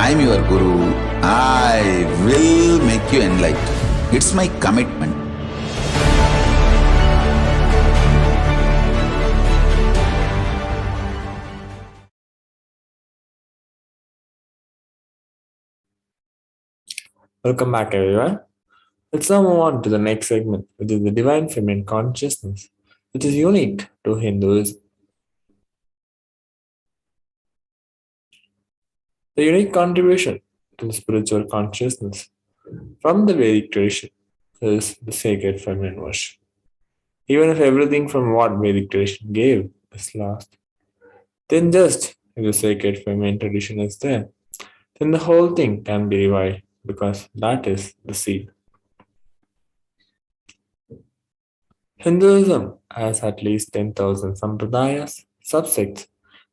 I'm your guru. I will make you enlightened. It's my commitment. Welcome back, everyone. Let's now move on to the next segment, which is the divine feminine consciousness, which is unique to Hinduism. The unique contribution to the spiritual consciousness from the Vedic tradition is the sacred feminine worship. Even if everything from what Vedic tradition gave is lost, then just if the sacred feminine tradition is there, then the whole thing can be revived because that is the seed. Hinduism has at least 10,000 sampradayas, subsects,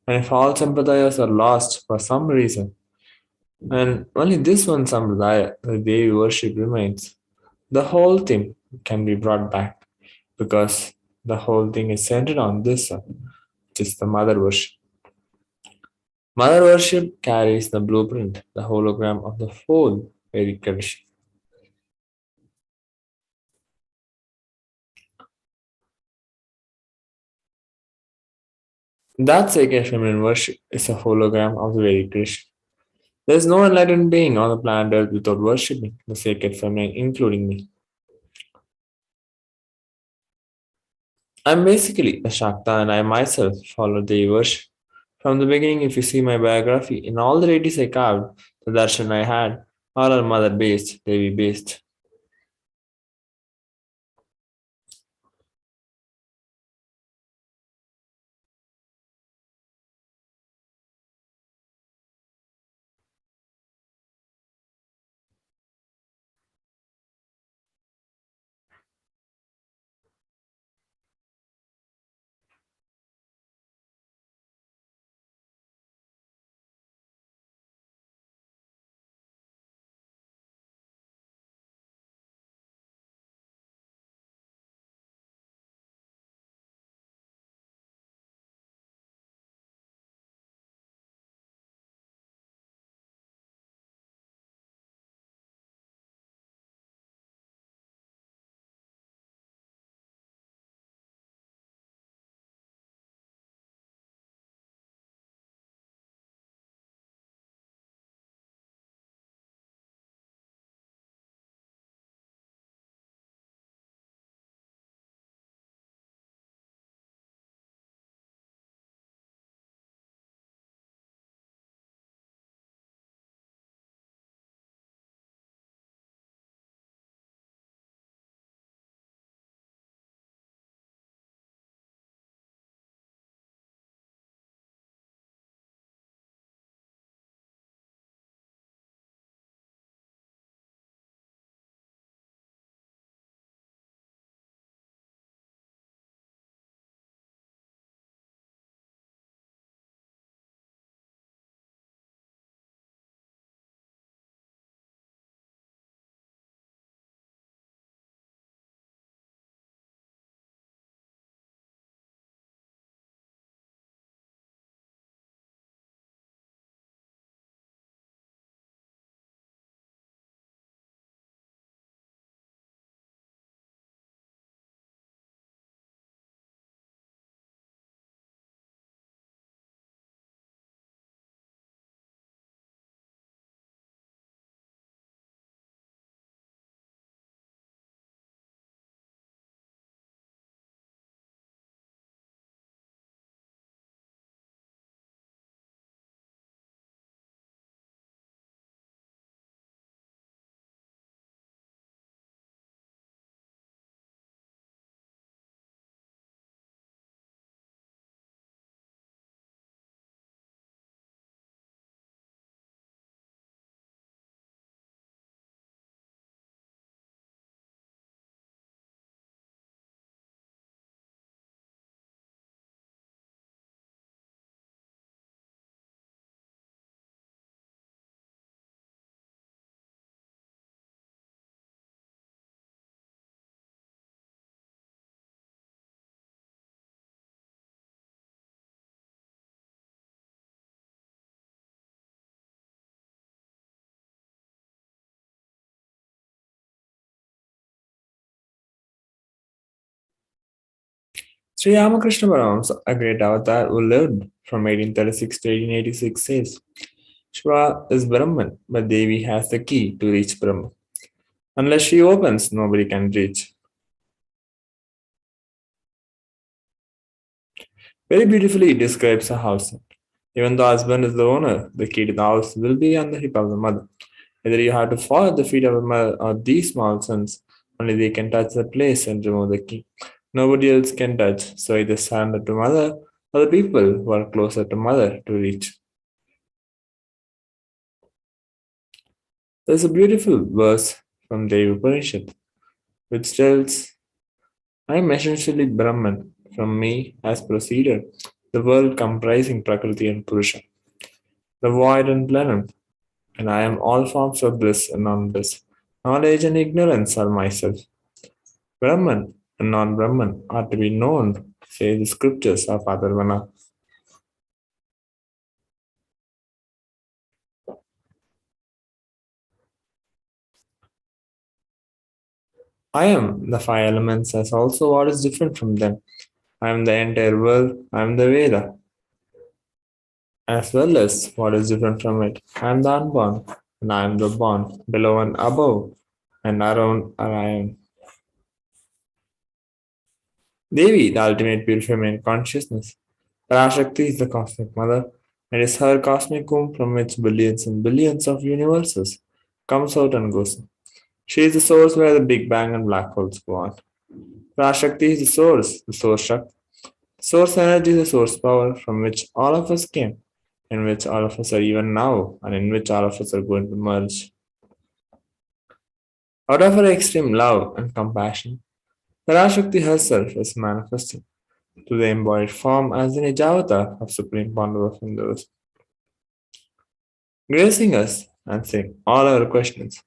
and if all sampradayas are lost for some reason, and only this one sampradaya, the Devi worship remains, the whole thing can be brought back because the whole thing is centered on this one, which is the mother worship. Mother worship carries the blueprint, the hologram of the whole Vedic tradition. That sacred feminine worship is a hologram of the Vedic tradition. There is no enlightened being on the planet Earth without worshipping the sacred feminine, including me. I'm basically a Shakta and I myself follow the worship. From the beginning, if you see my biography, in all the deities I carved, the darshan I had, all are mother based, Devi based. Sri Ramakrishna Paramahamsa, a great avatar who lived from 1836 to 1886, says Shiva is Brahman, but Devi has the key to reach Brahman. Unless she opens, nobody can reach. Very beautifully it describes a house. Even the husband is the owner, the key to the house will be on the hip of the mother. Either you have to fall at the feet of the mother or these small sons, only they can touch the place and remove the key. Nobody else can touch, so either surrender to mother or the people who are closer to mother to reach. There's a beautiful verse from Devi Upanishad which tells, I am essentially Brahman. From me has proceeded the world comprising Prakriti and Purusha, the void and plenum, and I am all forms of bliss and non-bliss. Knowledge and ignorance are myself. Brahman and non-Brahman are to be known, say the scriptures of Atharvana. I am the five elements as also what is different from them. I am the entire world, I am the Veda, as well as what is different from it. I am the unborn, and I am the born, below and above, and around I am. Devi, the ultimate pure feminine consciousness. Parashakti is the cosmic mother. It is her cosmic womb from which billions and billions of universes comes out and goes. She is the source where the Big Bang and black holes go on. Parashakti is the source Shakti. Source energy is the source power from which all of us came, in which all of us are even now, and in which all of us are going to merge. Out of her extreme love and compassion, Parashakti herself is manifested to the embodied form as the Nijavata of Supreme Pandava Hindus, gracing us, answering all our questions,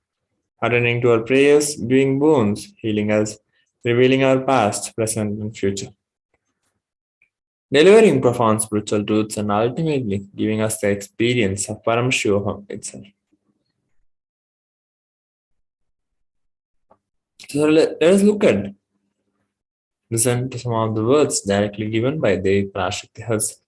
attending to our prayers, giving boons, healing us, revealing our past, present, and future, delivering profound spiritual truths, and ultimately giving us the experience of Paramashivoham itself. So let us look at, listen to some of the words directly given by Devi Parashakti herself.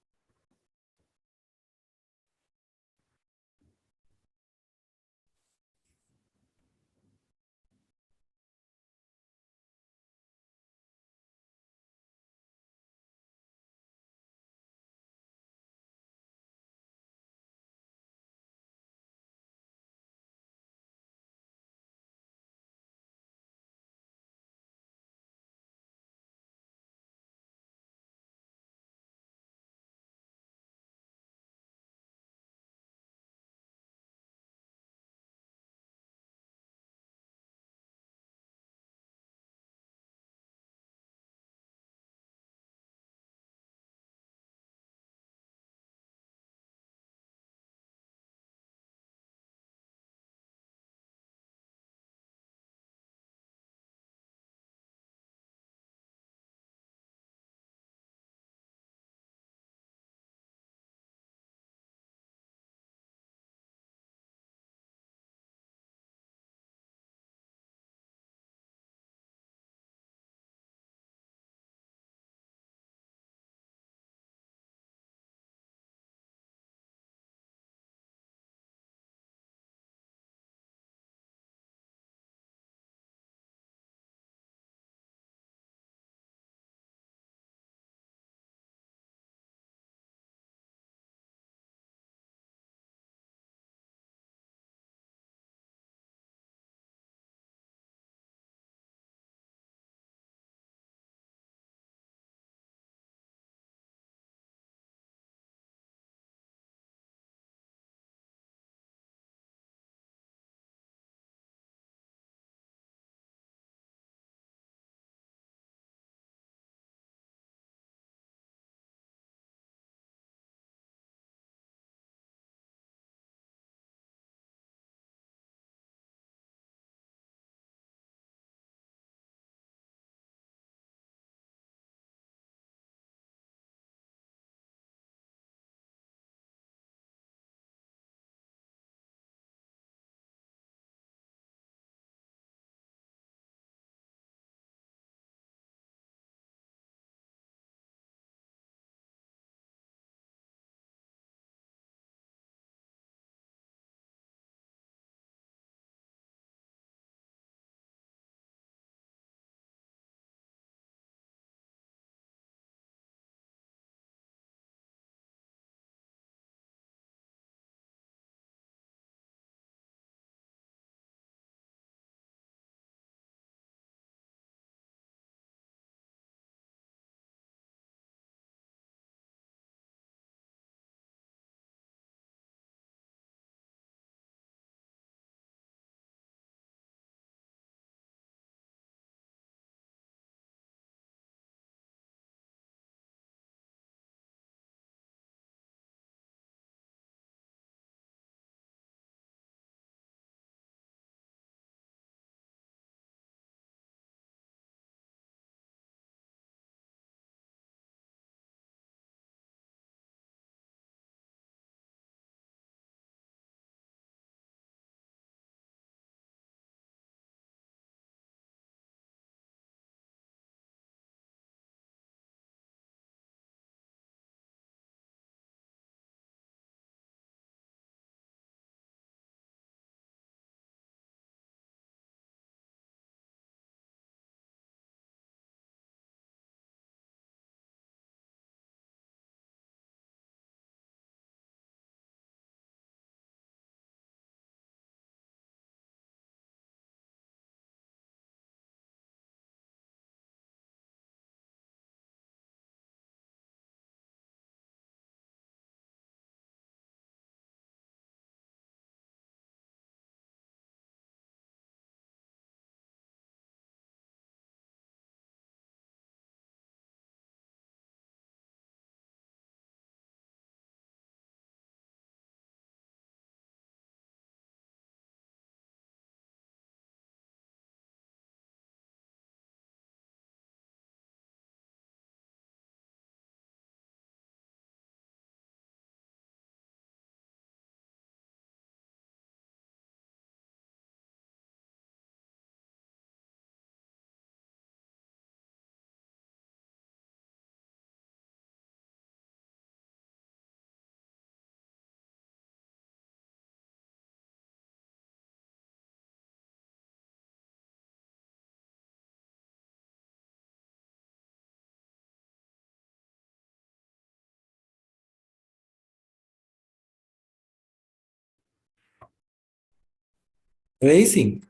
Raising,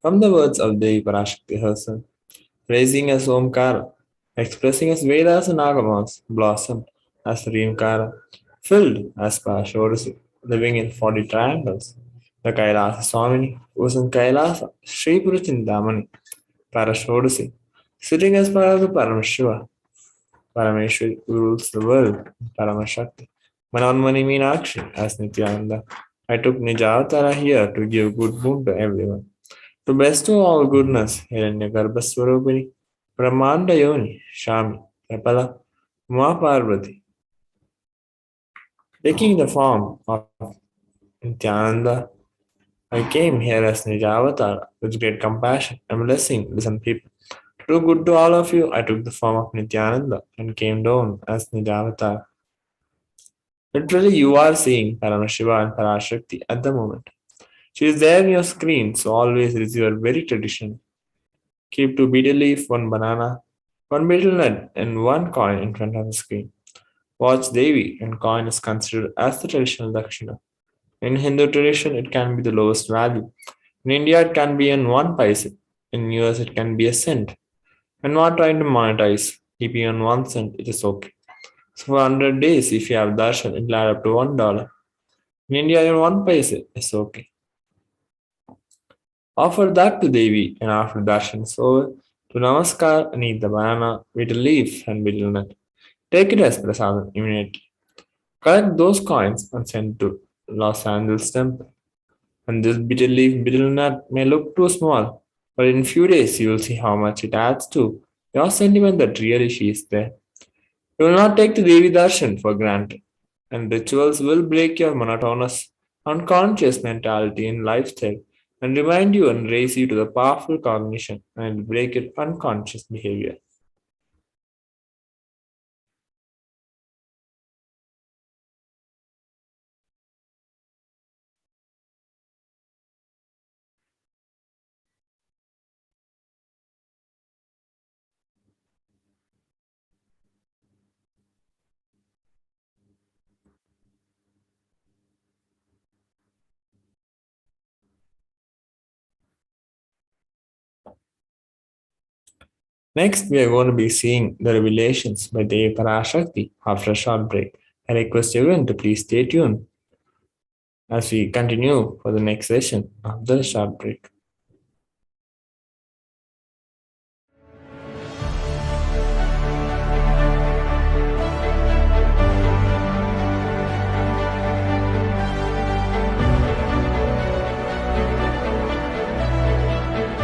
from the words of Devi Parashakti herself, raising as Omkara, expressing as Vedas and Agamas, blossomed as Reemkara, filled as Parashakti, living in 40 triangles. The Kailasa Swamini was in Kailasa, Sri Purachintamani, Parashakti, sitting as part of the Paramashiva. Parameshwari rules the world, Paramashakti. Mananmani Meenakshi as Nithyananda. I took Nijavatara here to give good boon to everyone. To bestow all goodness, Hiranyagarbhaswarupini, Brahmanda Yoni, Shami, Kapala, Parvati, taking the form of Nithyananda, I came here as Nijavatara with great compassion and blessing to some people. To do good to all of you, I took the form of Nithyananda and came down as Nijavatara. Literally, you are seeing Paramashiva and Parashakti at the moment. She is there in your screen, so always receive her very tradition. Keep 2 betel leaf, 1 banana, 1 betel nut, and 1 coin in front of the screen. Watch Devi, and coin is considered as the traditional dakshina. In Hindu tradition, it can be the lowest value. In India, it can be in 1 paise. In US, it can be a cent. I'm not trying to monetize. Keeping on 1 cent, it is okay. So for 100 days, if you have darshan, it will add up to $1. In India, in 1 paise, it's okay. Offer that to Devi, and after darshan is over, to namaskar and eat the banana, betel leaf, and betel nut. Take it as prasadam immediately. Collect those coins and send to Los Angeles temple. And this betel leaf, betel nut may look too small, but in few days you will see how much it adds to your sentiment that really she is there. You will not take the Devi darshan for granted, and rituals will break your monotonous, unconscious mentality and lifestyle and remind you and raise you to the powerful cognition and break your unconscious behavior. Next, we are going to be seeing the revelations by Devi Parashakti after a short break. I request everyone to please stay tuned as we continue for the next session after the short break.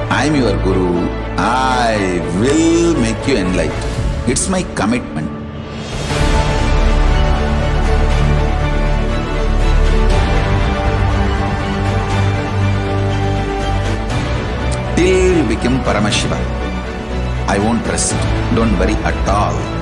I'm your guru. I will make you enlightened. It's my commitment. Till you become Paramashiva, I won't rest. Don't worry at all.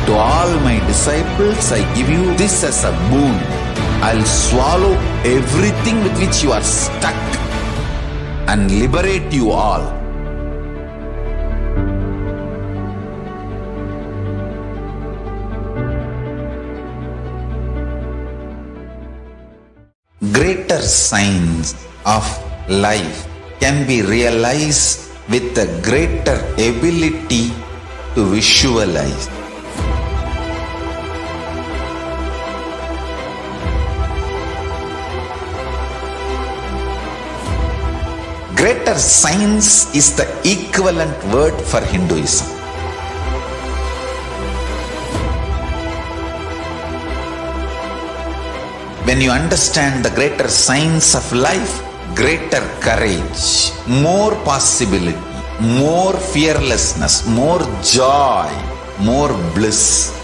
To all my disciples, I give you this as a boon. I'll swallow everything with which you are stuck and liberate you all. Greater signs of life can be realized with a greater ability to visualize. Greater science is the equivalent word for Hinduism. When you understand the greater science of life, greater courage, more possibility, more fearlessness, more joy, more bliss.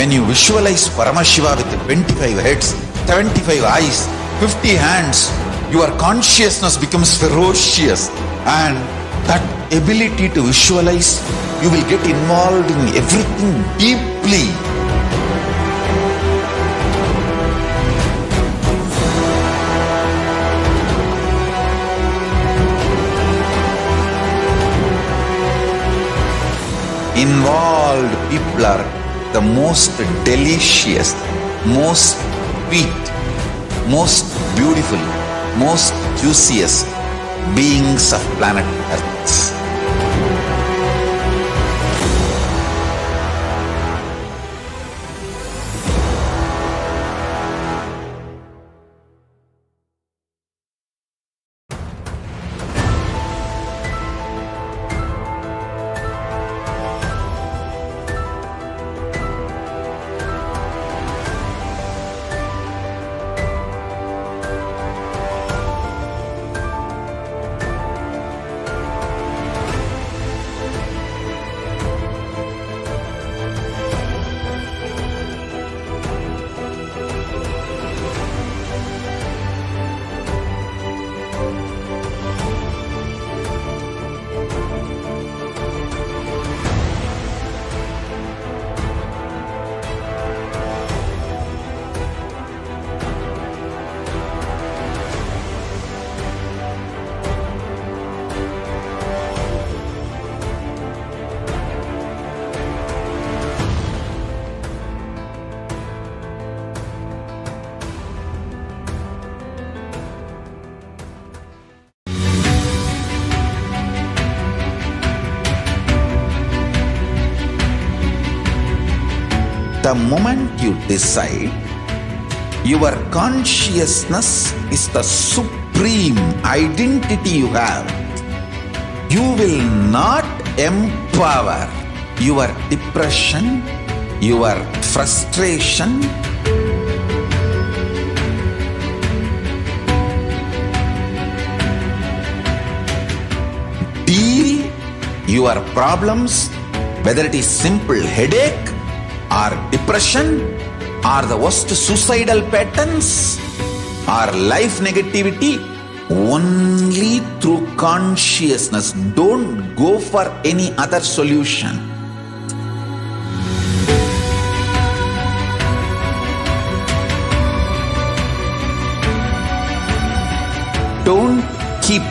When you visualize Paramashiva with 25 heads, 75 eyes, 50 hands, your consciousness becomes ferocious, and that ability to visualize, you will get involved in everything deeply. involved people are the most delicious, most sweet, most beautiful, most juiciest beings of planet Earth. The moment you decide, your consciousness is the supreme identity you have. You will not empower your depression, your frustration, deal your problems, whether it is simple headache or depression or the worst suicidal patterns or life negativity, only through consciousness. Don't go for any other solution. Don't keep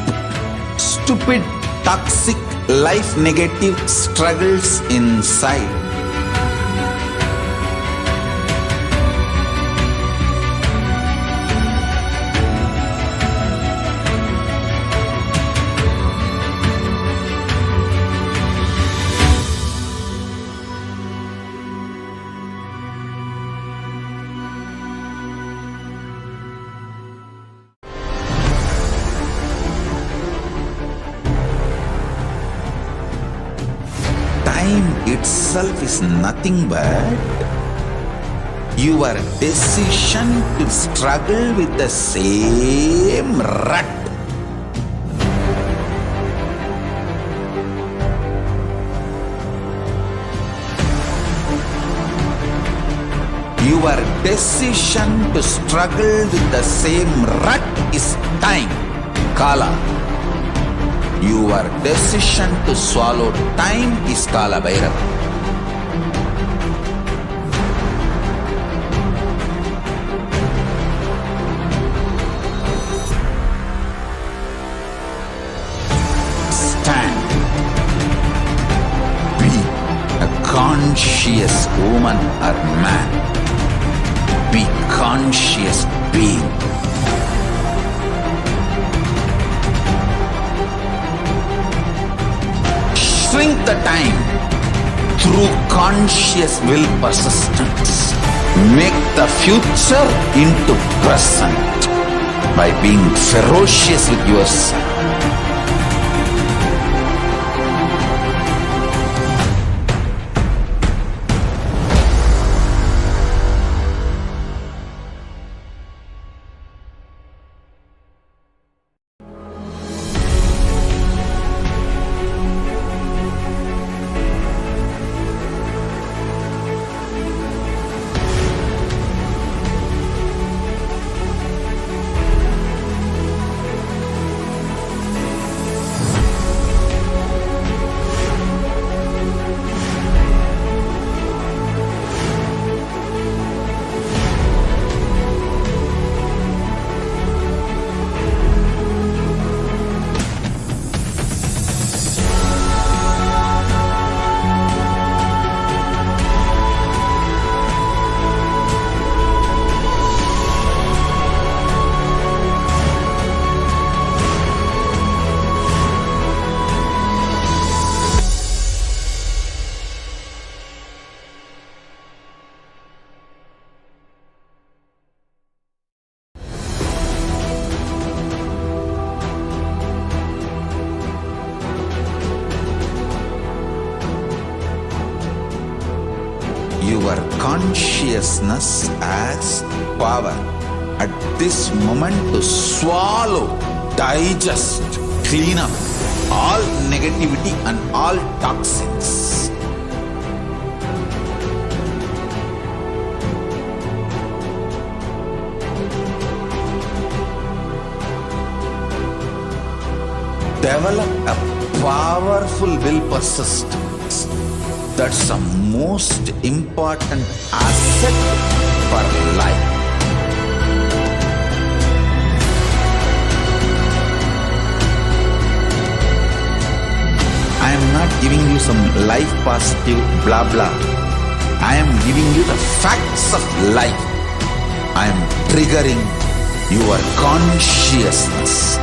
stupid, toxic, life negative struggles inside. Time itself is nothing but your decision to struggle with the same rut. Your decision to struggle with the same rut is time, Kala. Your decision to swallow time is Kala Bhairava. Stand. Be a conscious woman or man. Be conscious being. Shrink the time through conscious will persistence. Make the future into present by being ferocious with yourself. consciousness as power at this moment to swallow, digest, clean up all negativity and all toxins. Develop a powerful will persistence. That's the most important asset for life. I am not giving you some life positive blah blah. I am giving you the facts of life. I am triggering your consciousness.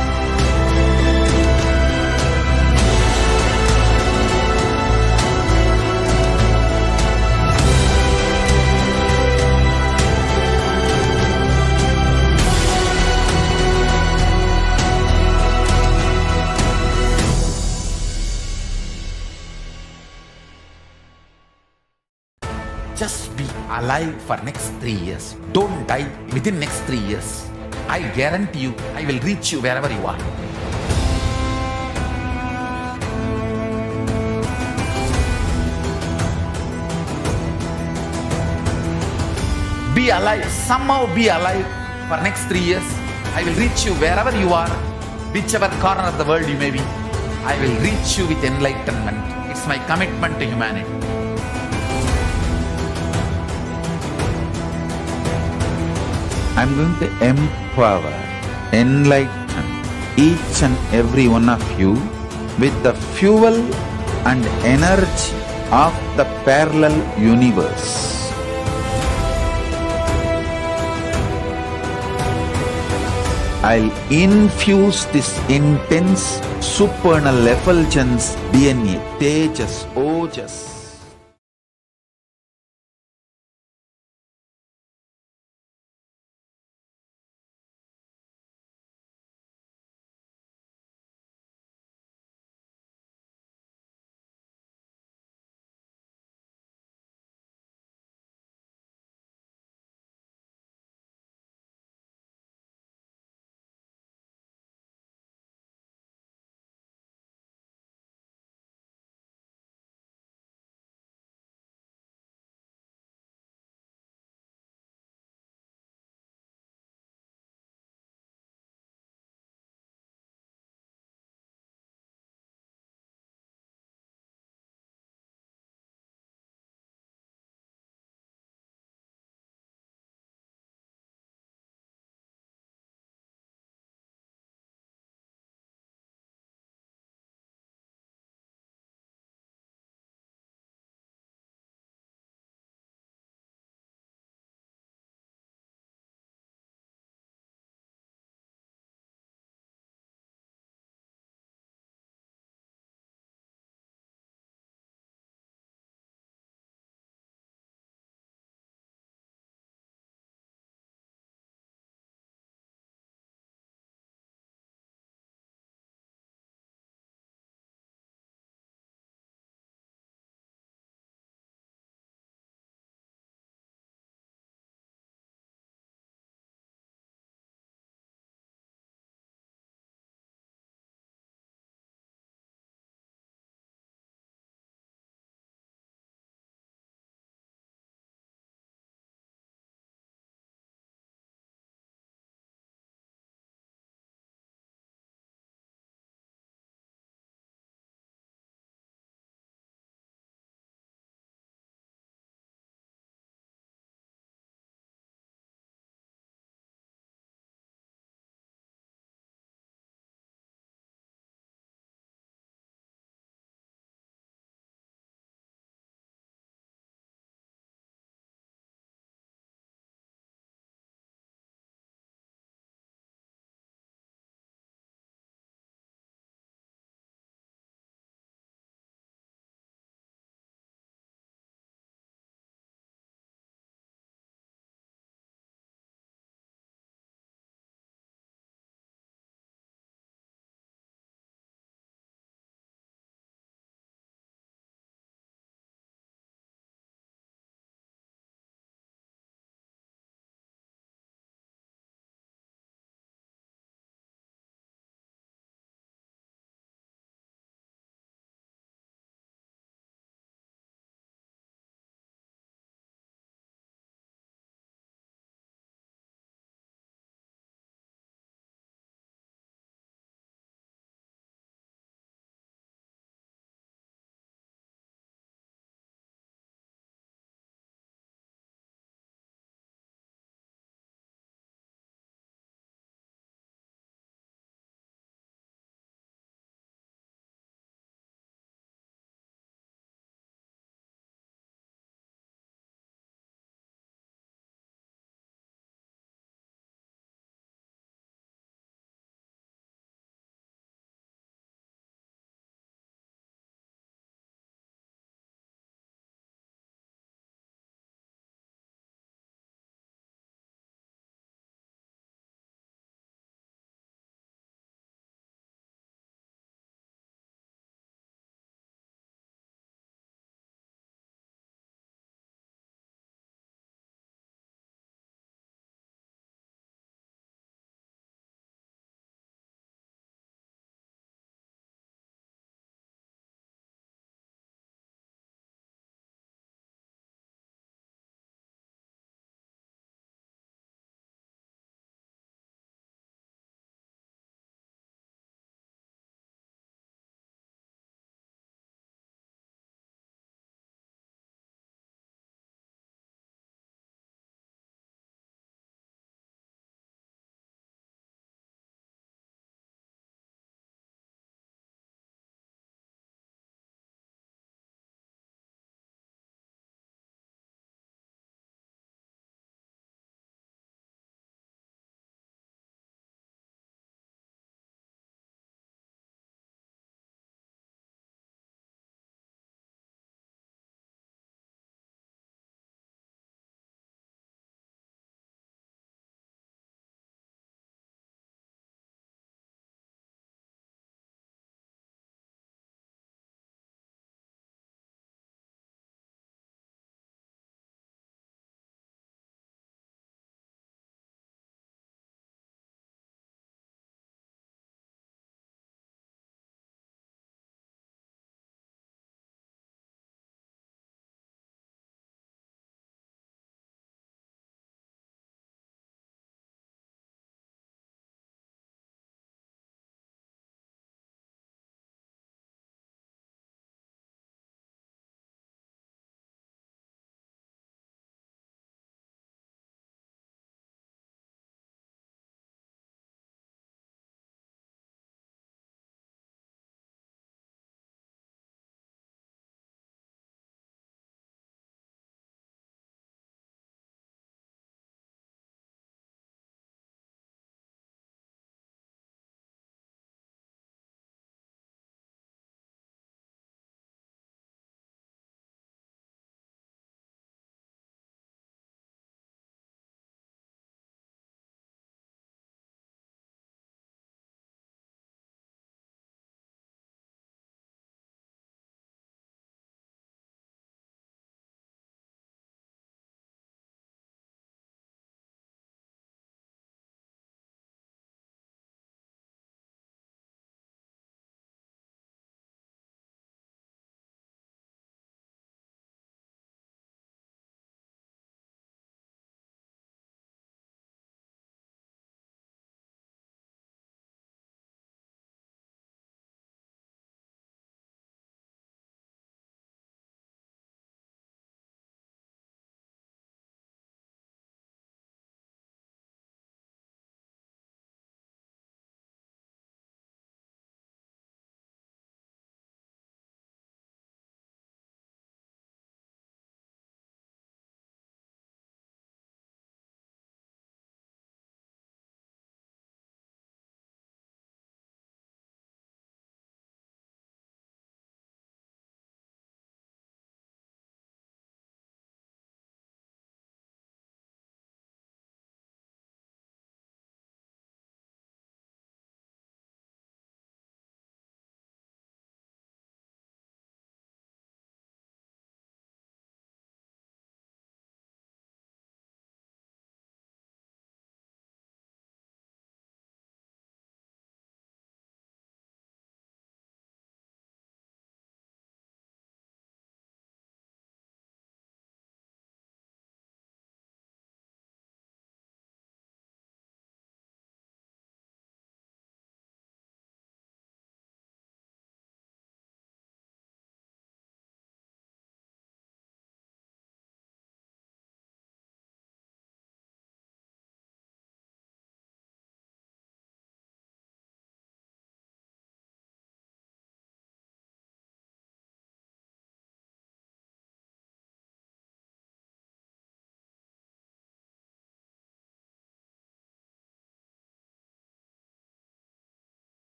Just be alive for next 3 years. Don't die within next 3 years. I guarantee you, I will reach you wherever you are. Be alive, somehow be alive for next 3 years. I will reach you wherever you are, whichever corner of the world you may be. I will reach you with enlightenment. It's my commitment to humanity. I'm going to empower, enlighten each and every one of you with the fuel and energy of the parallel universe. I'll infuse this intense supernal effulgence DNA, Tejas, Ojas,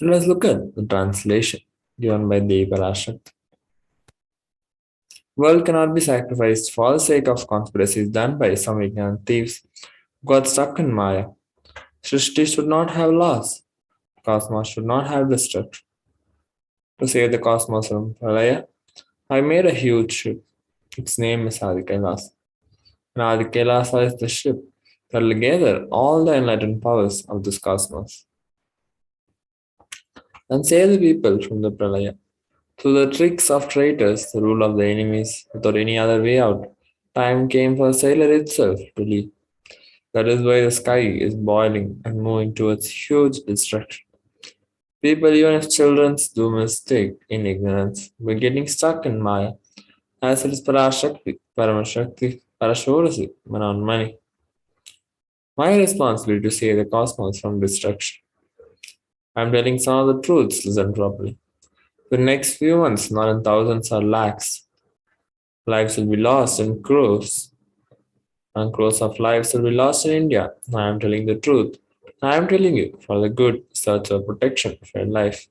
Let's look at the translation given by the Parashakti. World cannot be sacrificed for the sake of conspiracies done by some ignorant thieves who got stuck in Maya. Srishti should not have loss. Cosmos should not have destruction. To save the cosmos from Pralaya, I made a huge ship. Its name is Adi KAILASA. And Adi KAILASA is the ship that will gather all the enlightened powers of this cosmos and save the people from the Pralaya. Through the tricks of traitors, the rule of the enemies, without any other way out, time came for the sailor itself to leave. That is why the sky is boiling and moving towards huge destruction. People, even if children, do mistake in ignorance by getting stuck in Maya, as it is Parashakti, Paramashakti, Parashorasi, on money. My responsibility to save the cosmos from destruction. I am telling some of the truths, listen properly. For the next few months, not in thousands or lakhs, lives will be lost in crores, and crores of lives will be lost in India. I am telling the truth. I am telling you for the good search or protection of your life.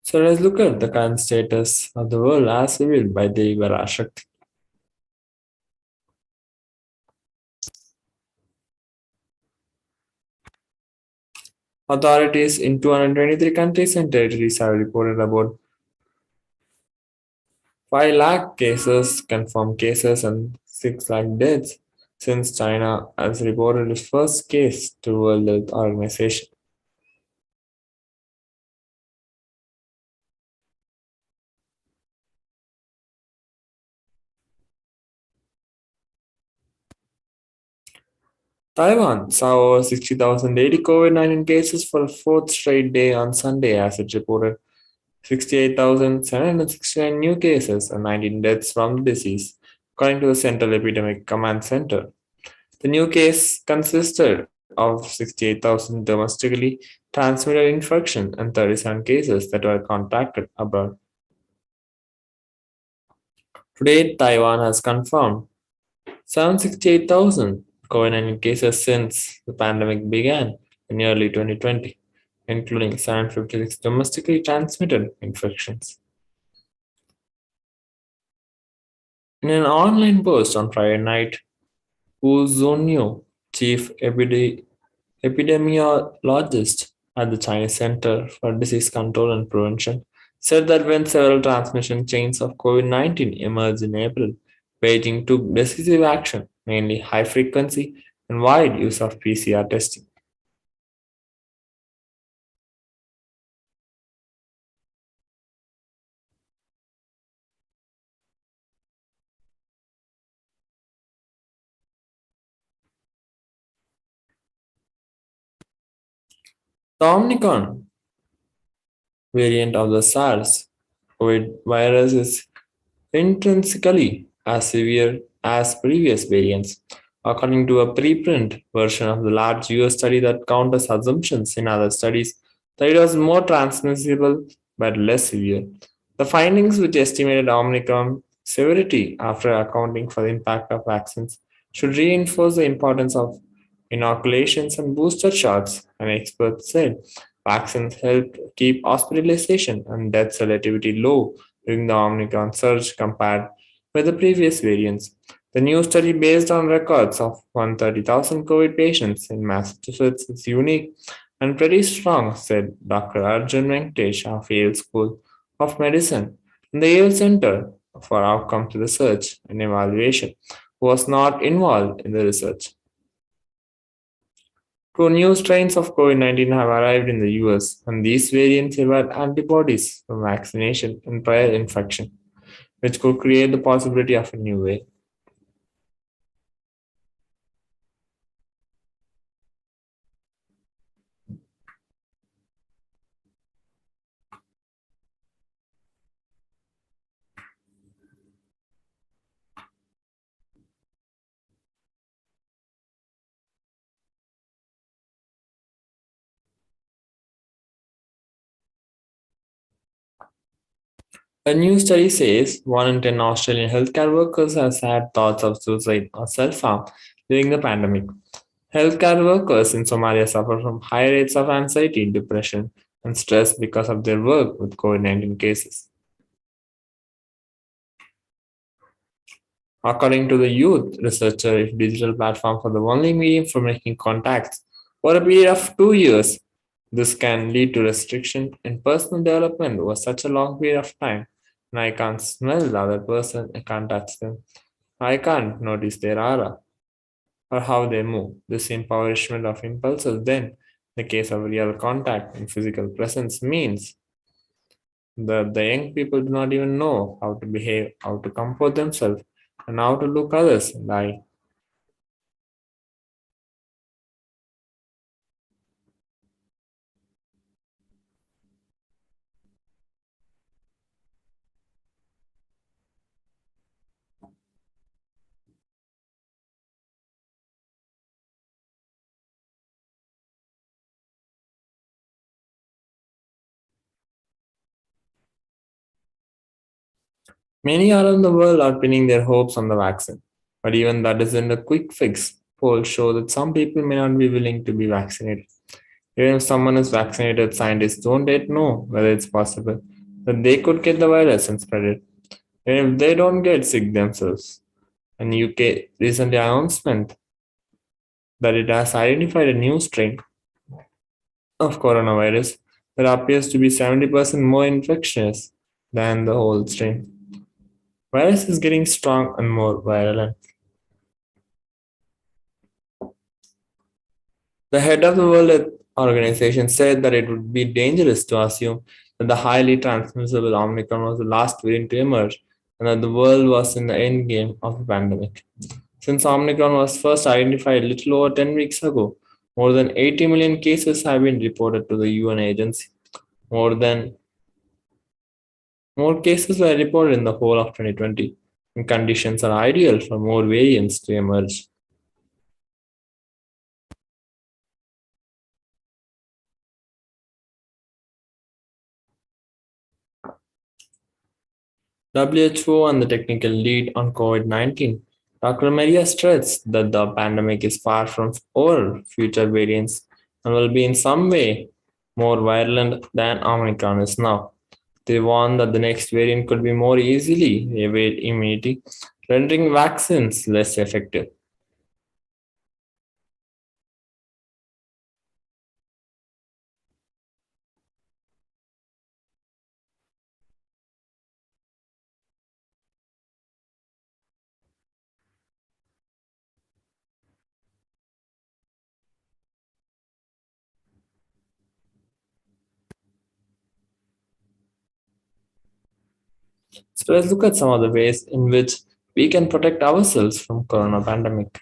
So let's look at the current status of the world as revealed by the Parashakti. Authorities in 223 countries and territories have reported about 5 lakh cases, confirmed cases, and 6 lakh deaths since China has reported its first case to World Health Organization. Taiwan saw over 60,080 COVID-19 cases for a fourth straight day on Sunday as it reported 68,769 new cases and 19 deaths from the disease, according to the Central Epidemic Command Center. The new case consisted of 68,000 domestically transmitted infection and 37 cases that were contracted abroad. Today, Taiwan has confirmed 768,000 COVID-19 cases since the pandemic began in early 2020, including 756 domestically transmitted infections. In an online post on Friday night, Wu Zhonyu, chief epidemiologist at the Chinese Center for Disease Control and Prevention, said that when several transmission chains of COVID-19 emerged in April, Beijing took decisive action, mainly high frequency and wide use of PCR testing. The Omicron variant of the SARS COVID virus is intrinsically as severe as previous variants, according to a preprint version of the large US study that counters assumptions in other studies that it was more transmissible but less severe. The findings, which estimated Omicron severity after accounting for the impact of vaccines, should reinforce the importance of inoculations and booster shots, and experts said vaccines helped keep hospitalization and deaths relatively low during the Omicron surge compared with the previous variants. The new study, based on records of 130,000 COVID patients in Massachusetts, is unique and pretty strong, said Dr. Arjun Venkatesh of Yale School of Medicine and the Yale Center for Outcomes Research and Evaluation, who was not involved in the research. Two new strains of COVID-19 have arrived in the US, and these variants evade antibodies from vaccination and prior infection, which could create the possibility of a new wave. A new study says 1 in 10 Australian healthcare workers has had thoughts of suicide or self harm during the pandemic. Healthcare workers in Somalia suffer from high rates of anxiety, depression, and stress because of their work with COVID 19 cases. According to the youth researcher, if digital platforms are the only medium for making contacts for a period of 2 years, this can lead to restriction in personal development over such a long period of time. And I can't smell the other person, I can't touch them, I can't notice their aura or how they move. This impoverishment of impulses, then, in the case of real contact and physical presence, means that the young people do not even know how to behave, how to comport themselves, and how to look others in the eye. Many around the world are pinning their hopes on the vaccine, but even that isn't a quick fix. Polls show that some people may not be willing to be vaccinated. Even if someone is vaccinated, scientists don't yet know whether it's possible that they could get the virus and spread it, even if they don't get sick themselves. And UK recently announcement that it has identified a new strain of coronavirus that appears to be 70% more infectious than the old strain. Virus is getting strong and more virulent. The head of the World Health Organization said that it would be dangerous to assume that the highly transmissible Omicron was the last variant to emerge and that the world was in the end game of the pandemic. Since Omicron was first identified a little over 10 weeks ago, more than 80 million cases have been reported to the UN agency. More than More cases were reported in the whole of 2020, and conditions are ideal for more variants to emerge. WHO and the technical lead on COVID-19, Dr. Maria stressed that the pandemic is far from over. Future variants and will be in some way more virulent than Omicron is now. They warn that the next variant could be more easily evade immunity, rendering vaccines less effective. So let's look at some of the ways in which we can protect ourselves from corona pandemic.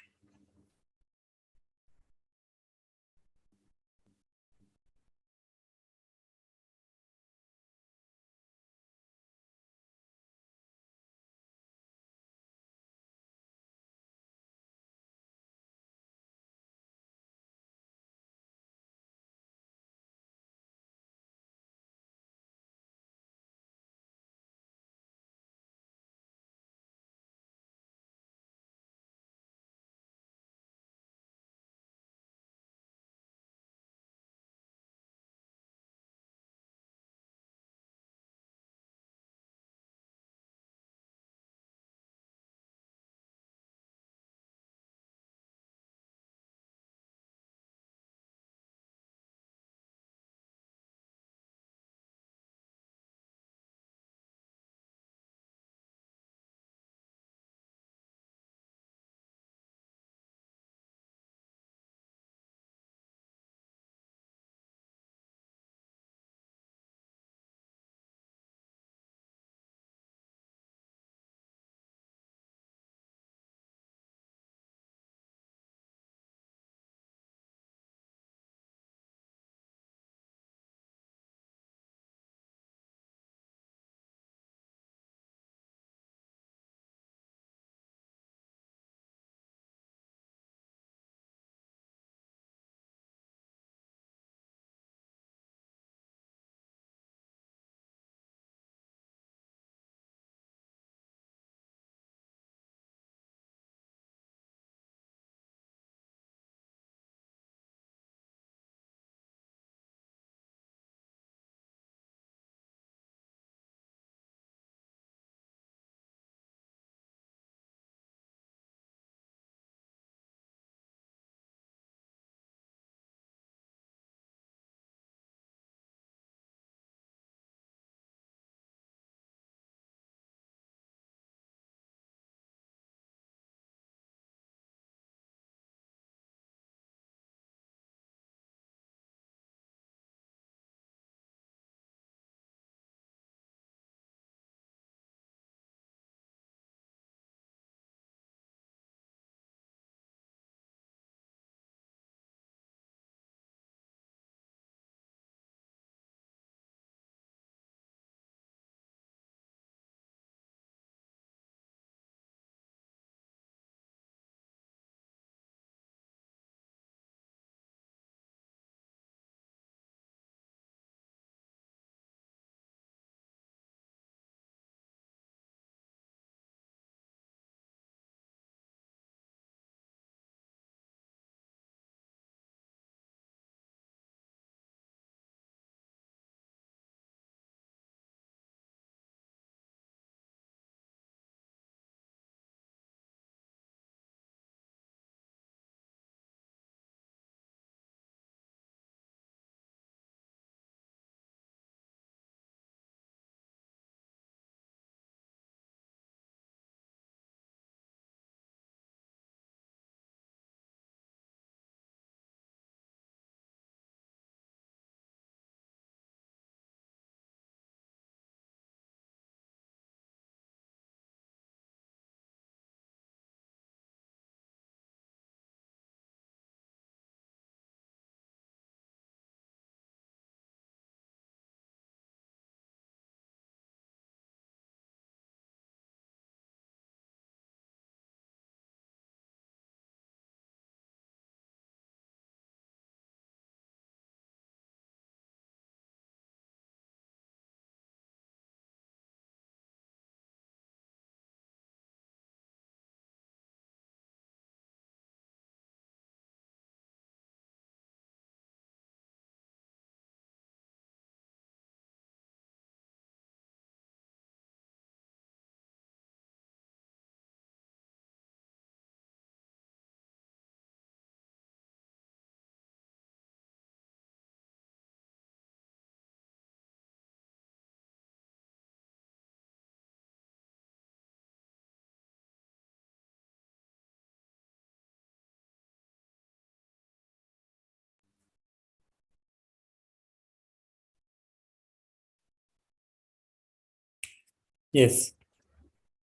Yes.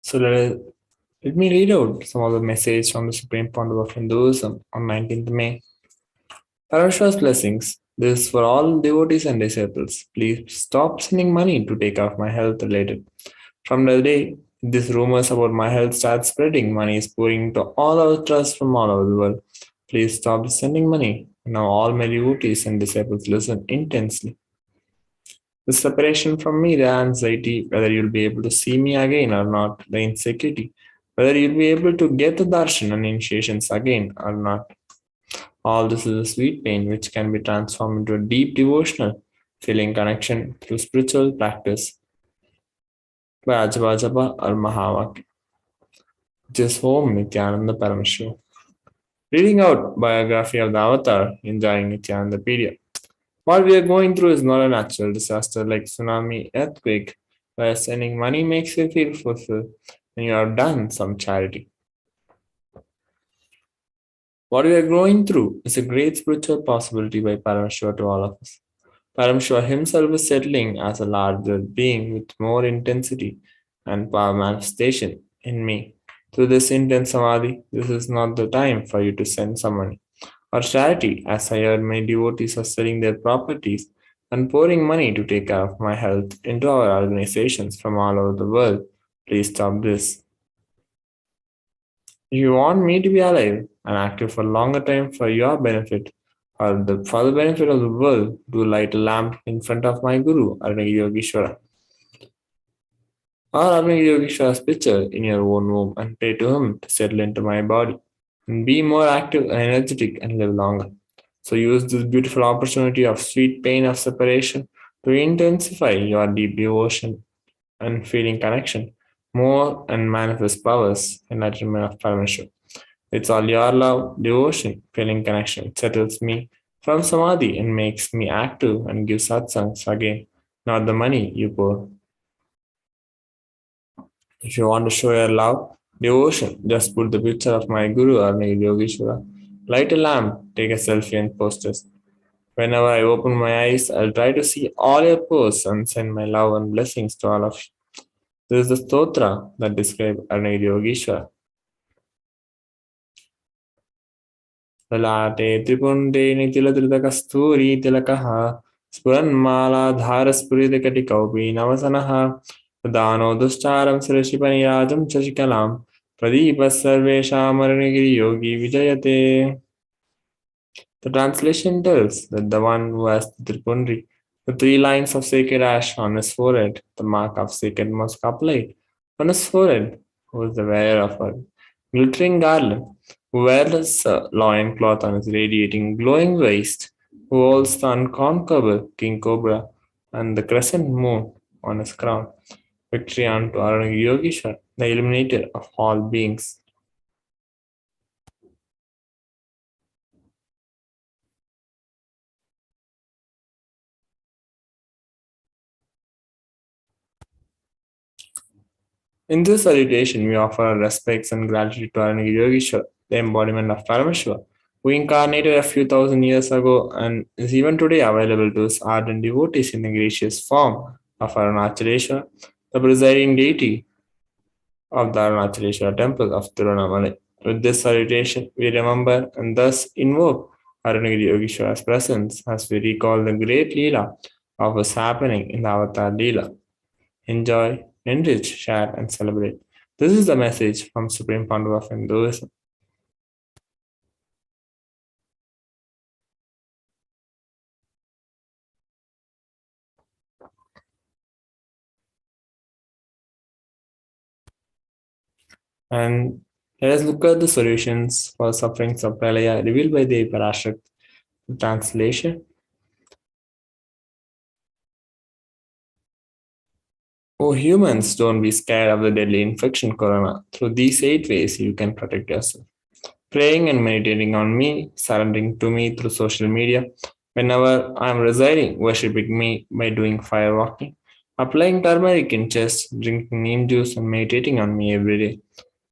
So let me read out some of the messages from the Supreme Pontiff of Hinduism on 19th May. Parashas blessings. This is for all devotees and disciples. Please stop sending money to take off my health related. From the day these rumors about my health start spreading, money is pouring into all our trusts from all over the world. Please stop sending money. Now all my devotees and disciples listen intensely. The separation from me, the anxiety, whether you'll be able to see me again or not, the insecurity, whether you'll be able to get the darshan and initiations again or not. All this is a sweet pain which can be transformed into a deep devotional feeling connection through spiritual practice by Ajaba or Mahavak, which is Home Nithyananda Paramashivam. Reading out biography of the Avatar, enjoying Nithyananda period. What we are going through is not a natural disaster like tsunami, earthquake, where sending money makes you feel fulfilled and you have done some charity. What we are going through is a great spiritual possibility by Paramashiva to all of us. Paramashiva himself is settling as a larger being with more intensity and power manifestation in me. Through this intense samadhi, this is not the time for you to send some money or charity, as I heard my devotees are selling their properties and pouring money to take care of my health into our organizations from all over the world. Please stop this. If you want me to be alive and active for a longer time for your benefit or for the benefit of the world, do light a lamp in front of my Guru, Arunagiri Yogeshwara, or Arunagiri Yogeshwara's picture in your own womb and pray to him to settle into my body and be more active and energetic and live longer. So use this beautiful opportunity of sweet pain of separation to intensify your deep devotion and feeling connection more and manifest powers enlightenment of Paramashiva. It's all your love, devotion, feeling connection. It settles me from samadhi and makes me active and gives satsangs again, not the money you pour. If you want to show your love, devotion, just put the picture of my Guru or my Yogeshwara. Light a lamp, take a selfie and post it. Whenever I open my eyes, I'll try to see all your posts and send my love and blessings to all of you. This is the stotra that describes Arnagiri Yogeshwara. ललाटे त्रिपुण्डे नितिलधृतकस्तूरी तिलकः स्फुरन्मालाधारस्फुरितकटिकौपि नवसनः प्रदानो दुश्चारं शिरशिपनिराजं शशिकलां प्रदीपः सर्वेषामरुणगिरियोगी विजयते. The translation tells that the one who has the Tripundri, the 3 lines of sacred ash on his forehead, the mark of sacred musk applied on his forehead, who is the wearer of a glittering garland, who wears a loin cloth on his radiating glowing waist, who holds the unconquerable king cobra and the crescent moon on his crown. Victory unto Arunagiri Yogeshwar, the illuminator of all beings. In this salutation, we offer our respects and gratitude to Arunagiri Yogeshwar, the embodiment of Paramashiva, who incarnated a few thousand years ago and is even today available to his ardent devotees in the gracious form of Arunachaleshwar, the presiding deity of the Arunachaleshwar temple of Tiruvannamalai. With this salutation, we remember and thus invoke Arunagiri Yogeshwara's presence as we recall the great Leela of his happening in the Avatar Leela. Enjoy, enrich, share, and celebrate. This is the message from Supreme Pontiff of Hinduism. And let us look at the solutions for sufferings of Pralaya revealed by the Parashakti. Translation. Oh humans, don't be scared of the deadly infection corona. Through these 8 ways, you can protect yourself. Praying and meditating on me, surrendering to me through social media, whenever I am residing, worshipping me by doing fire walking, applying turmeric in chest, drinking neem juice, and meditating on me every day,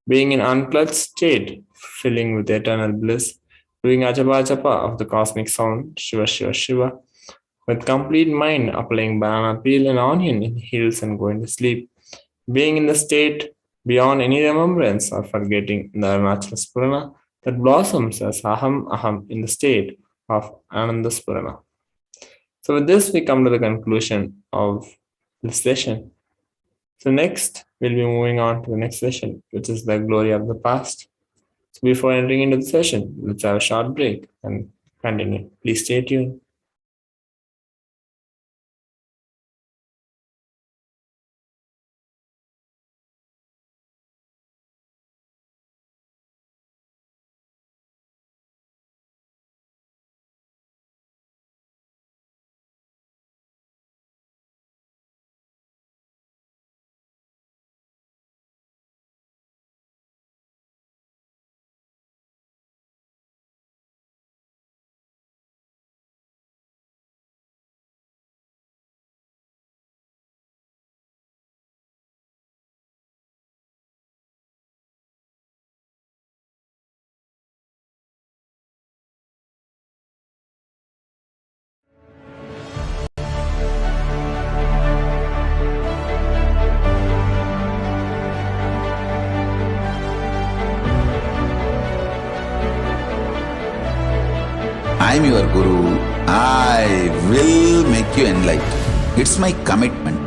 being in unclutched state, filling with eternal bliss, doing ajapa japa of the cosmic sound, Shiva Shiva Shiva, with complete mind, applying banana peel and onion in heels and going to sleep, being in the state beyond any remembrance or forgetting the Arunachala Spurana that blossoms as Aham Aham in the state of Ananda Spurana. So, with this, we come to the conclusion of this session. So, next, we'll be moving on to the next session, which is the glory of the past. So, before entering into the session, let's have a short break and continue. Please stay tuned. I'm your Guru. I will make you enlightened. It's my commitment.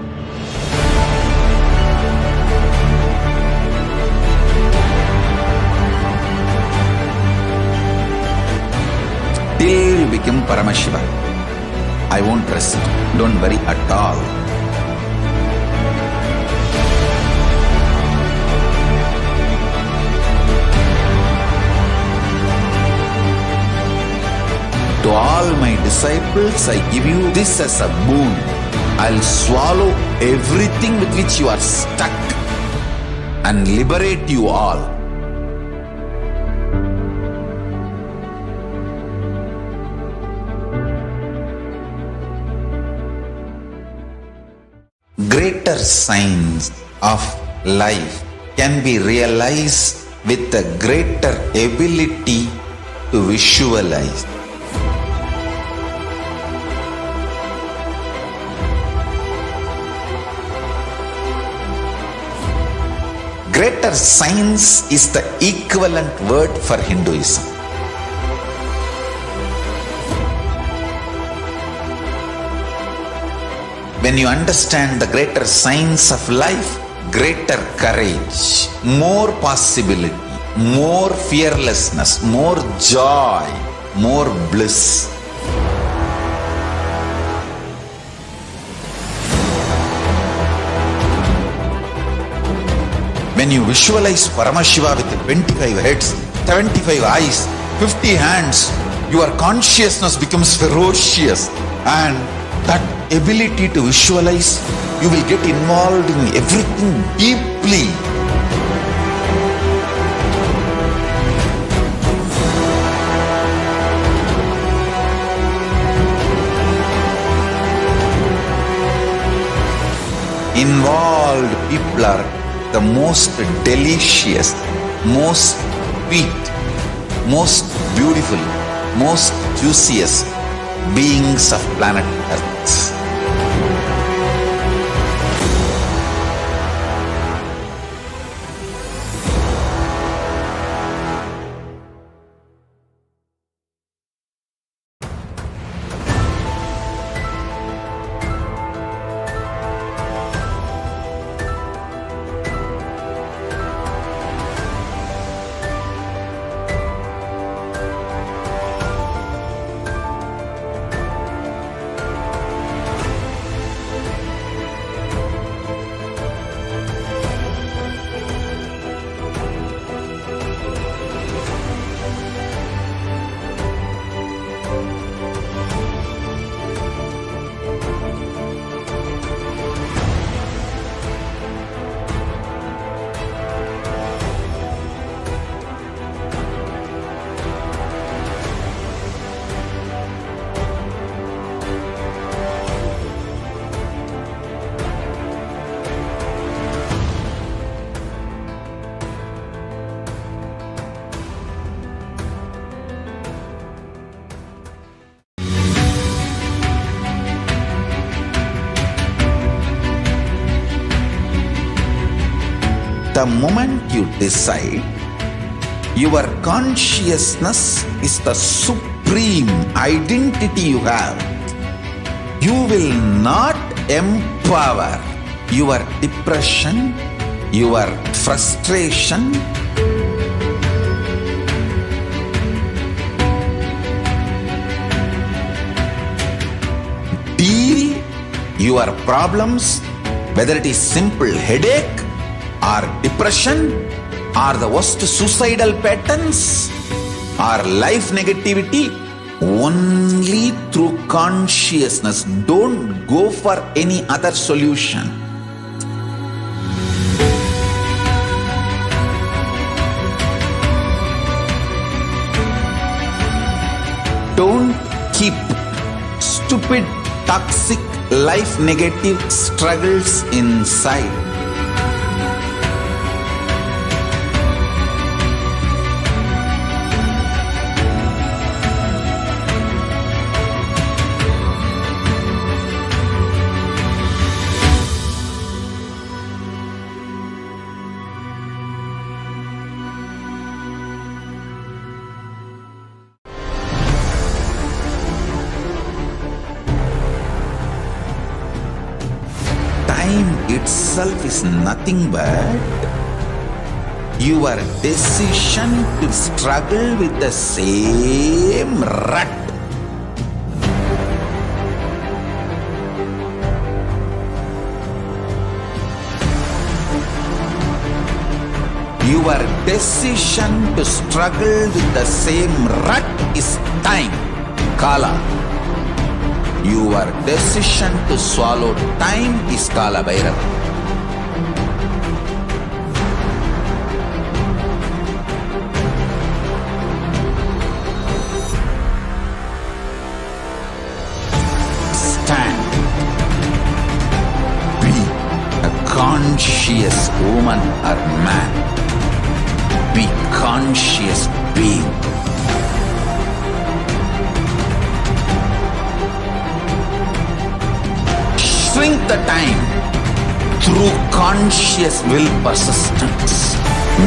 Till you become Paramashiva, I won't rest. Don't worry at all. To all my disciples, I give you this as a boon. I'll swallow everything with which you are stuck and liberate you all. Greater signs of life can be realized with a greater ability to visualize. Greater science is the equivalent word for Hinduism. When you understand the greater science of life, greater courage, more possibility, more fearlessness, more joy, more bliss. When you visualize Paramashiva with 25 heads, 75 eyes, 50 hands, your consciousness becomes ferocious, and that ability to visualize, you will get involved in everything deeply. Involved people are the most delicious, most sweet, most beautiful, most juiciest beings of planet Earth. The moment you decide, your consciousness is the supreme identity you have. You will not empower your depression, your frustration, deal your problems, whether it is simple headache or depression or the worst suicidal patterns or life negativity, only through consciousness. Don't go for any other solution. Don't keep stupid, toxic, life negative struggles inside. Time itself is nothing but your decision to struggle with the same rut. Your decision to struggle with the same rut is time, Kala. Your decision to swallow time is Kala Bhairava. Stand. Be a conscious woman or man. Be conscious being. Shrink the time through conscious will persistence.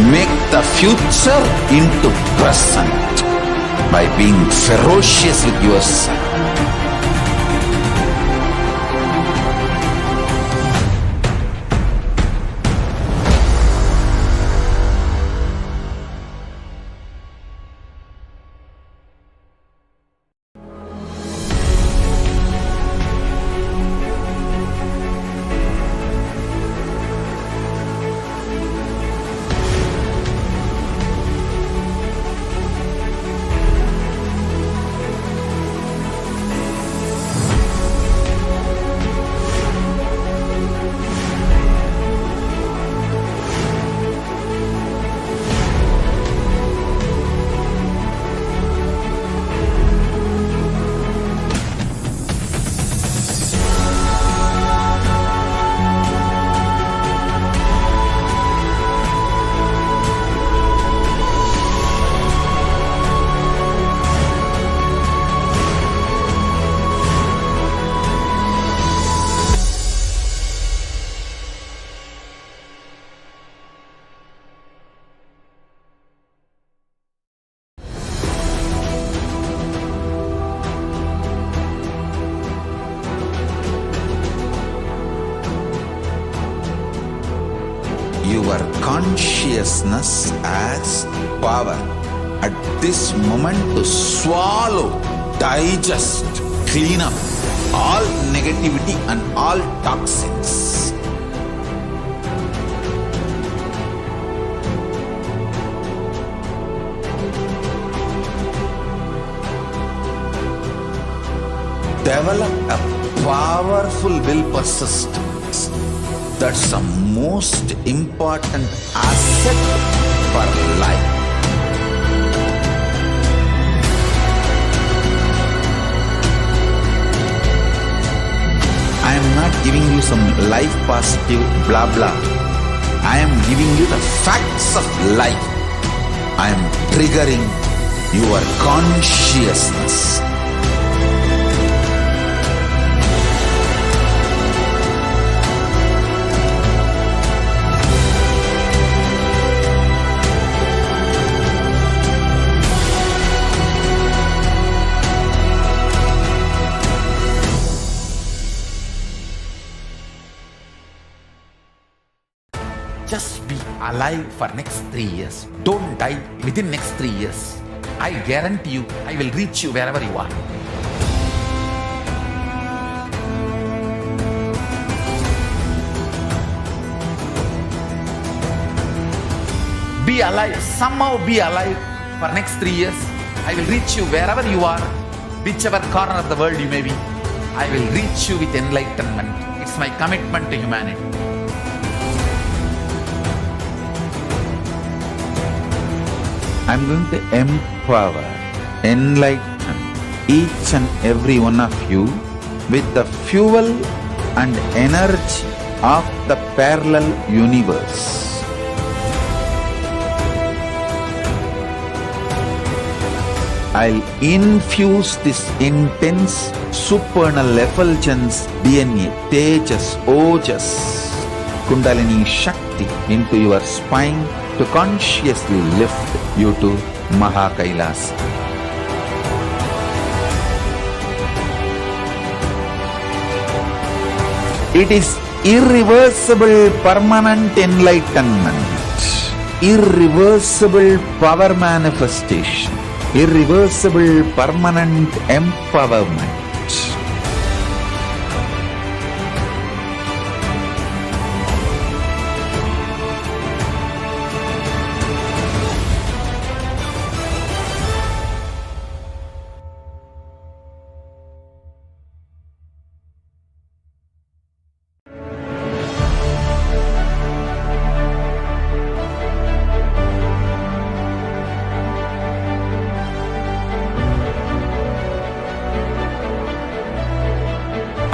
Make the future into present by being ferocious with yourself. Your consciousness has power at this moment to swallow, digest, clean up all negativity and all toxins. Develop a powerful will persistence. That's the most important asset for life. I am not giving you some life positive blah blah. I am giving you the facts of life. I am triggering your consciousness. Just be alive for next 3 years. Don't die within next 3 years. I guarantee you, I will reach you wherever you are. Be alive, somehow be alive for next 3 years. I will reach you wherever you are, whichever corner of the world you may be. I will reach you with enlightenment. It's my commitment to humanity. I'm going to empower, enlighten each and every one of you with the fuel and energy of the parallel universe. I'll infuse this intense supernal effulgence DNA, Tejas, Ojas, Kundalini Shakti into your spine to consciously lift you to KAILASA. It is irreversible permanent enlightenment, irreversible power manifestation, irreversible permanent empowerment.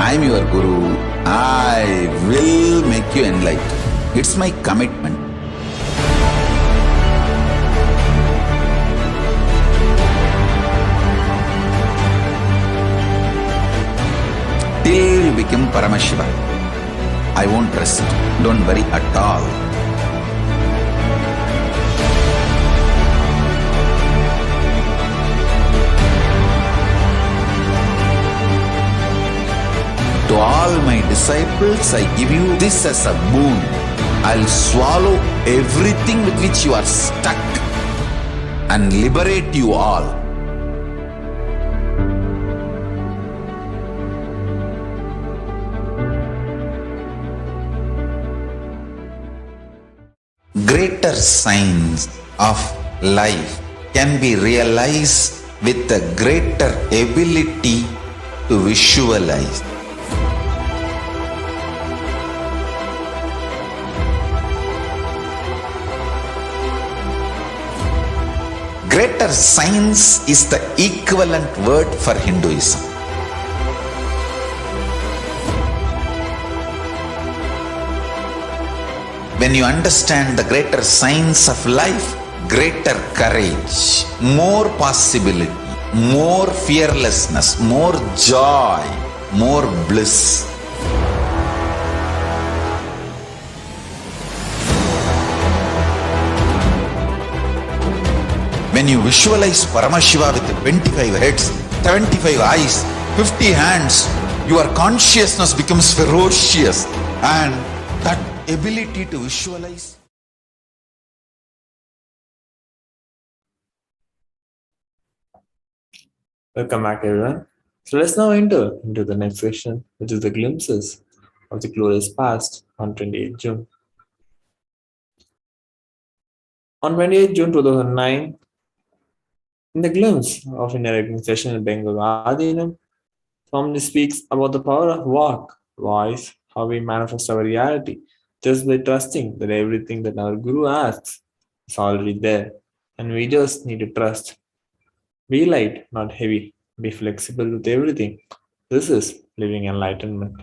I'm your Guru. I will make you enlightened. It's my commitment. Till you become Paramashiva, I won't rest. Don't worry at all. To all my disciples, I give you this as a boon. I'll swallow everything with which you are stuck and liberate you all. Greater signs of life can be realized with a greater ability to visualize. Greater science is the equivalent word for Hinduism. When you understand the greater science of life, greater courage, more possibility, more fearlessness, more joy, more bliss. When you visualize Paramashiva with 25 heads, 75 eyes, 50 hands, your consciousness becomes ferocious, and that ability to visualize. Welcome back, everyone. So let's now enter into the next section, which is the glimpses of the glorious past on 28th June. On 28th June 2009, in the glimpse of interacting session in Bengal, Adinam Swami speaks about the power of walk, voice, how we manifest our reality, just by trusting that everything that our Guru asks is already there, and we just need to trust. Be light, not heavy. Be flexible with everything. This is living enlightenment.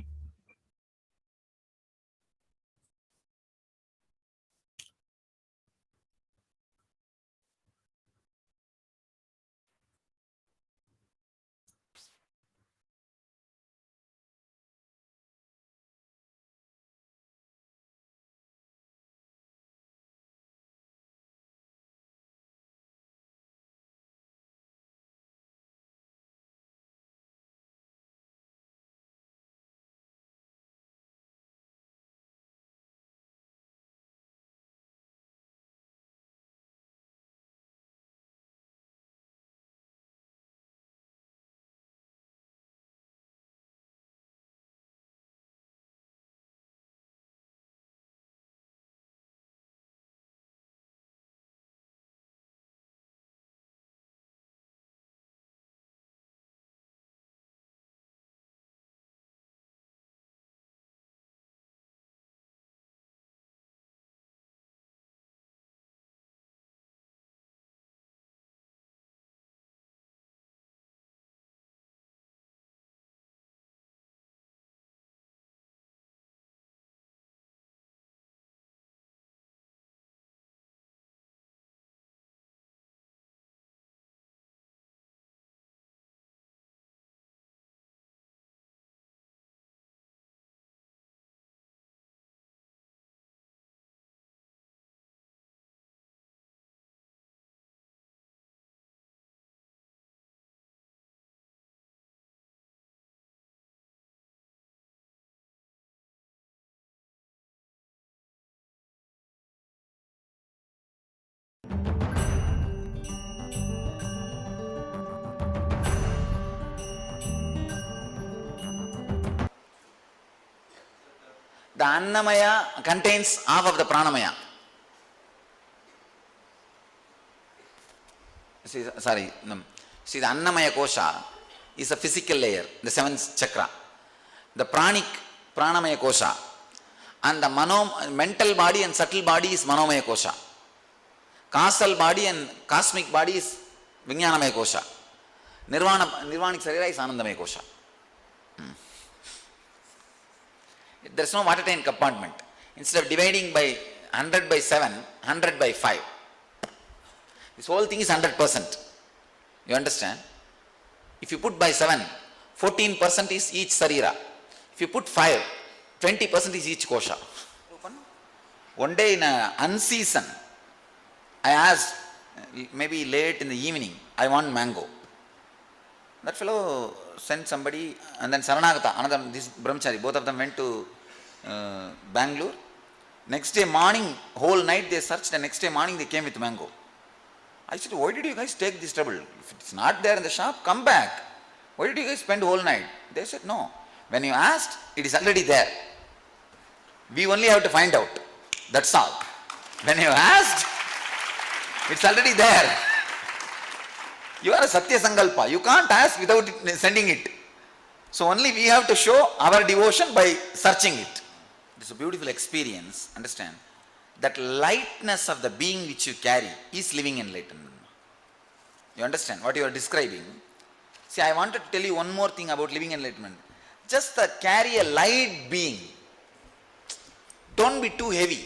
The Annamaya contains half of the Pranamaya. See, the Annamaya Kosha is a physical layer, the seventh chakra. The Pranic, Pranamaya Kosha. And the mental body and subtle body is Manomaya Kosha. Causal body and cosmic body is Vijnanamaya Kosha. Nirvanic Sarira is Anandamaya Kosha. There is no watertight compartment. Instead of dividing by 100 by 7, 100 by 5. This whole thing is 100%. You understand? If you put by 7, 14% is each sarira. If you put 5, 20% is each kosha. One day in an unseason, I asked, maybe late in the evening, I want mango. That fellow sent somebody, and then Saranagata, another, this brahmachari, both of them went to Bangalore. Next day morning, whole night they searched, and next day morning they came with mango. I said, why did you guys take this trouble? If it's not there in the shop, come back. Why did you guys spend whole night? They said, no. When you asked, it is already there. We only have to find out. That's all. When you asked, it's already there. You are a Satya Sankalpa. You can't ask without sending it. So only we have to show our devotion by searching it. It's a beautiful experience. Understand? That lightness of the being which you carry is living enlightenment. You understand what you are describing? See, I wanted to tell you one more thing about living enlightenment. Just carry a light being. Don't be too heavy.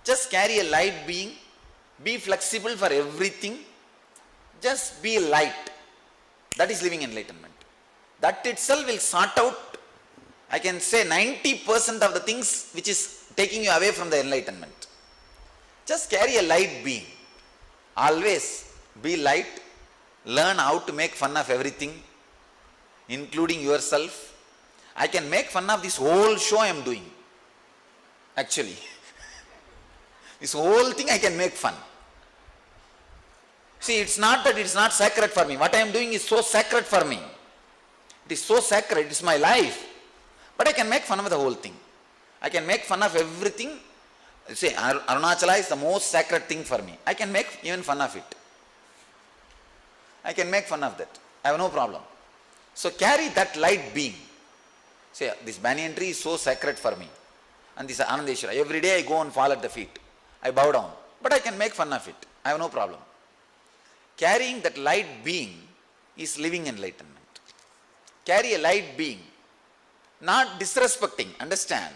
Just carry a light being. Be flexible for everything. Just be light. That is living enlightenment. That itself will sort out, I can say 90% of the things which is taking you away from the enlightenment. Just carry a light being. Always be light. Learn how to make fun of everything, including yourself. I can make fun of this whole show I am doing. Actually. This whole thing I can make fun. See, it's not that it's not sacred for me. What I am doing is so sacred for me. It is so sacred. It is my life. But I can make fun of the whole thing. I can make fun of everything. Say, Arunachala is the most sacred thing for me. I can make even fun of it. I can make fun of that. I have no problem. So carry that light being. Say, this banyan tree is so sacred for me. And this Anandeshwara. Every day I go and fall at the feet. I bow down. But I can make fun of it. I have no problem. Carrying that light being is living enlightenment. Carry a light being. Not disrespecting. Understand?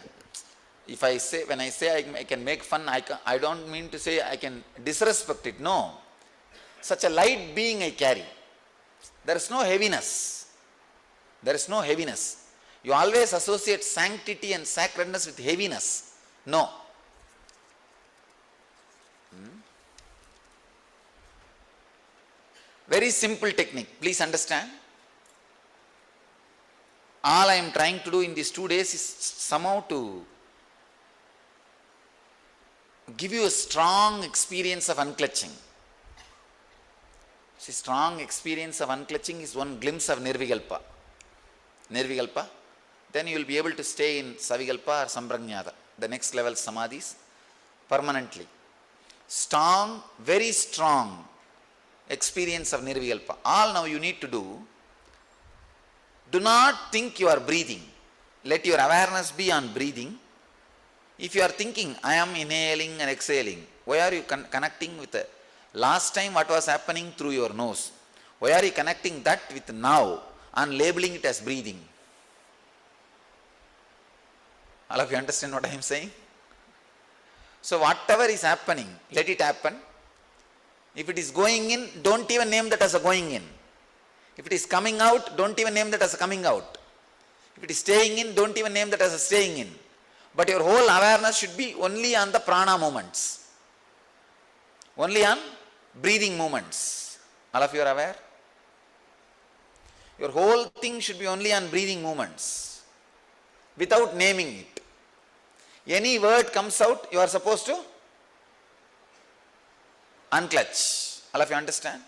If I say, when I say I can make fun, I don't mean to say I can disrespect it. No. Such a light being I carry. There is no heaviness. There is no heaviness. You always associate sanctity and sacredness with heaviness. No. Very simple technique. Please understand. All I am trying to do in these 2 days is somehow to give you a strong experience of unclutching. See, strong experience of unclutching is one glimpse of Nirvikalpa. Nirvikalpa. Then you will be able to stay in Savikalpa or Samprajnata, the next level samadhis, permanently. Strong, very strong experience of Nirvikalpa. All now you need to do not think you are breathing. Let your awareness be on breathing. If you are thinking, I am inhaling and exhaling, why are you connecting with the last time what was happening through your nose? Why are you connecting that with now and labeling it as breathing? All of you understand what I am saying? So whatever is happening, let it happen. If it is going in, don't even name that as a going in. If it is coming out, don't even name that as a coming out. If it is staying in, don't even name that as a staying in. But your whole awareness should be only on the prana movements. Only on breathing movements. All of you are aware? Your whole thing should be only on breathing movements. Without naming it. Any word comes out, you are supposed to unclutch. All of you understand?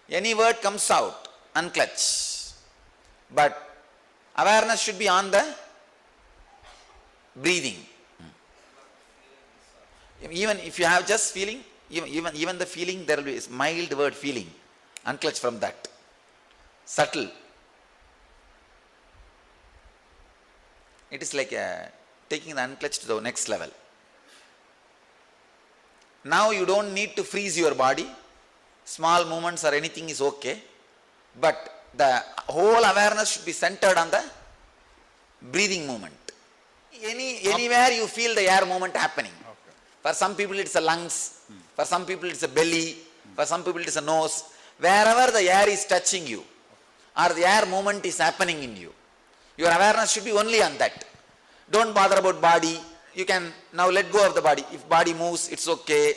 Any word comes out, unclutch. But awareness should be on the breathing. Even if you have just feeling, even the feeling, there will be a mild word feeling. Unclutch from that. Subtle. It is like taking the unclutch to the next level. Now you don't need to freeze your body. Small movements or anything is okay. But the whole awareness should be centered on the breathing movement. Anywhere you feel the air movement happening. Okay. For some people it's the lungs, for some people it's the belly, for some people it's the nose. Wherever the air is touching you or the air movement is happening in you, your awareness should be only on that. Don't bother about body. You can now let go of the body. If body moves, it's okay.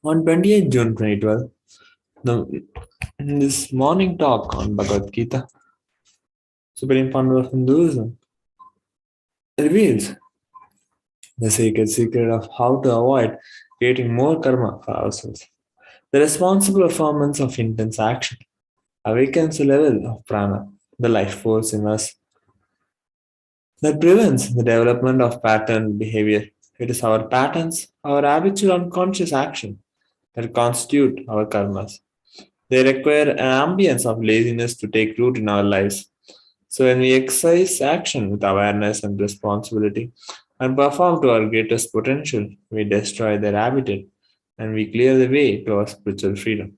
On 28th June 2012, in this morning talk on Bhagavad Gita, Supreme Founder of Hinduism reveals the sacred secret of how to avoid creating more karma for ourselves. The responsible performance of intense action awakens the level of prana, the life force in us, that prevents the development of patterned behavior. It is our patterns, our habitual unconscious action that constitute our karmas. They require an ambience of laziness to take root in our lives. So, when we exercise action with awareness and responsibility and perform to our greatest potential, we destroy their habitat and we clear the way to our spiritual freedom.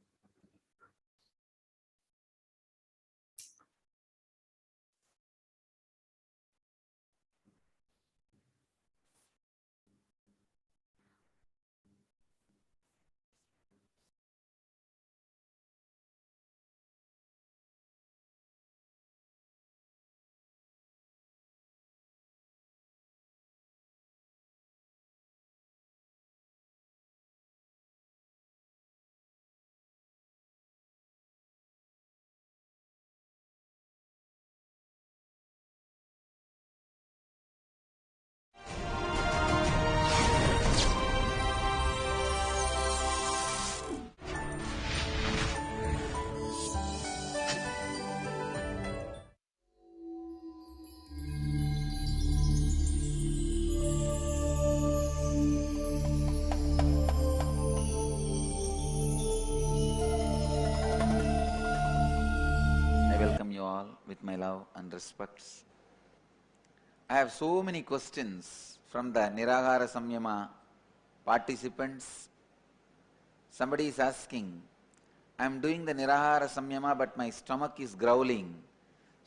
I welcome you all with my love and respects. I have so many questions from the Nirahara Samyama participants. Somebody is asking, I am doing the Nirahara Samyama but my stomach is growling.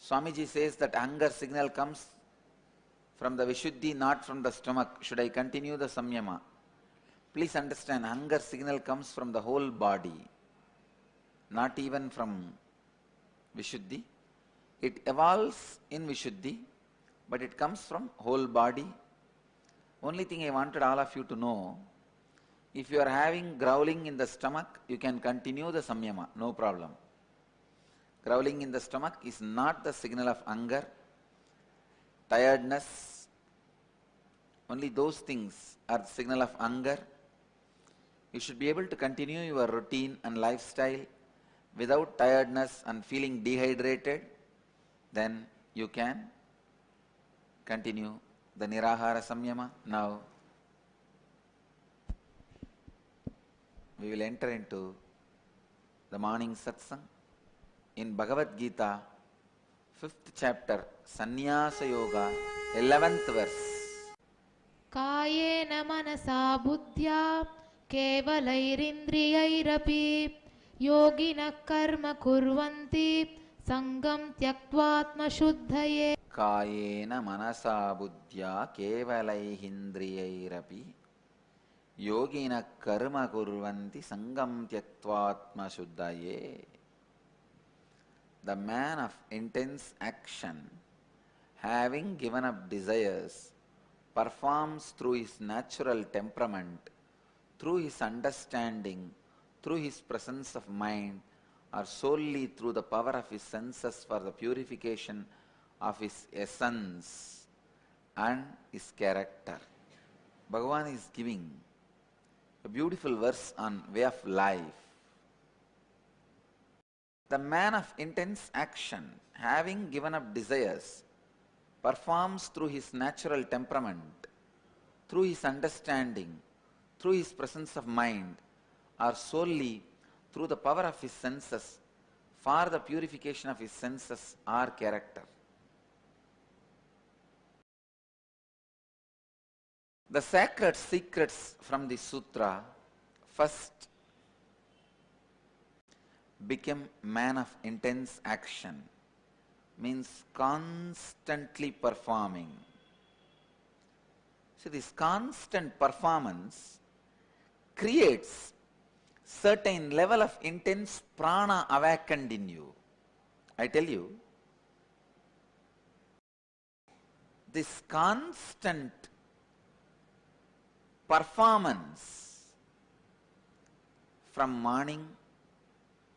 Swamiji says that hunger signal comes from the Vishuddhi, not from the stomach. Should I continue the Samyama? Please understand, hunger signal comes from the whole body, not even from Vishuddhi. It evolves in Vishuddhi, but it comes from whole body. Only thing I wanted all of you to know, if you are having growling in the stomach, you can continue the Samyama, no problem. Growling in the stomach is not the signal of hunger, tiredness. Only those things are the signal of hunger. You should be able to continue your routine and lifestyle without tiredness and feeling dehydrated. Then you can continue the Nirahara Samyama. Now we will enter into the morning satsang. In Bhagavad Gita, 5th chapter, Sannyasa Yoga, 11th verse. कायेन मनसा बुद्ध्या केवलैरिन्द्रियैरपि योगिनः कर्म कुर्वन्ति सङ्गं त्यक्त्वात्मशुद्धये कायेन मनसा बुद्ध्या केवलैरिन्द्रियैरपि योगिनः कर्म कुर्वन्ति सङ्गं त्यक्त्वात्मशुद्धये. The man of intense action, having given up desires, performs through his natural temperament, through his understanding, through his presence of mind, or solely through the power of his senses for the purification of his essence and his character. Bhagavan is giving a beautiful verse on way of life. The man of intense action, having given up desires, performs through his natural temperament, through his understanding, through his presence of mind, or solely through the power of his senses for the purification of his senses or character. The sacred secrets from the sutra first became man of intense action, means constantly performing. So this constant performance creates certain level of intense prana awakened in you. I tell you, this constant performance from morning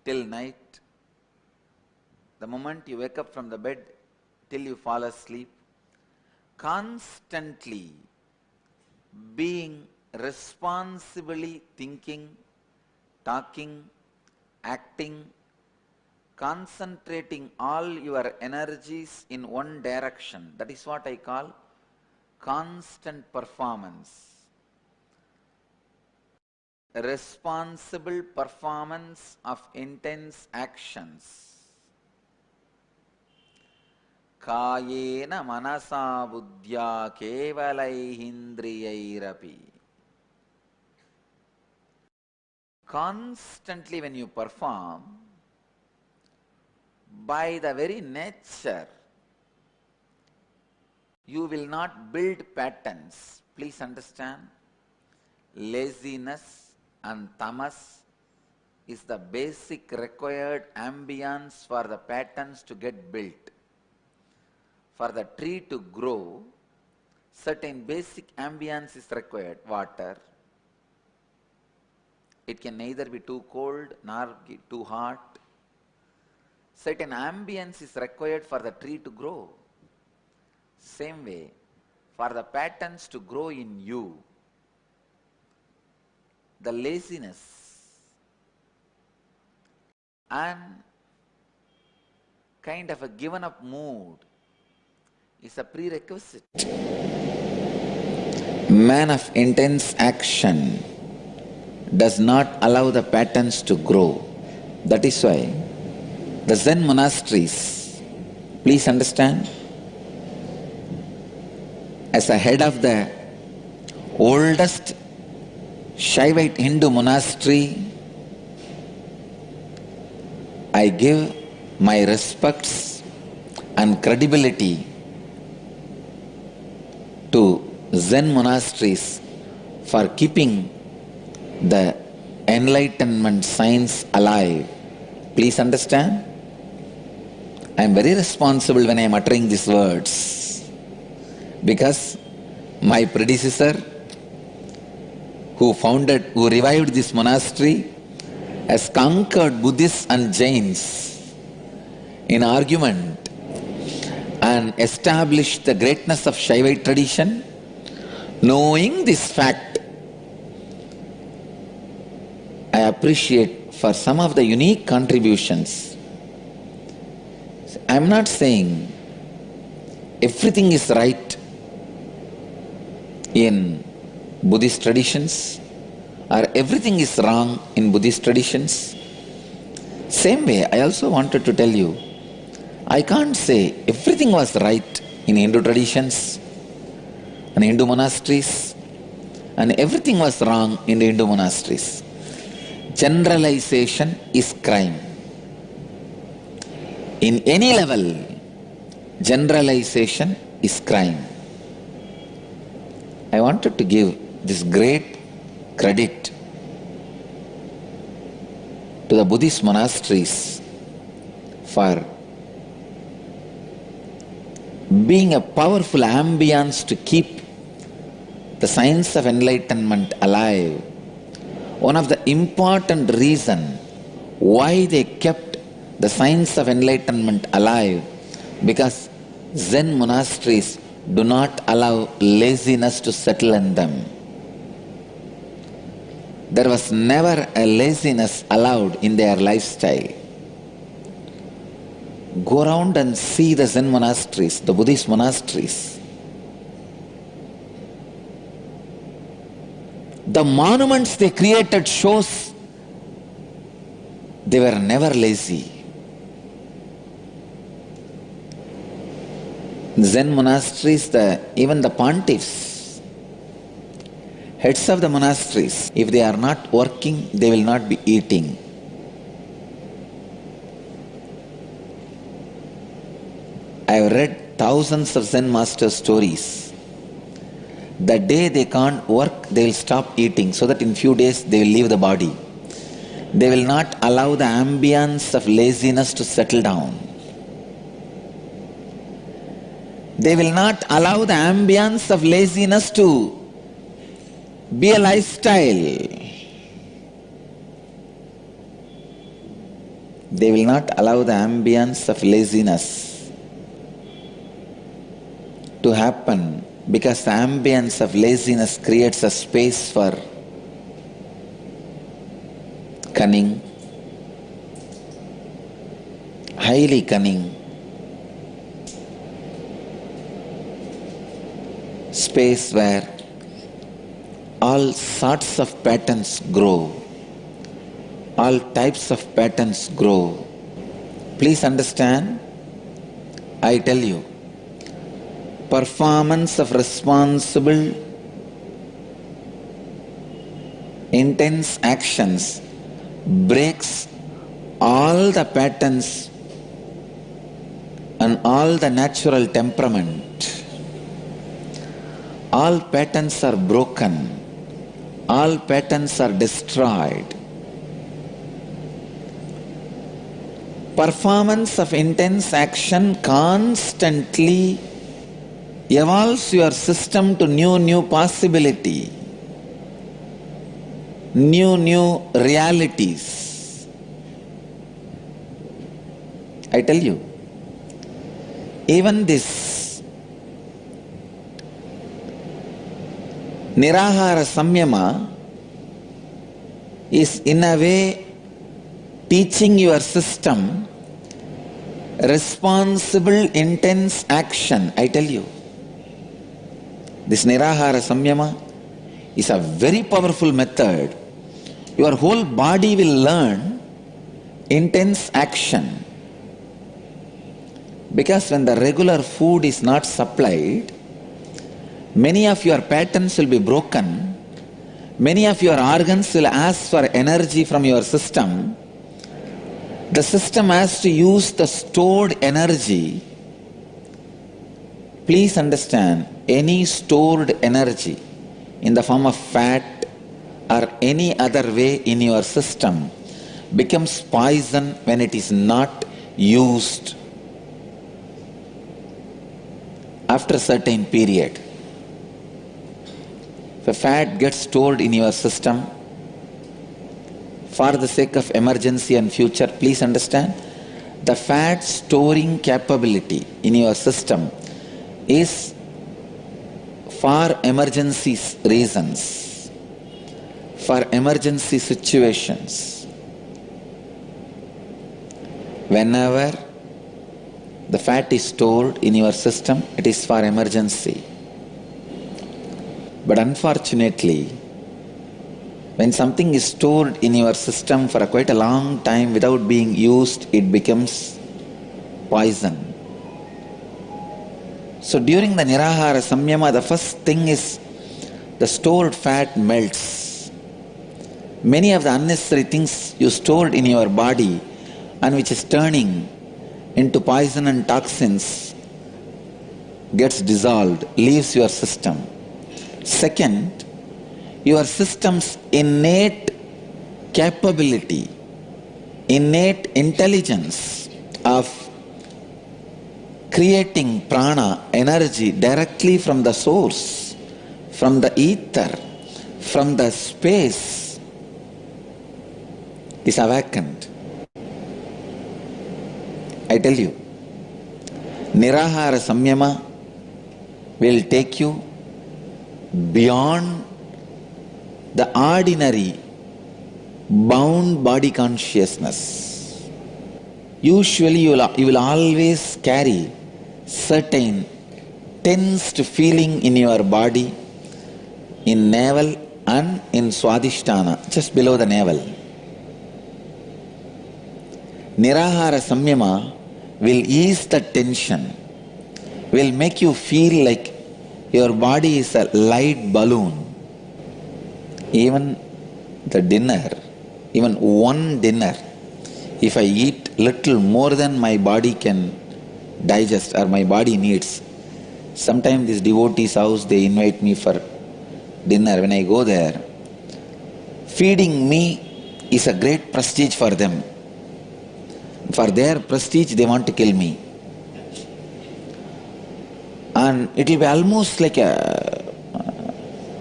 till night, the moment you wake up from the bed till you fall asleep, constantly being responsibly thinking, talking, acting, concentrating all your energies in one direction. That is what I call constant performance. Responsible performance of intense actions. Kayena manasa buddhya kevalaihendriyairapi. Constantly when you perform, by the very nature, you will not build patterns. Please understand, laziness and tamas is the basic required ambience for the patterns to get built. For the tree to grow, certain basic ambience is required. Water. It can neither be too cold nor too hot. Certain ambience is required for the tree to grow. Same way, for the patterns to grow in you, the laziness and kind of a given up mood is a prerequisite. Man of intense action does not allow the patterns to grow. That is why the Zen monasteries, please understand, as a head of the oldest Shaivite Hindu monastery, I give my respects and credibility to Zen monasteries for keeping the enlightenment science alive. Please understand, I am very responsible when I am uttering these words, because my predecessor who revived this monastery has conquered Buddhists and Jains in argument and established the greatness of Shaivite tradition. Knowing this fact, I appreciate for some of the unique contributions. I am not saying everything is right in Buddhist traditions or everything is wrong in Buddhist traditions. Same way, I also wanted to tell you, I can't say everything was right in Hindu traditions and Hindu monasteries and everything was wrong in the Hindu monasteries. Generalization is crime. In any level, generalization is crime. I wanted to give this great credit to the Buddhist monasteries for being a powerful ambience to keep the science of enlightenment alive. One of the important reasons Why they kept the science of enlightenment alive? Because Zen monasteries do not allow laziness to settle in them. There was never a laziness allowed in their lifestyle. Go around and see the Zen monasteries, the Buddhist monasteries. The monuments they created shows they were never lazy. Zen monasteries, even the pontiffs, heads of the monasteries, if they are not working, they will not be eating. I have read thousands of Zen master stories. The day they can't work, they will stop eating so that in few days they will leave the body. They will not allow the ambience of laziness to settle down. They will not allow the ambience of laziness to be a lifestyle. They will not allow the ambience of laziness to happen, because the ambience of laziness creates a space for cunning, highly cunning, space where all sorts of patterns grow, all types of patterns grow. Please understand, I tell you, performance of responsible, intense actions breaks all the patterns and all the natural temperament. All patterns are broken. All patterns are destroyed. Performance of intense action constantly evolves your system to new possibility, new realities. I tell you, even this Nirahara Samyama is in a way teaching your system responsible, intense action. I tell you, this Nirahara Samyama is a very powerful method. Your whole body will learn intense action. Because when the regular food is not supplied, many of your patterns will be broken. Many of your organs will ask for energy from your system. The system has to use the stored energy. Please understand, any stored energy in the form of fat or any other way in your system becomes poison when it is not used after a certain period. If a fat gets stored in your system for the sake of emergency and future, please understand, the fat storing capability in your system is for emergency reasons, for emergency situations. Whenever the fat is stored in your system, it is for emergency. But unfortunately, when something is stored in your system for quite a long time without being used, it becomes poison. So during the Nirahara Samyama, the first thing is the stored fat melts. Many of the unnecessary things you stored in your body and which is turning into poison and toxins gets dissolved, leaves your system. Second, your system's innate capability, innate intelligence of creating prana, energy directly from the source, from the ether, from the space is awakened. I tell you, Nirahara Samyama will take you beyond the ordinary bound body consciousness. Usually you will always carry certain tensed feeling in your body, in navel and in Swadhisthana, just below the navel. Nirahara Samyama will ease the tension, will make you feel like your body is a light balloon. Even the dinner, even one dinner, if I eat little more than my body can digest or my body needs, sometimes this devotee's house, they invite me for dinner. When I go there, feeding me is a great prestige for them. For their prestige, they want to kill me. And it will be almost like a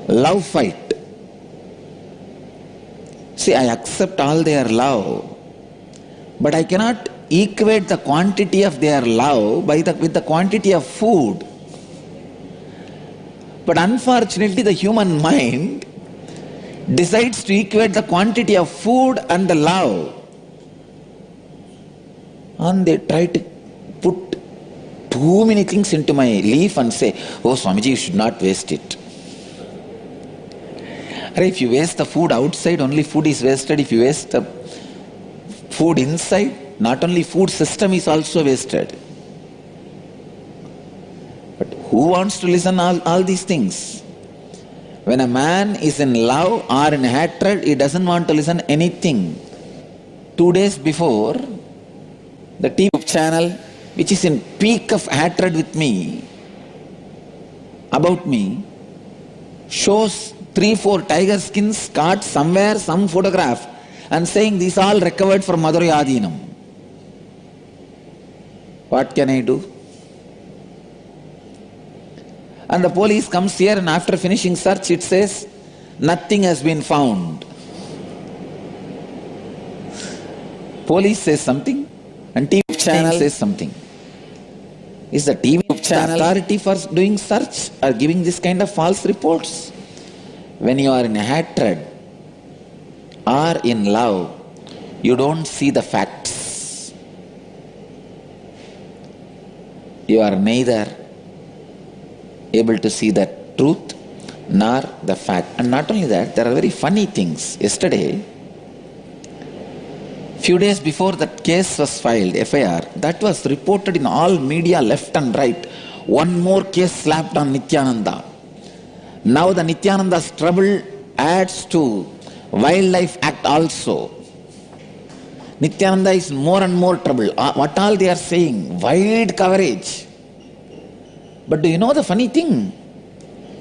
love fight. See, I accept all their love, but I cannot equate the quantity of their love with the quantity of food. But unfortunately, the human mind decides to equate the quantity of food and the love. And they try to put too many things into my leaf and say, oh Swamiji, you should not waste it. If you waste the food outside, only food is wasted. If you waste the food inside, not only food system is also wasted. But who wants to listen all these things? When a man is in love or in hatred, he doesn't want to listen anything. 2 days before, the TV channel, which is in peak of hatred with me, about me, shows 3-4 tiger skins caught somewhere, some photograph, and saying these all recovered from Madurai Adinam. What can I do? And the police comes here, and after finishing search, it says, nothing has been found. Police says something, and TV channel says something. Is the TV channel authority for doing search or giving this kind of false reports? When you are in hatred or in love, you don't see the facts. You are neither able to see the truth nor the fact. And not only that, there are very funny things. Yesterday, few days before that case was filed, FIR, that was reported in all media left and right. One more case slapped on Nithyananda. Now the Nithyananda's trouble adds to Wildlife Act also. Nithyananda is more and more trouble. What all they are saying? Wide coverage. But do you know the funny thing?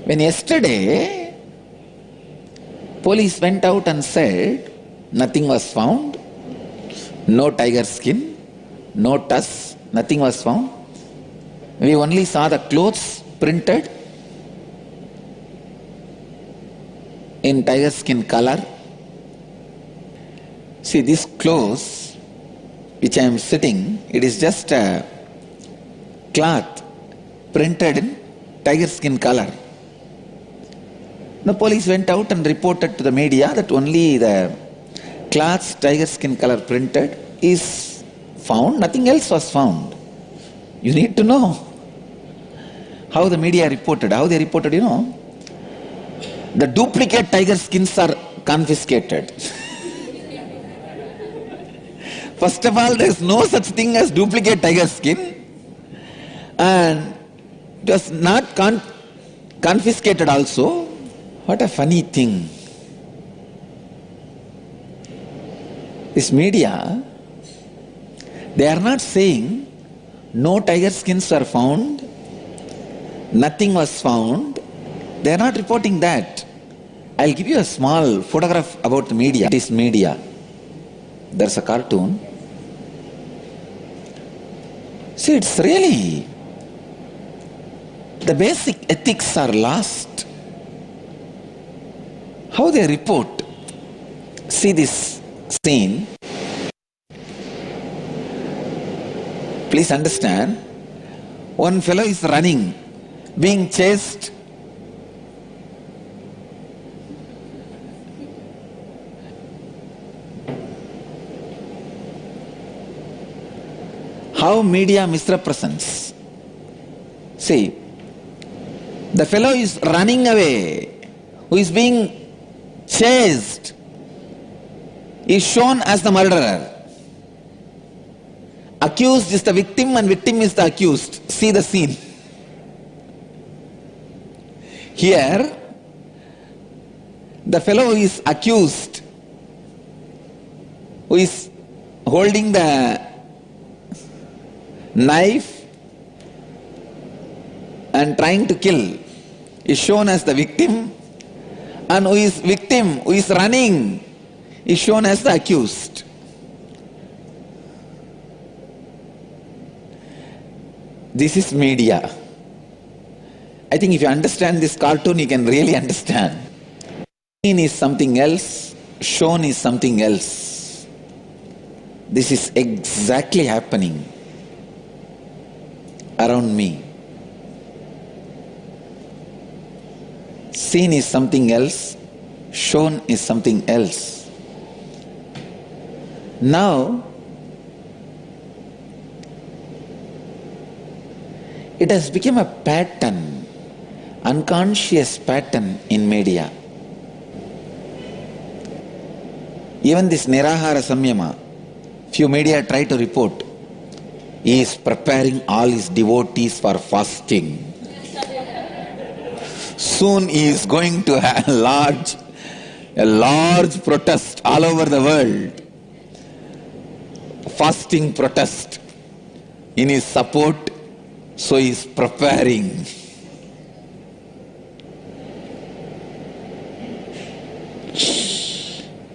When yesterday, police went out and said, nothing was found, no tiger skin, no tusk, nothing was found. We only saw the clothes printed in tiger skin color. See, this clothes which I am sitting, it is just a cloth printed in tiger skin color. The police went out and reported to the media that only the cloth's tiger skin color printed is found, nothing else was found. You need to know how the media reported. How they reported, you know. The duplicate tiger skins are confiscated. First of all, there is no such thing as duplicate tiger skin, and it was not confiscated also. What a funny thing. This media, they are not saying no tiger skins were found, nothing was found. They are not reporting that. I'll give you a small photograph about the media. It is media. There's a cartoon. See, it's really, the basic ethics are lost. How they report. See this scene. Please understand, one fellow is running, being chased. How media misrepresents. See, the fellow is running away, who is being chased, is shown as the murderer. Accused is the victim and victim is the accused. See the scene. Here, the fellow who is accused, who is holding the knife and trying to kill, is shown as the victim, and who is victim, who is running, is shown as the accused. This is media. I think if you understand this cartoon, you can really understand. Seen is something else, shown is something else. This is exactly happening around me. Seen is something else, shown is something else. Now, it has become a pattern, unconscious pattern in media. Even this Nirahara Samyama, few media try to report, he is preparing all his devotees for fasting. Soon he is going to have a large protest all over the world. Fasting protest in his support. So he is preparing.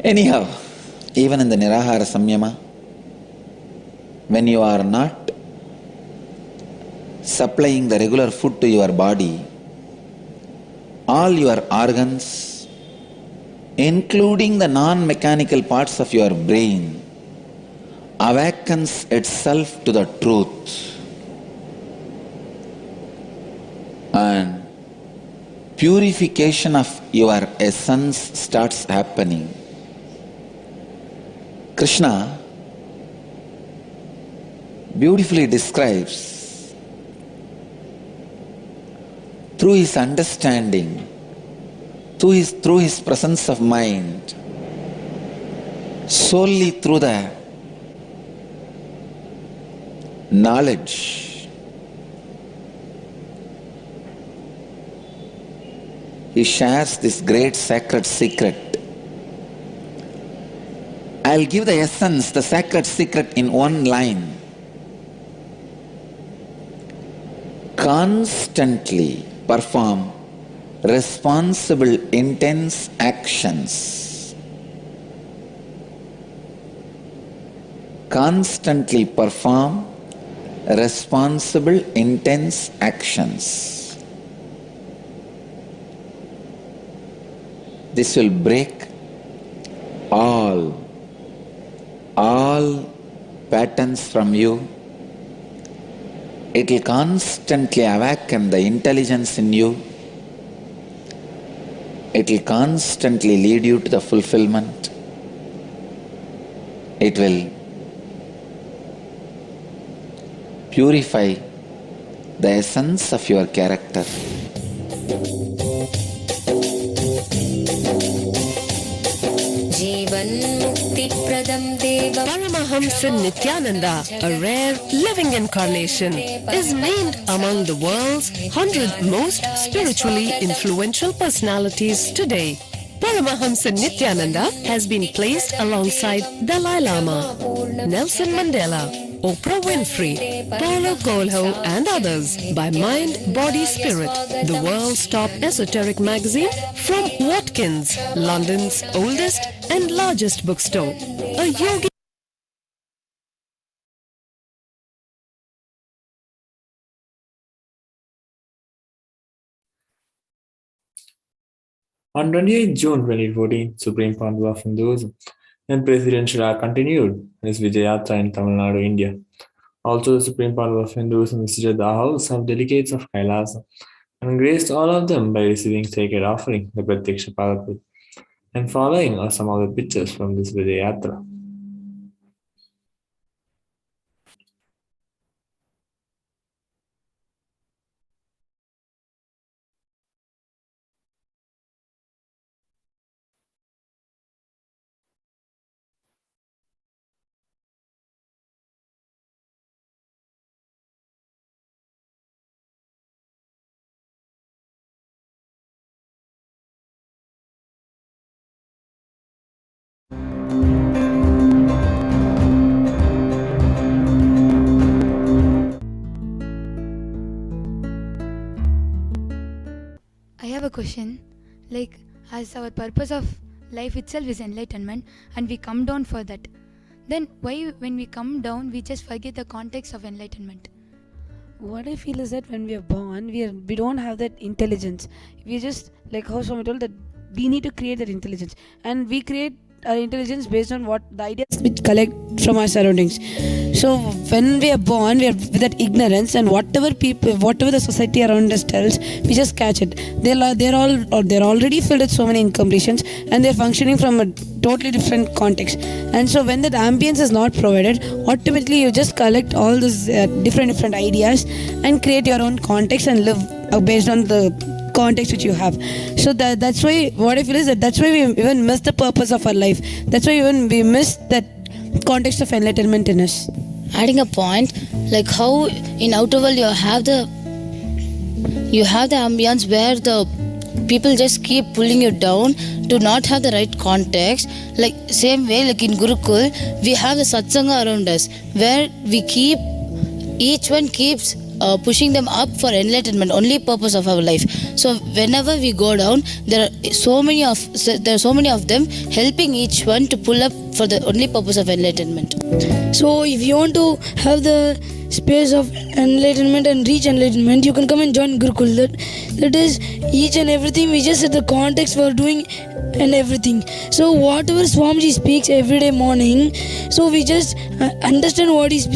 Anyhow, even in the Nirahara Samyama, when you are not supplying the regular food to your body, all your organs, including the non-mechanical parts of your brain, awakens itself to the truth. And purification of your essence starts happening. Krishna beautifully describes, through his understanding, through his presence of mind, solely through the knowledge, he shares this great sacred secret. I'll give the essence, the sacred secret in one line. Constantly perform responsible, intense actions. Constantly perform responsible, intense actions. This will break all patterns from you. It will constantly awaken the intelligence in you. It will constantly lead you to the fulfillment. It will purify the essence of your character. Paramahamsa Nithyananda, a rare living incarnation, is named among the world's 100 most spiritually influential personalities today. Paramahamsa Nithyananda has been placed alongside Dalai Lama, Nelson Mandela, Oprah Winfrey, Paulo Coelho and others by Mind, Body, Spirit, the world's top esoteric magazine from Watkins, London's oldest and largest bookstore. A yogi On 28 June 2014, Supreme Pandu of Hinduism and Presidential continued his Vijayatra in Tamil Nadu, India. Also, the supreme power of Hindus visited the house of delegates of Kailasa and graced all of them by receiving sacred offering, the Pratyaksha Parakut, and following are some of the pictures from this Vidya Yatra. I have a question. Like, as our purpose of life itself is enlightenment, and we come down for that, then why, when we come down, we just forget the context of enlightenment? What I feel is that when we are born, we don't have that intelligence. We just, like how Swami told, that we need to create that intelligence, and we create our intelligence based on what the ideas which collect from our surroundings. So when we are born, we are with that ignorance, and whatever the society around us tells, we just catch it. They're already filled with so many incompletions, and they're functioning from a totally different context. And so when that ambience is not provided, automatically you just collect all these different ideas and create your own context and live based on the context which you have. So that's why what I feel is that's why we even miss the purpose of our life. That's why even we miss that context of enlightenment in us. Adding a point, like how in outer world you have the ambience where the people just keep pulling you down to not have the right context. Like same way, like in Gurukul, we have the satsanga around us where each one keeps pushing them up for enlightenment, only purpose of our life. So whenever we go down, there are so many of them helping each one to pull up for the only purpose of enlightenment. So if you want to have the space of enlightenment and reach enlightenment, you can come and join Gurukul. That is each and everything. We just set the context for doing and everything. So whatever Swamiji speaks every day morning, so we just understand what he's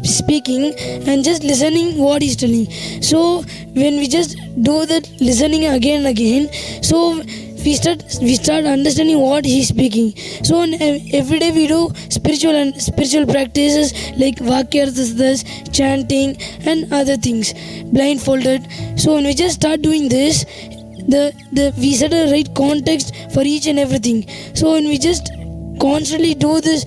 speaking and just listening what he's telling. So when we just do that listening again and again, so we start understanding what he's speaking. So every day we do spiritual practices like vakyarthas, chanting and other things, blindfolded. So when we just start doing this, we set a right context for each and everything. So when we just constantly do this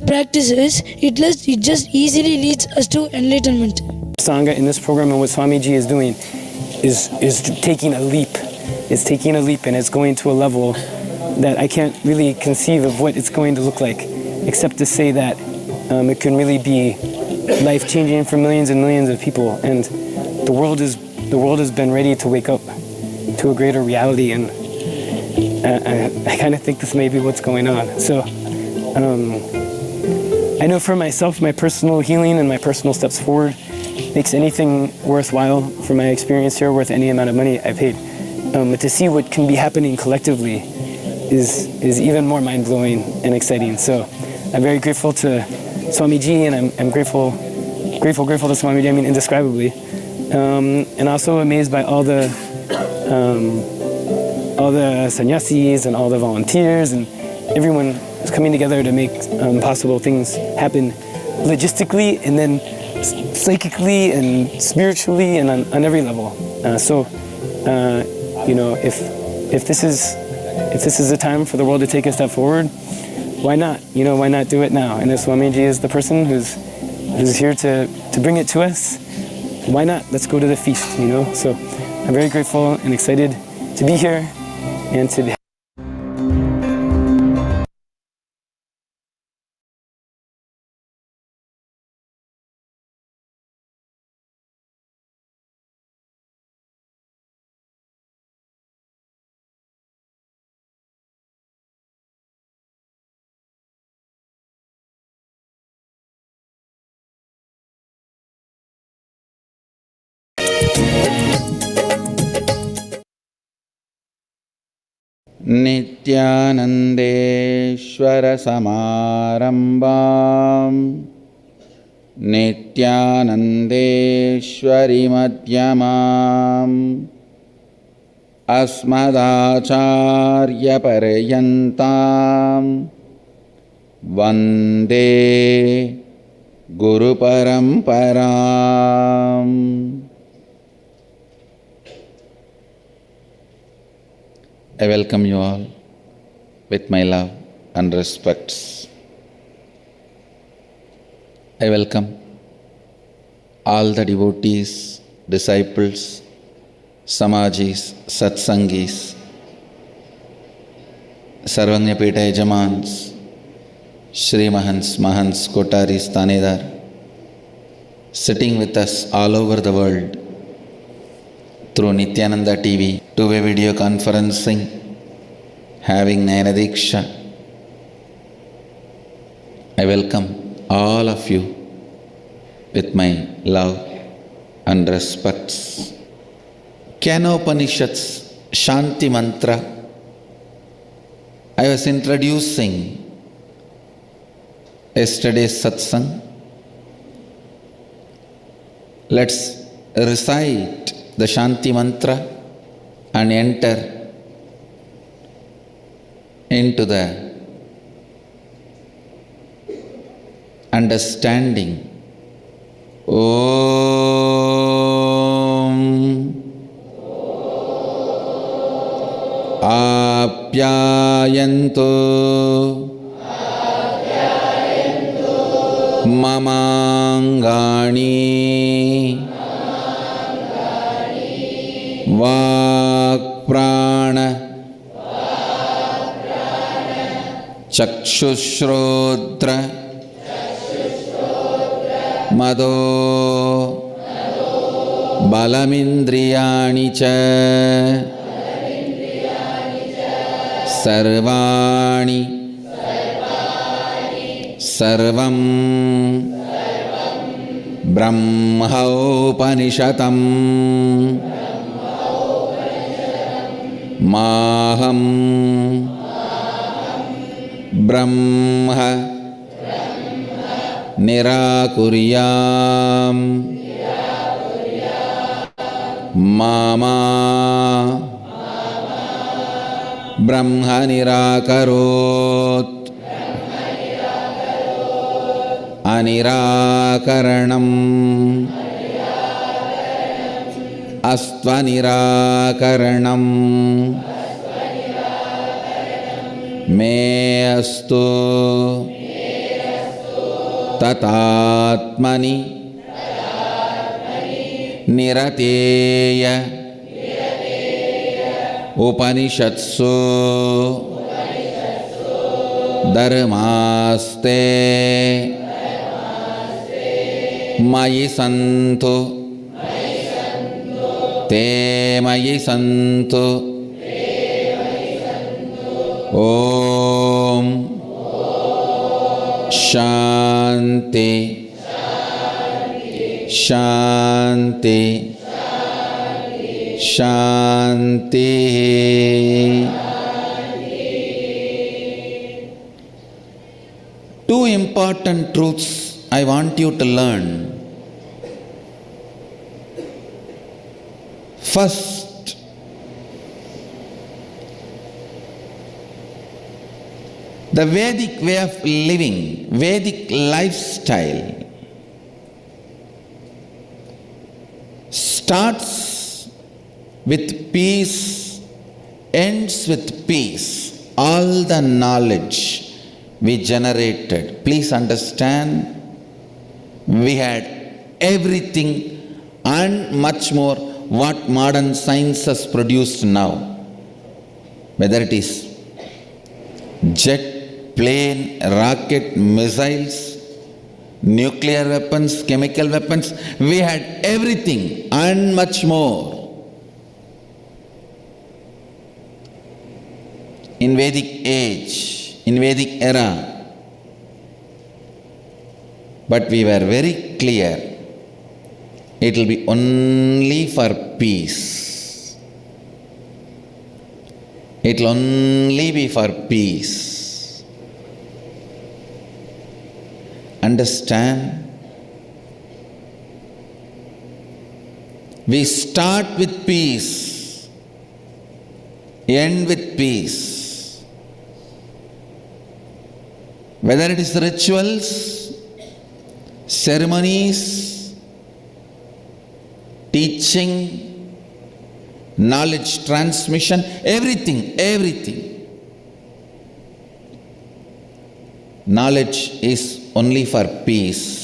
practices, it just easily leads us to enlightenment. Sangha in this program and what Swamiji is doing is taking a leap. It's taking a leap, and it's going to a level that I can't really conceive of what it's going to look like, except to say that it can really be life-changing for millions and millions of people. And the world has been ready to wake up to a greater reality, and I kind of think this may be what's going on. So I know for myself, my personal healing and my personal steps forward makes anything worthwhile for my experience here worth any amount of money I paid. But to see what can be happening collectively is even more mind-blowing and exciting. So I'm very grateful to Swamiji, and I'm grateful to Swamiji, I mean indescribably. And also amazed by all the sannyasis and all the volunteers and everyone who's coming together to make possible things happen logistically and then psychically and spiritually and on every level. If this is the time for the world to take a step forward, why not? Why not do it now? And if Swamiji is the person who's here to bring it to us, why not? Let's go to the feast, So I'm very grateful and excited to be here and to be नित्यानन्देश्वर समारम्भां Nithyanandeshwari Madhyamam Asmadacharya Paryantam Vande Guru Paramparam. I welcome you all with my love and respects. I welcome all the devotees, disciples, Samajis, Satsangis, Sarvanyapeta Yajamans, Shri Mahants, Mahants, Kotaris, Tanedar, sitting with us all over the world through Nithyananda TV, two-way video conferencing, having Nayanadiksha. I welcome all of you with my love and respects. Kenopanishads Shanti Mantra. I was introducing yesterday's satsang. Let's recite the Shanti Mantra and enter into the understanding. Om Apyayantu Mamangani Vakprana Chakshusrodra Mado Balamindriyani cha Sarvani Sarvam Brahmaupanishatam Maham Brahma Nirakuryam Mama Brahma Nirakarot Anirakaranam Astvanirakaranam Me astu Tatatmani Nirateya Upanishatsu Dharmaste Mayi Santu Te Mayi Santu Om Shanti Shanti Shanti. Two important truths I want you to learn. First, the Vedic way of living, Vedic lifestyle starts with peace, ends with peace. All the knowledge we generated, please understand, we had everything and much more what modern science has produced now. Whether it is jet, plane, rocket, missiles, nuclear weapons, chemical weapons, we had everything and much more. In Vedic age, in Vedic era. But we were very clear, it will be only for peace. It will only be for peace. Understand? We start with peace, end with peace. Whether it is rituals, ceremonies, teaching, knowledge transmission, everything. Knowledge is only for peace.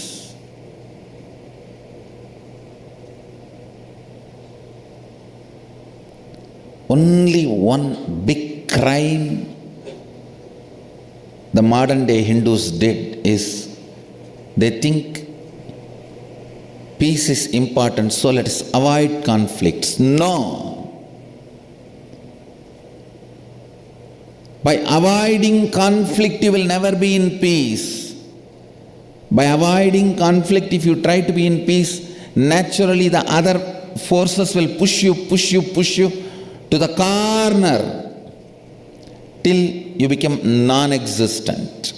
Only one big crime the modern day Hindus did is they think peace is important, so let us avoid conflicts. No. By avoiding conflict, you will never be in peace. By avoiding conflict, if you try to be in peace, naturally the other forces will push you to the corner till you become non-existent.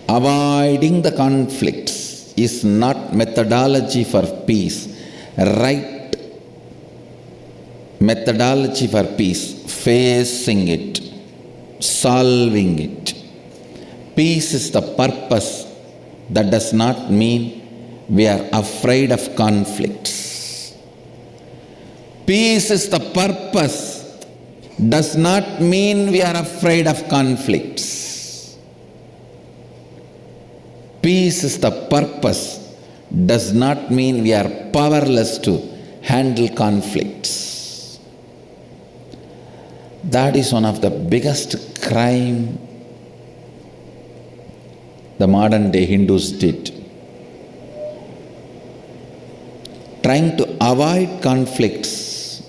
Avoiding the conflicts is not methodology for peace. Right methodology for peace, facing it, solving it. Peace is the purpose. That does not mean we are afraid of conflicts. Peace is the purpose. Does not mean we are afraid of conflicts. Peace is the purpose. Does not mean we are powerless to handle conflicts. That is one of the biggest crime the modern day Hindus did. Trying to avoid conflicts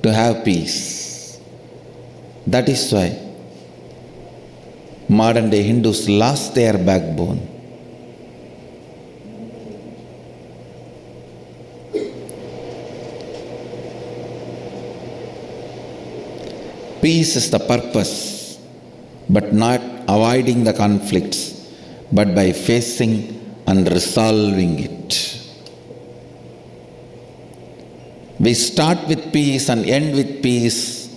to have peace. That is why modern day Hindus lost their backbone. Peace is the purpose, but not avoiding the conflicts, but by facing and resolving it. We start with peace and end with peace.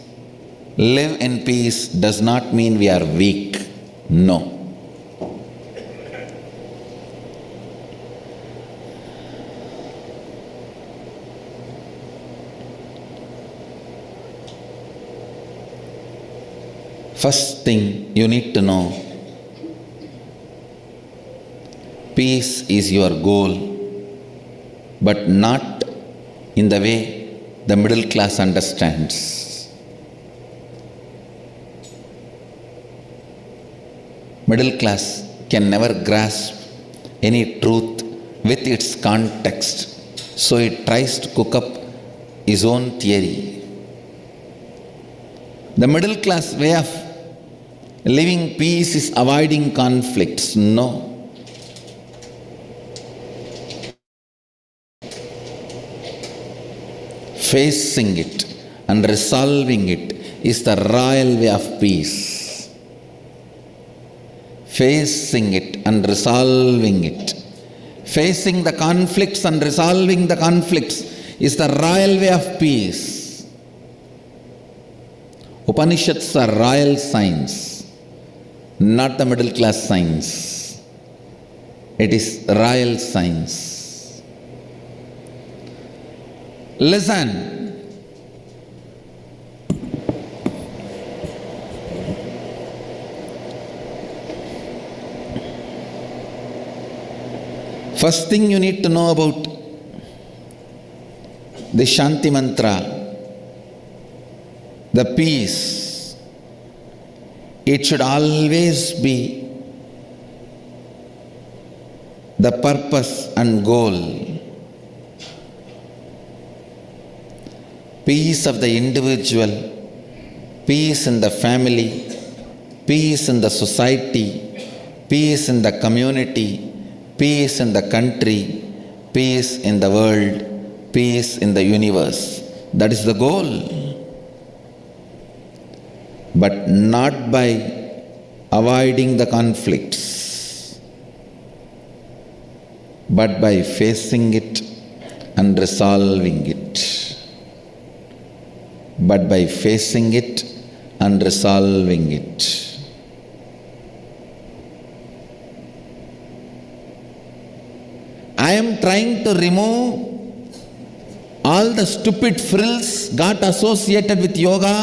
Live in peace does not mean we are weak. No. First thing you need to know, peace is your goal, but not in the way the middle class understands. Middle class can never grasp any truth with its context, so it tries to cook up his own theory. The middle class way of living peace is avoiding conflicts. No. Facing it and resolving it is the royal way of peace. Facing it and resolving it. Facing the conflicts and resolving the conflicts is the royal way of peace. Upanishads are royal science, not the middle class science. It is royal science. Listen. First thing you need to know about the Shanti mantra, the peace, it should always be the purpose and goal. Peace of the individual, peace in the family, peace in the society, peace in the community, peace in the country, peace in the world, peace in the universe. That is the goal. But not by avoiding the conflicts, but by facing it and resolving it, but by facing it and resolving it. I am trying to remove all the stupid frills got associated with yoga.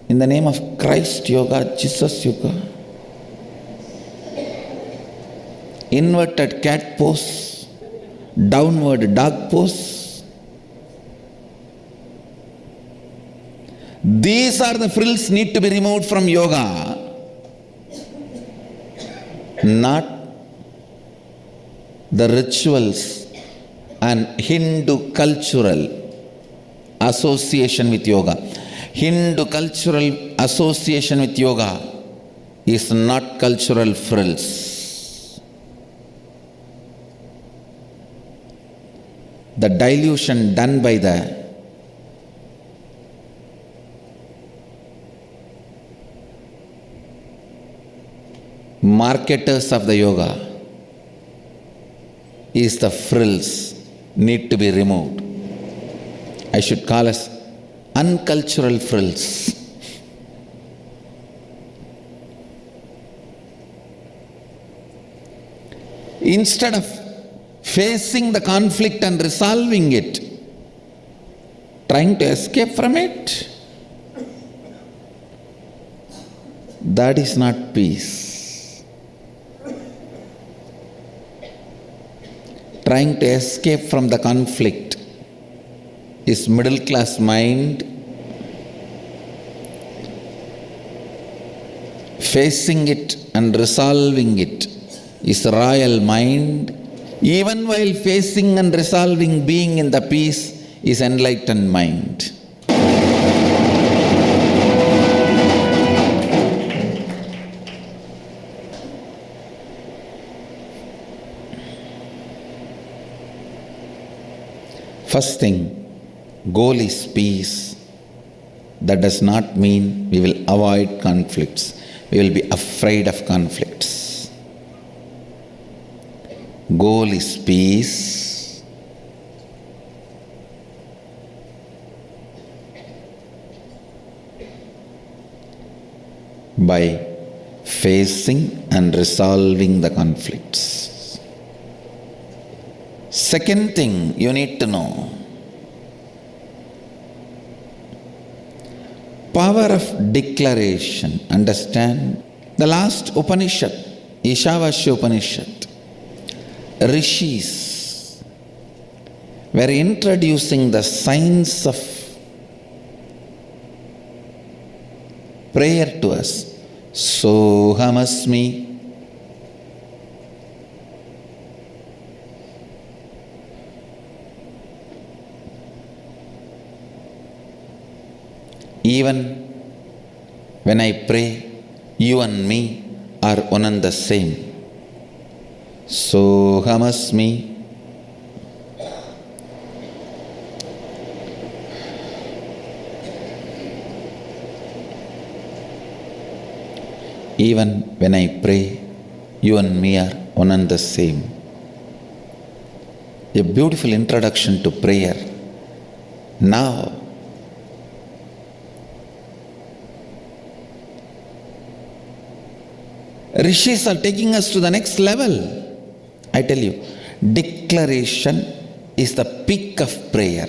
In the name of Christ Yoga, Jesus Yoga. Inverted cat pose, downward dog pose. These are the frills need to be removed from yoga. Not the rituals and Hindu cultural association with yoga. Hindu cultural association with yoga is not cultural frills. The dilution done by the marketers of the yoga is the frills need to be removed. I should call us uncultural frills. Instead of facing the conflict and resolving it, trying to escape from it, that is not peace. Trying to escape from the conflict is middle class mind. Facing it and resolving it is royal mind. Even while facing and resolving, being in the peace is enlightened mind. First thing, goal is peace. That does not mean we will avoid conflicts. We will be afraid of conflicts. Goal is peace. By facing and resolving the conflicts. Second thing you need to know, power of declaration. Understand? The last Upanishad, Ishavasya Upanishad, Rishis were introducing the science of prayer to us. Sohamasmi. Even when I pray, you and me are one and the same. Sohamasmi. Even when I pray, you and me are one and the same. A beautiful introduction to prayer. Now, Rishis are taking us to the next level. I tell you, declaration is the peak of prayer.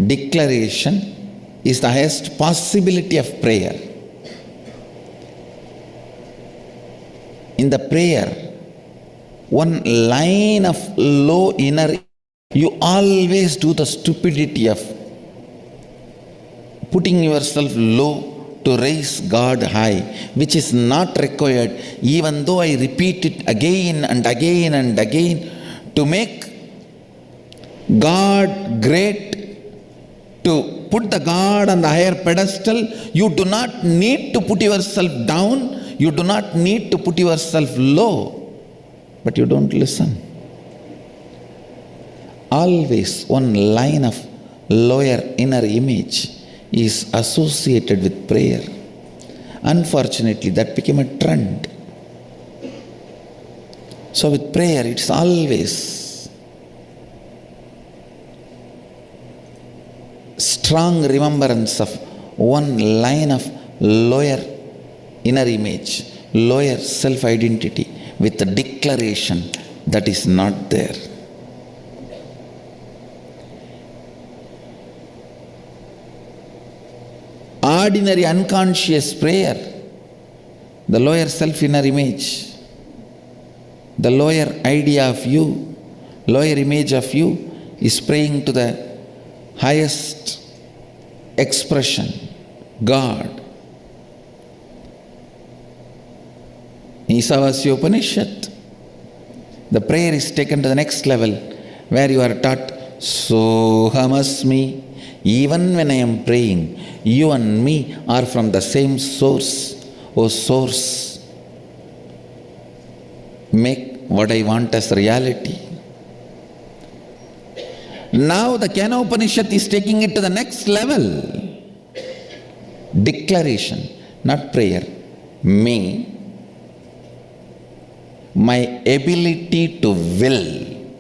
Declaration is the highest possibility of prayer. In the prayer, one line of low inner, you always do the stupidity of putting yourself low to raise God high, which is not required, even though I repeat it again and again and again to make God great, to put the God on the higher pedestal. You do not need to put yourself down, you do not need to put yourself low, but you don't listen. Always one line of lower inner image is associated with prayer. Unfortunately, that became a trend. So with prayer, it's always strong remembrance of one line of lower inner image, lower self-identity with the declaration that is not there. Ordinary unconscious prayer, the lower self-inner image, the lower idea of you, lower image of you is praying to the highest expression, God. In Isavasya Upanishad, the prayer is taken to the next level where you are taught, Sohamasmi. Even when I am praying, you and me are from the same source. O source, make what I want as reality. Now the Kena Upanishad is taking it to the next level. Declaration, not prayer. Me, my ability to will.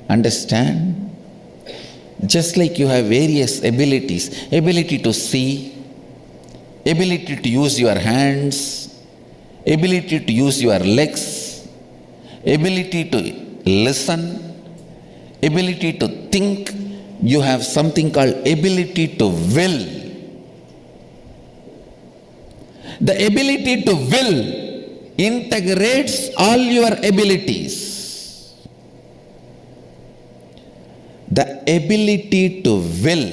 Understand? Just like you have various abilities, ability to see, ability to use your hands, ability to use your legs, ability to listen, ability to think, you have something called ability to will. The ability to will integrates all your abilities. The ability to will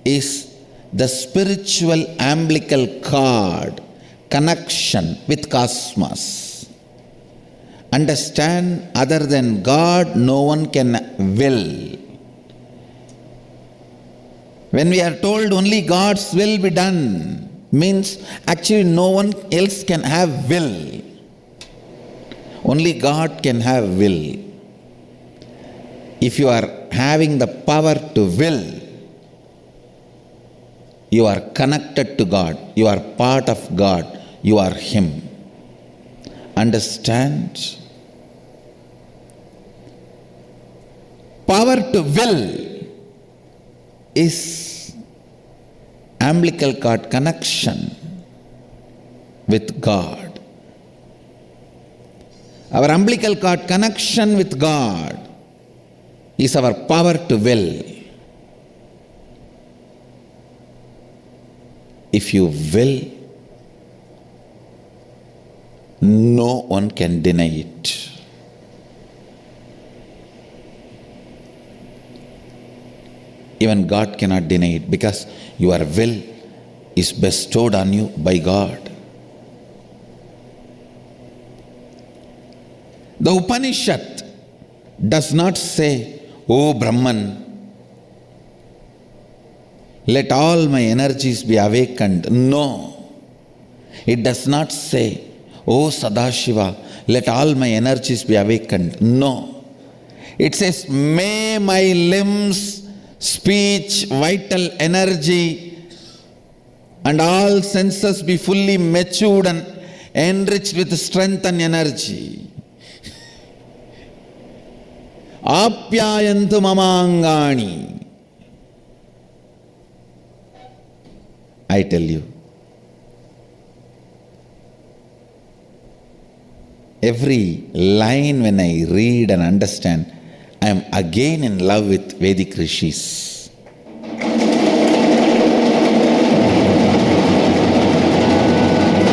is the spiritual umbilical cord connection with cosmos. Understand, other than God, no one can will. When we are told only God's will be done, means actually no one else can have will. Only God can have will. If you are having the power to will, you are connected to God, you are part of God, you are Him. Understand? Power to will is umbilical cord connection with God. Our umbilical cord connection with God is our power to will. If you will, no one can deny it. Even God cannot deny it because your will is bestowed on you by God. The Upanishad does not say, O Brahman, let all my energies be awakened. No. It does not say, O Sadashiva, let all my energies be awakened. No. It says, may my limbs, speech, vital energy, and all senses be fully matured and enriched with strength and energy. Apyayantu mamangani. I tell you, every line when I read and understand, I am again in love with Vedic rishis.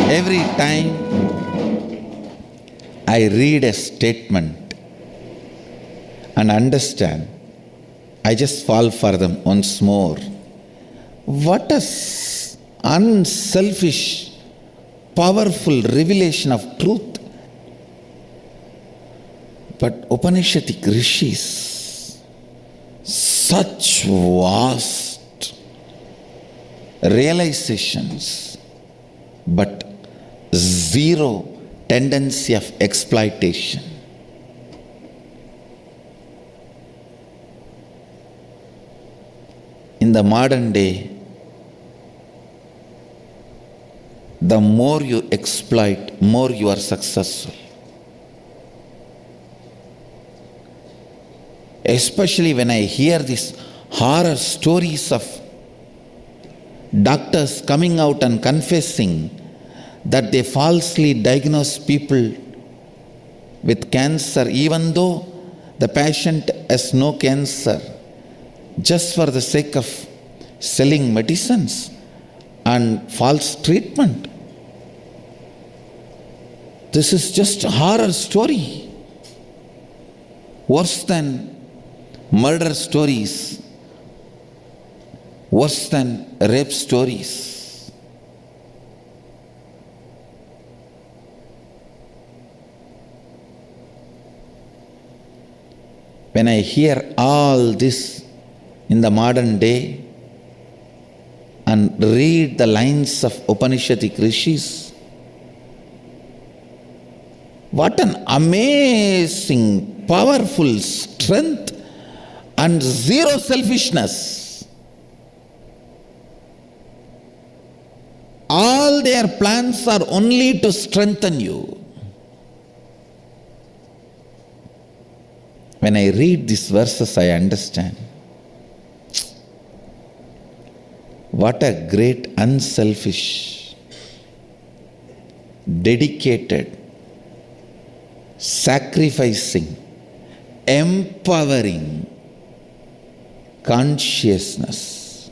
Every time I read a statement and understand, I just fall for them once more. What a unselfish, powerful revelation of truth. But Upanishadic rishis, such vast realizations, but zero tendency of exploitation. In the modern day, the more you exploit, more you are successful. Especially when I hear these horror stories of doctors coming out and confessing that they falsely diagnose people with cancer, even though the patient has no cancer, just for the sake of selling medicines and false treatment. This is just a horror story. Worse than murder stories, worse than rape stories. When I hear all this in the modern day and read the lines of Upanishadic rishis, what an amazing, powerful strength and zero selfishness. All their plans are only to strengthen you. When I read these verses, I understand. What a great, unselfish, dedicated, sacrificing, empowering consciousness.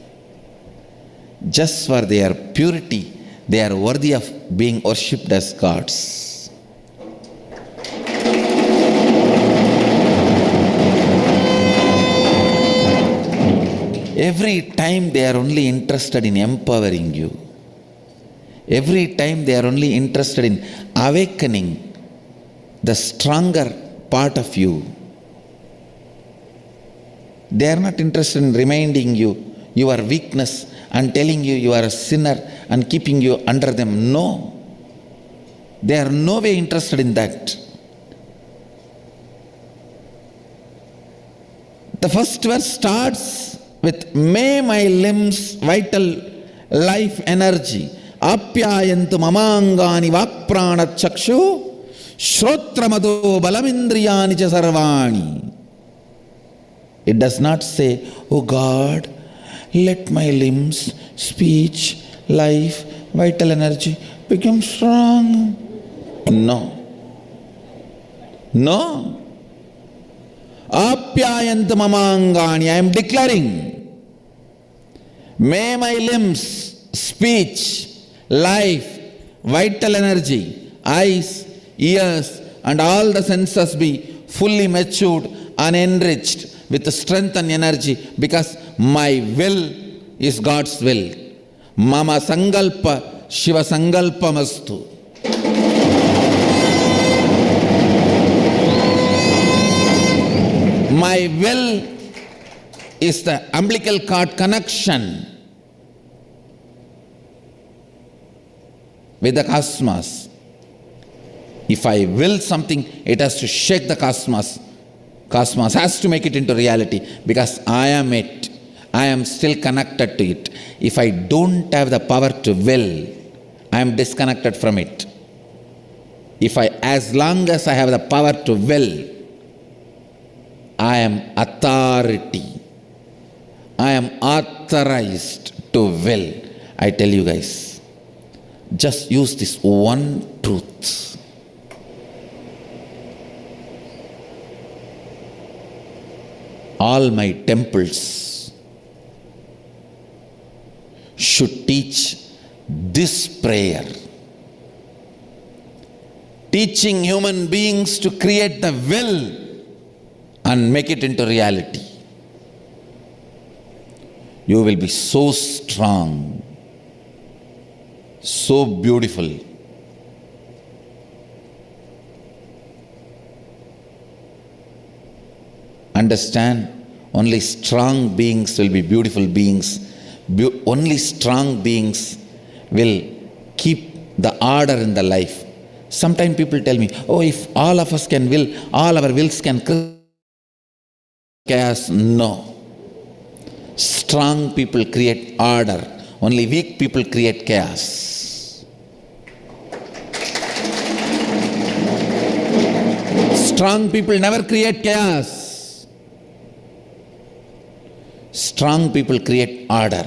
Just for their purity, they are worthy of being worshipped as gods. Every time they are only interested in empowering you. Every time they are only interested in awakening the stronger part of you. They are not interested in reminding you your weakness and telling you you are a sinner and keeping you under them. No. They are no way interested in that. The first verse starts with, may my limbs, vital life energy, apyayantu mamangani vakprana chakshu, shrotramado balamindriyani cha sarvani. It does not say, oh God, let my limbs, speech, life, vital energy become strong. No. No. Apyayantu mamangani, I am declaring, may my limbs, speech, life, vital energy, eyes, ears and all the senses be fully matured and enriched with strength and energy, because my will is God's will. Mama sangalpa Shiva sangalpamastu. My will is the umbilical cord connection with the cosmos. If I will something, it has to shake the cosmos. Cosmos has to make it into reality, because I am it. I am still connected to it. If I don't have the power to will, I am disconnected from it. As long as I have the power to will, I am authority. I am authorized to will. I tell you guys, just use this one truth. All my temples should teach this prayer, teaching human beings to create the will and make it into reality. You will be so strong, so beautiful. Understand, only strong beings will be beautiful beings. Only strong beings will keep the order in the life. Sometimes people tell me, oh, if all of us can will, all our wills can create chaos. No. Strong people create order. Only weak people create chaos. Strong people never create chaos. Strong people create order.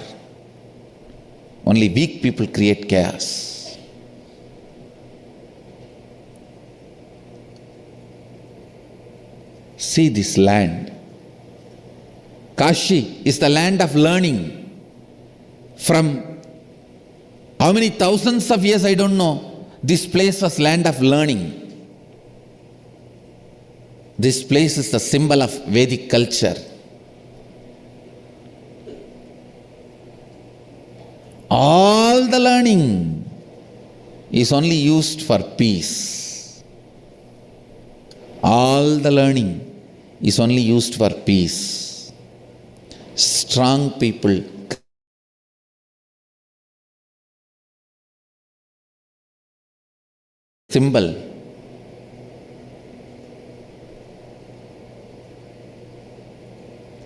Only weak people create chaos. See this land. Kashi is the land of learning. From how many thousands of years, I don't know, this place was land of learning. This place is the symbol of Vedic culture. All the learning is only used for peace. All the learning is only used for peace. Strong people symbol.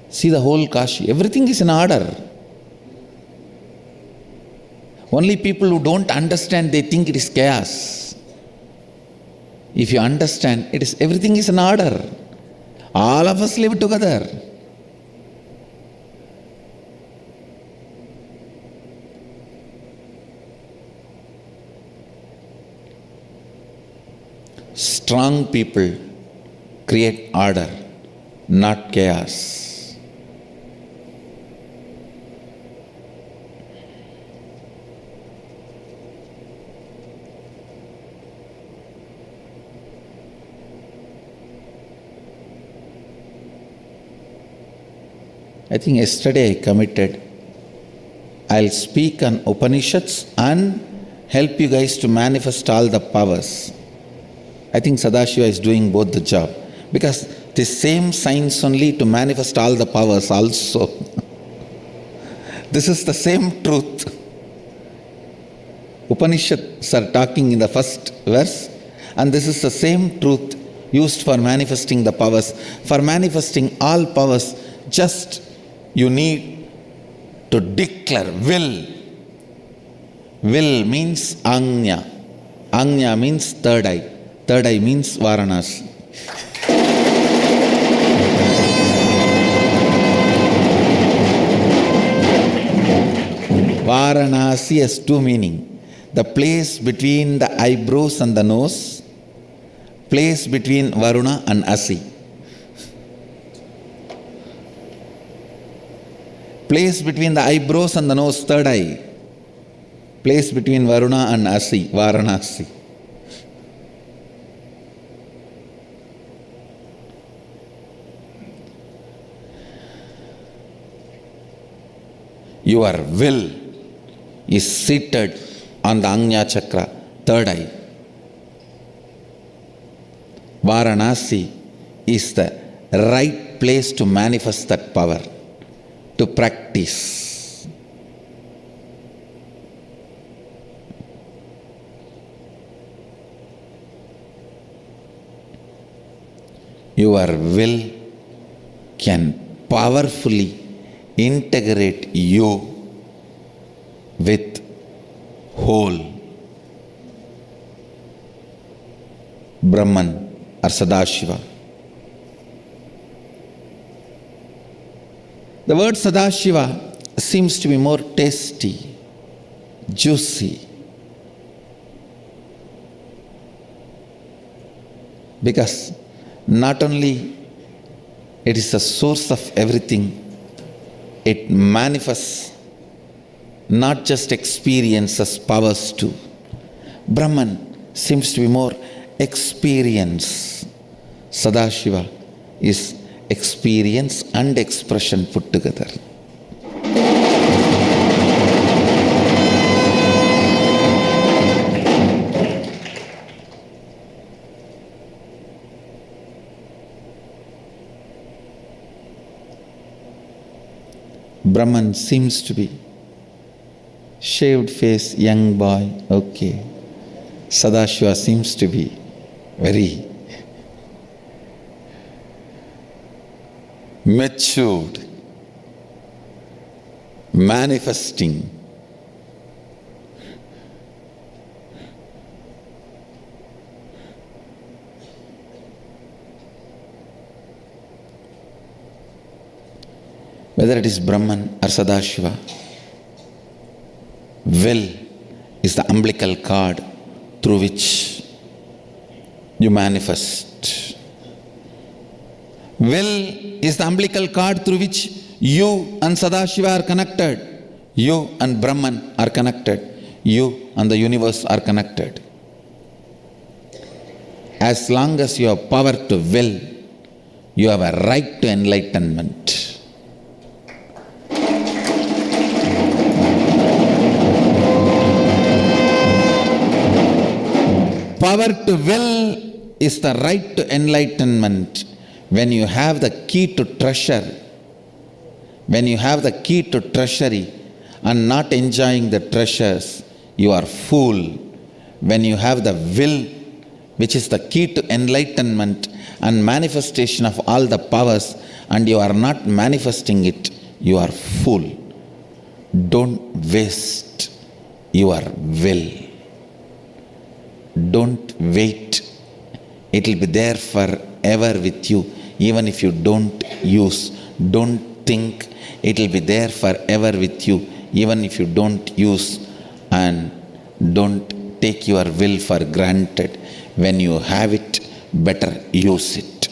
See the whole Kashi, everything is in order. Only people who don't understand, they think it is chaos. If you understand, everything is in order. All of us live together. Strong people create order, not chaos. I think yesterday I committed, I'll speak on Upanishads and help you guys to manifest all the powers. I think Sadashiva is doing both the job, because the same science only to manifest all the powers also. This is the same truth. Upanishads are talking in the first verse, and this is the same truth used for manifesting the powers. For manifesting all powers, just you need to declare will. Will means Agnya. Agnya means third eye. Third eye means Varanasi. Varanasi has two meanings. The place between the eyebrows and the nose, place between Varuna and Asi. Place between the eyebrows and the nose, third eye. Place between Varuna and Asi, Varanasi. Your will is seated on the Agnya Chakra, third eye. Varanasi is the right place to manifest that power, to practice. Your will can powerfully integrate you with whole Brahman or Sadashiva. The word Sadashiva seems to be more tasty, juicy, because not only it is the source of everything, it manifests not just experiences, powers too. Brahman seems to be more experience. Sadashiva is experience and expression put together. Brahman seems to be shaved face, young boy, okay. Sadashiva seems to be very matured, manifesting. whether it is Brahman or Sadashiva. Will is the umbilical cord through which you manifest. Will is the umbilical cord through which you and Sadashiva are connected. You and Brahman are connected. You and the universe are connected. As long as you have power to will, you have a right to enlightenment. Power to will is the right to enlightenment. When you have the key to treasure, when you have the key to treasury and not enjoying the treasures, you are fool. When you have the will, which is the key to enlightenment and manifestation of all the powers, and you are not manifesting it, you are fool. Don't waste your will. Don't wait. It will be there forever with you, even if you don't use. Don't think. It will be there forever with you, even if you don't use. And don't take your will for granted. When you have it, better use it.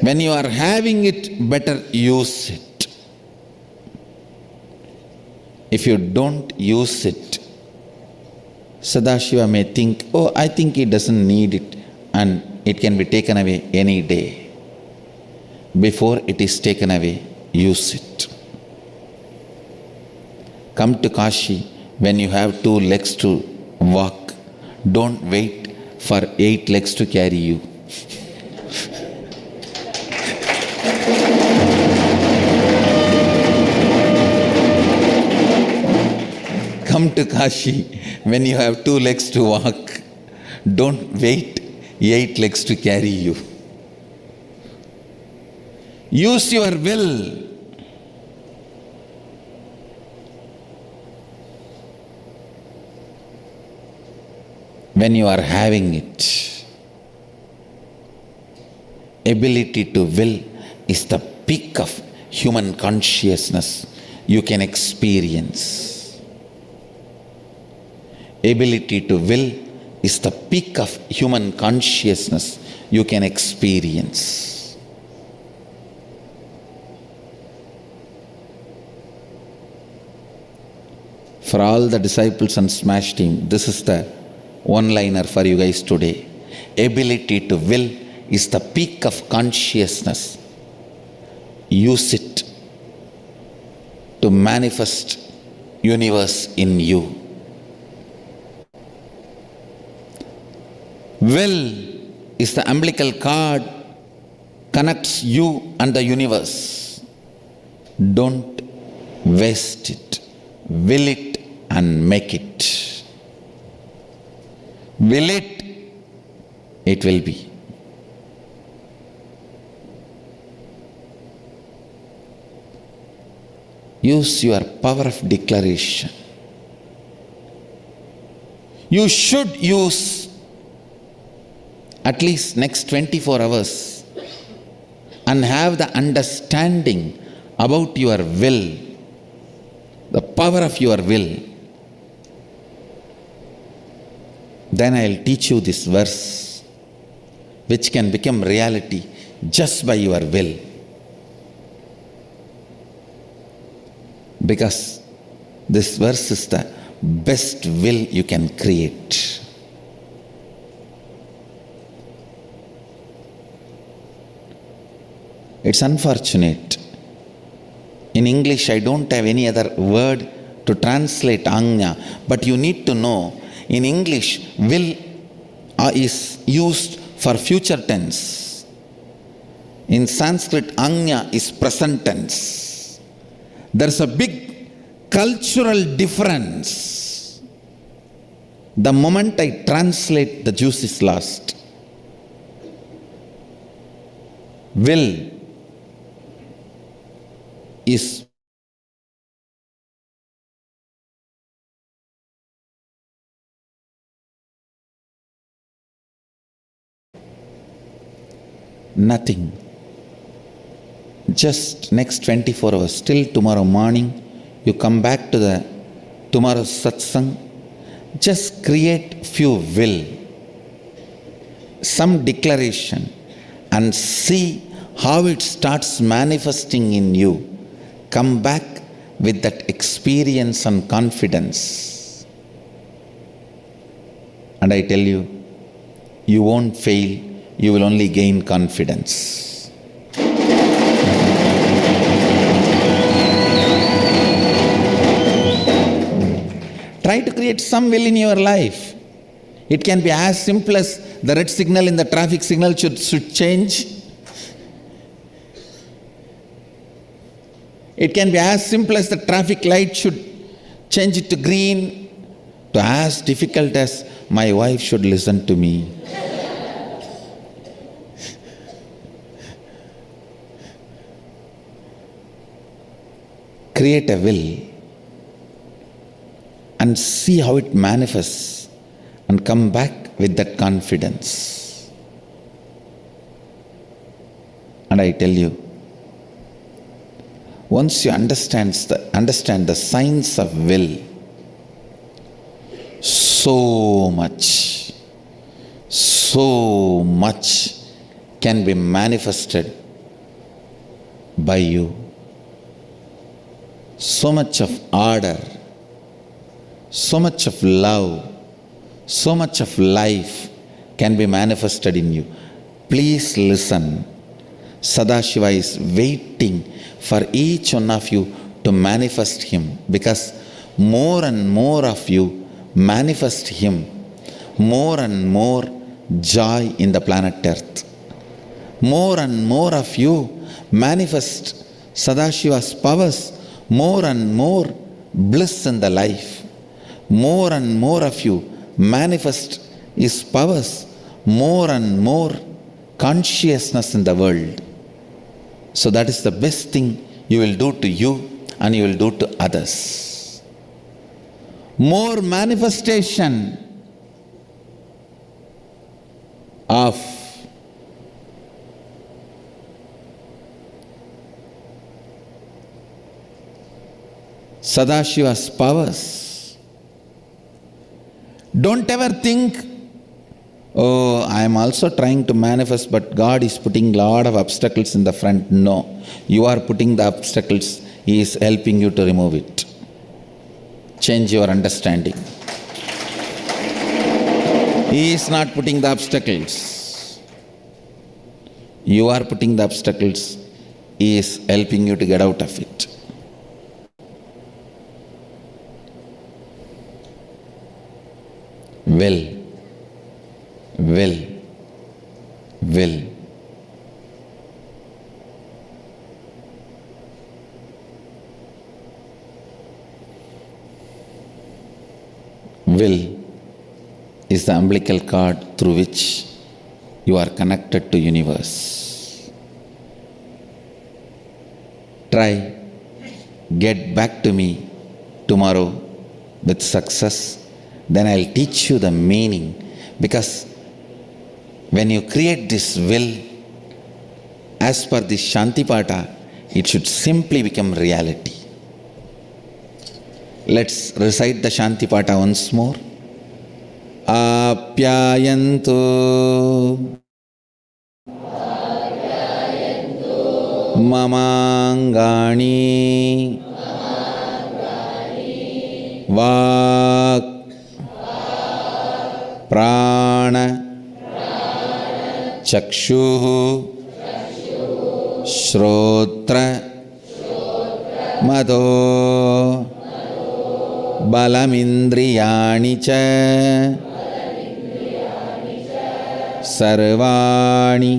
When you are having it, better use it. If you don't use it, Sadashiva may think, oh, I think he doesn't need it, and it can be taken away any day. Before it is taken away, use it. Come to Kashi when you have 2 legs to walk. Don't wait for 8 legs to carry you. Come to Kashi when you have 2 legs to walk. Don't wait 8 legs to carry you. Use your will. When you are having it. Ability to will is the peak of human consciousness you can experience. Ability to will is the peak of human consciousness you can experience. For all the disciples and Smash team, this is the one-liner for you guys today. Ability to will is the peak of consciousness. Use it to manifest universe in you. Will is the umbilical cord, connects you and the universe. Don't waste it. Will it and make it. Will it, it will be. Use your power of declaration. You should use at least next 24 hours and have the understanding about your will, the power of your will. Then I'll teach you this verse, which can become reality just by your will. Because this verse is the best will you can create. It's unfortunate. In English, I don't have any other word to translate Anya, but you need to know, in English, will is used for future tense. In Sanskrit, Anya is present tense. There's a big cultural difference. The moment I translate, the juice is lost. Will is nothing. just next 24 hours, till tomorrow morning, you come back to the tomorrow's satsang, just create few will, some declaration, and see how it starts manifesting in you. Come back with that experience and confidence. And I tell you, you won't fail, you will only gain confidence. Try to create some will in your life. It can be as simple as the red signal in the traffic signal should change. It can be as simple as the traffic light should change it to green, to as difficult as my wife should listen to me. Create a will and see how it manifests and come back with that confidence. And I tell you, once you understand the science of will, so much can be manifested by you. So much of order, so much of love, so much of life can be manifested in you. Please listen. Sadashiva is waiting for each one of you to manifest him, because more and more of you manifest him, more and more joy in the planet Earth. More and more of you manifest Sadashiva's powers, more and more bliss in the life. More and more of you manifest his powers, more and more consciousness in the world. So that is the best thing you will do to you and you will do to others. More manifestation of Sadashiva's powers. Don't ever think, oh, I am also trying to manifest, but God is putting a lot of obstacles in the front. No, you are putting the obstacles. He is helping you to remove it. Change your understanding. He is not putting the obstacles. You are putting the obstacles. He is helping you to get out of it. Will. Will is the umbilical cord through which you are connected to universe. Try, get back to me tomorrow with success, then I'll teach you the meaning. Because when you create this will, as per the Shantipata, it should simply become reality. Let's recite the Shantipata once more. Apyayantu mamangani vak prana chakshuhu shrotra madho balamindriyani cha sarvani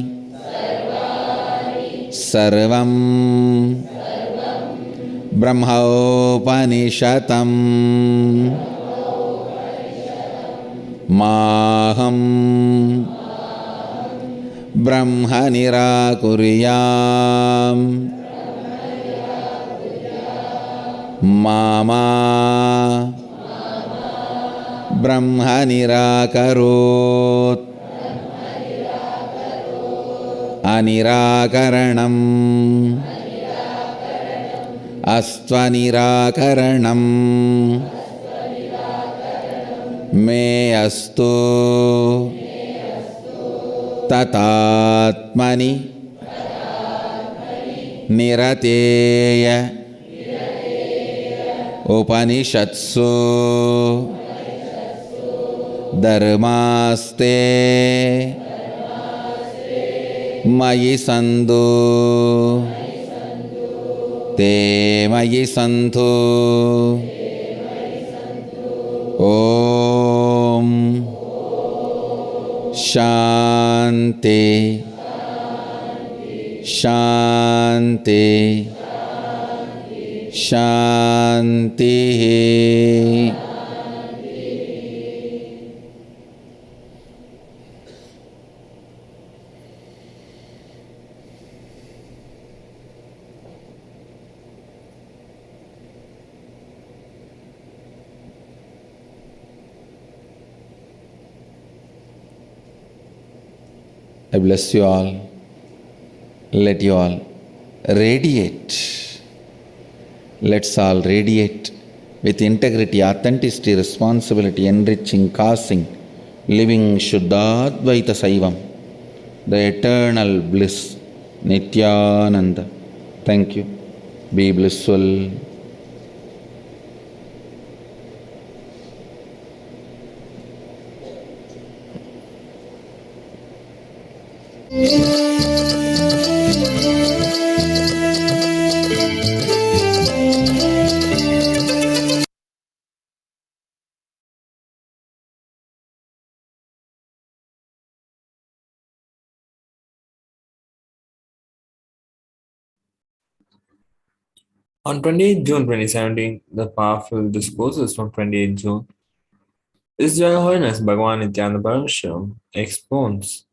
sarvam brahmopanishatam maham brahma nirakuryam mama brahma nirakarot अनिराकरणम् अस्त्वनिराकरणम् मे अस्तु तथात्मनि निरतेय उपनिषत्सु धर्मास्ते मयि सन्तु ते मयि सन्तु ॐ शान्ति शान्ति शान्तिः. I bless you all. Let you all radiate. Let's all radiate with integrity, authenticity, responsibility, enriching, causing, living Shuddhadvaita Saivam, the eternal bliss, Nithyananda. Thank you. Be blissful. On 28 June 2017, the powerful discourses from 28 June, His Royal Highness Bhagavan Nithyananda Paramashivam expounds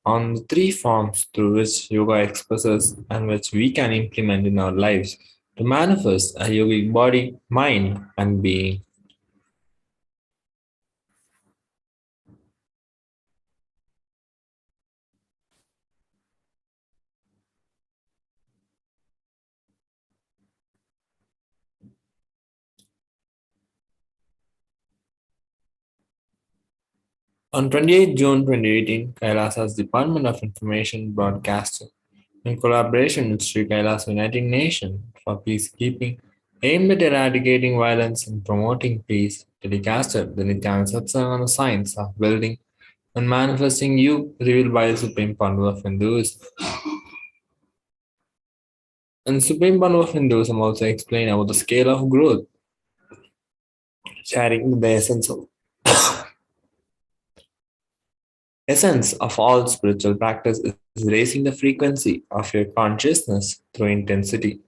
on the three forms through which yoga expresses and which we can implement in our lives to manifest a yogic body, mind, and being. On 28 June 2018, KAILASA's Department of Information Broadcasting, in collaboration with Sri KAILASA Uniting Nation for Peacekeeping, aimed at eradicating violence and promoting peace, telecasted the Nithyananda Satsang on the science of building and manifesting you revealed by the Supreme Pandu of Hinduism. And Supreme Pandu of Hinduism also explained about the scale of growth, sharing the essence of all spiritual practice is raising the frequency of your consciousness through intensity.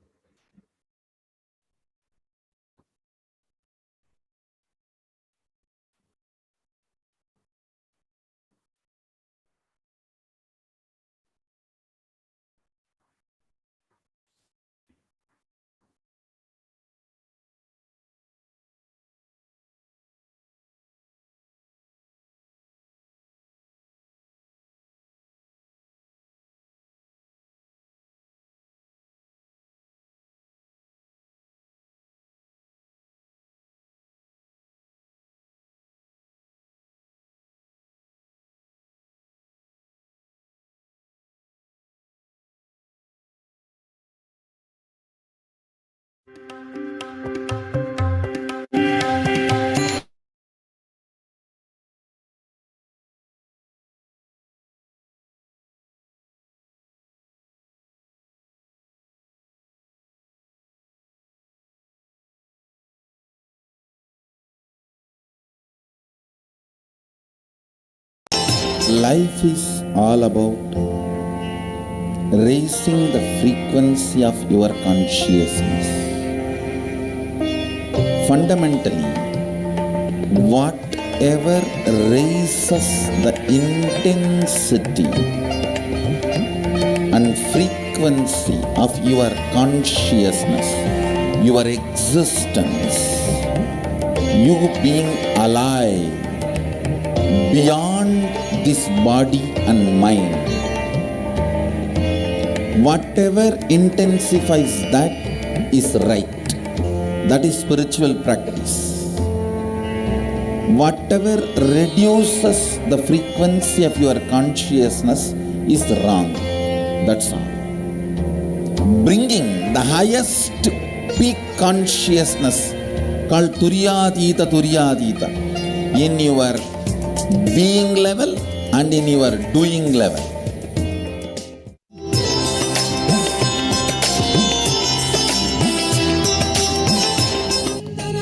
Life is all about raising the frequency of your consciousness. Fundamentally, whatever raises the intensity and frequency of your consciousness, your existence, you being alive beyond this body and mind, Whatever intensifies that is right. That is spiritual practice. Whatever reduces the frequency of your consciousness is wrong. That's all. Bringing the highest peak consciousness called Turyadita in your being level and in your doing level.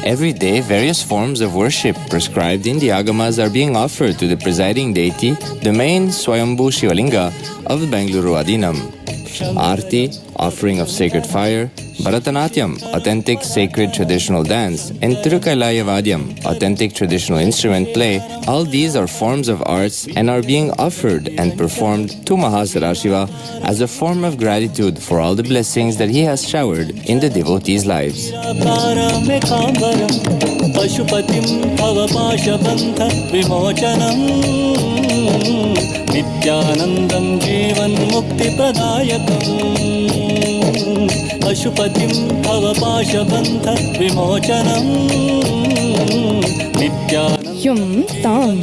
Every day, various forms of worship prescribed in the Agamas are being offered to the presiding deity, the main Swayambhu Shivalinga of Bengaluru Adinam. Aarti, offering of sacred fire, Bharatanatyam, authentic sacred traditional dance, and Tirukailaya Vadyam, authentic traditional instrument play, all these are forms of arts and are being offered and performed to Mahasarashiva as a form of gratitude for all the blessings that he has showered in the devotees' lives. नित्यानन्दं जीवन्मुक्तिप्रदायकम् पशुपतिं भवपाशबन्ध विमोचनम् Yum tam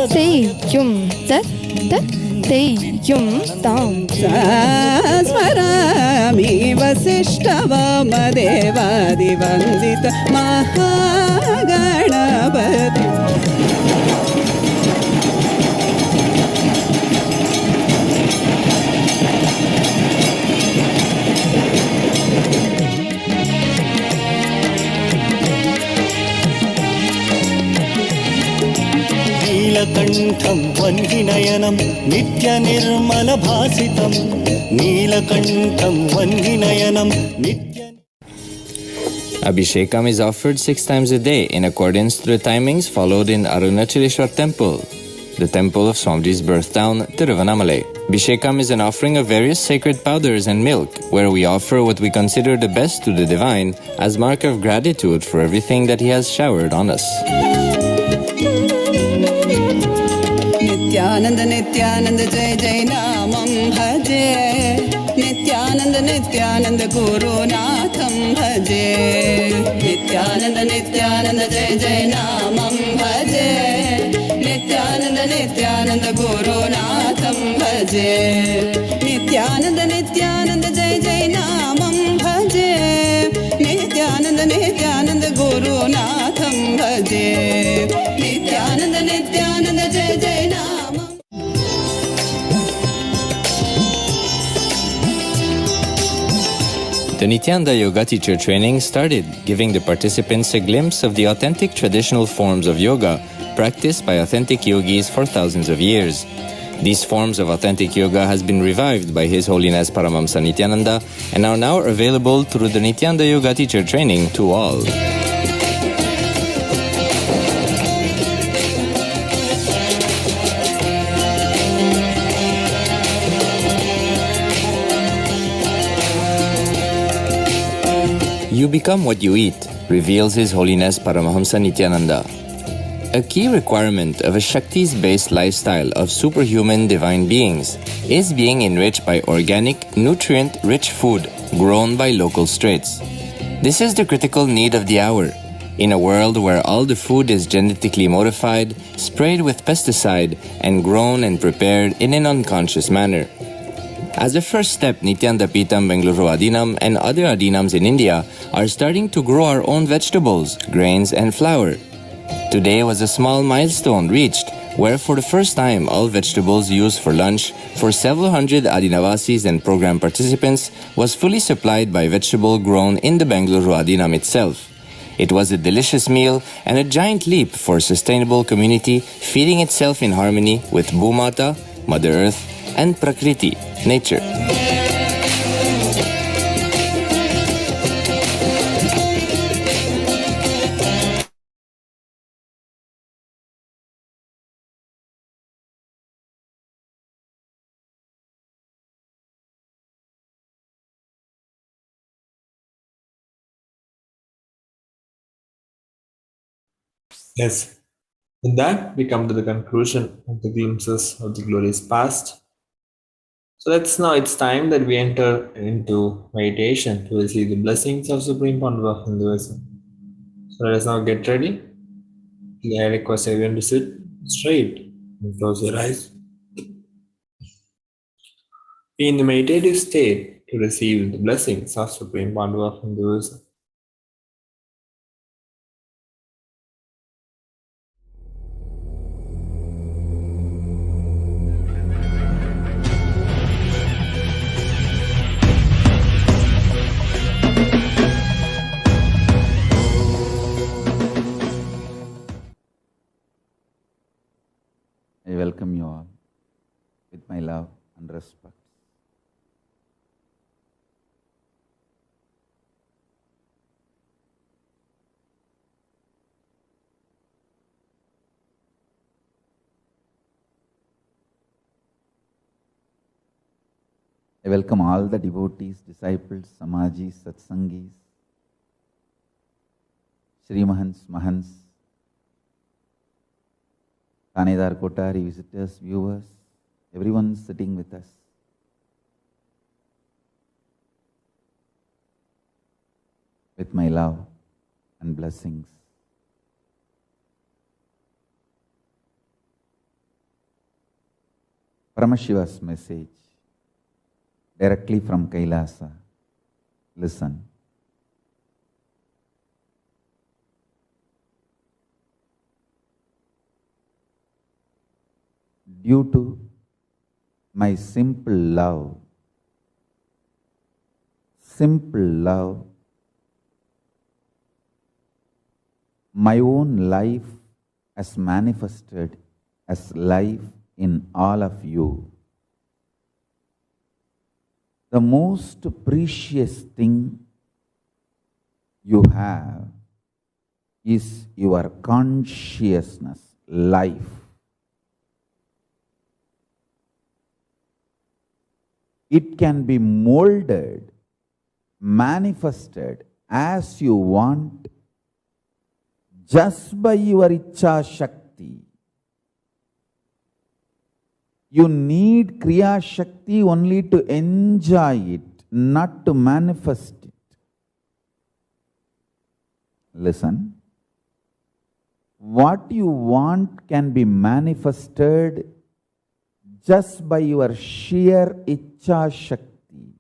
say yum tat tat say yum tam Sasmarami vasishtavammadevadivandita Mahaganapati. नीलकण्ठं वह्निनयनं नित्यनिर्मलभासितं नीलकण्ठं वह्निनयनं नित्य. Abhishekam is offered 6 times a day in accordance to the timings followed in Arunachaleshwar Temple, the temple of Swamiji's birth town, Tiruvannamalai. Abhishekam is an offering of various sacred powders and milk, where we offer what we consider the best to the divine as mark of gratitude for everything that he has showered on us. Nityananda Nityananda Jai Jai Namam Bhaje Nityananda Nityananda Guru Natham Bhaje Nityananda Nityananda Jai Jai Namam Bhaje Nityananda Nityananda Guru Natham Bhaje Nityananda Nityananda Jai Jai Namam Bhaje Nityananda Nityananda Guru Natham Bhaje Nityananda Nityananda Jai Jai Namam. The Nithyananda Yoga teacher training started, giving the participants a glimpse of the authentic traditional forms of yoga practiced by authentic yogis for thousands of years. These forms of authentic yoga has been revived by His Holiness Paramahamsa Nithyananda and are now available through the Nithyananda Yoga teacher training to all. You become what you eat, reveals His Holiness Paramahamsa Nithyananda. A key requirement of a Shaktis-based lifestyle of superhuman divine beings is being enriched by organic, nutrient-rich food grown by local straits. This is the critical need of the hour, in a world where all the food is genetically modified, sprayed with pesticide, and grown and prepared in an unconscious manner. As a first step, Nithyananda Pitam Bengaluru Adinam and other Adinams in India are starting to grow our own vegetables, grains and flour. Today was a small milestone reached where for the first time all vegetables used for lunch for several hundred Adinavasis and program participants was fully supplied by vegetable grown in the Bengaluru Adinam itself. It was a delicious meal and a giant leap for a sustainable community feeding itself in harmony with Bhumata, Mother Earth and Prakriti, nature. Yes. With that, we come to the conclusion of the glimpses of the glorious past. So it's time that we enter into meditation to receive the blessings of Supreme Founder of Hinduism. So let us now get ready. I request everyone to sit straight and close your eyes. Be in the meditative state to receive the blessings of Supreme Founder of Hinduism. I welcome you all with my love and respect. I welcome all the devotees, disciples, Samajis, Satsangis, Srimahans, Mahans, Thanedar Kotari, visitors, viewers, everyone sitting with us. With my love and blessings. Paramashiva's message directly from KAILASA. Listen. Due to my simple love, my own life has manifested as life in all of you. The most precious thing you have is your consciousness, life. It can be molded, manifested as you want just by your Ichcha Shakti. You need Kriya Shakti only to enjoy it, not to manifest it. Listen. What you want can be manifested just by your sheer Ichcha Shakti.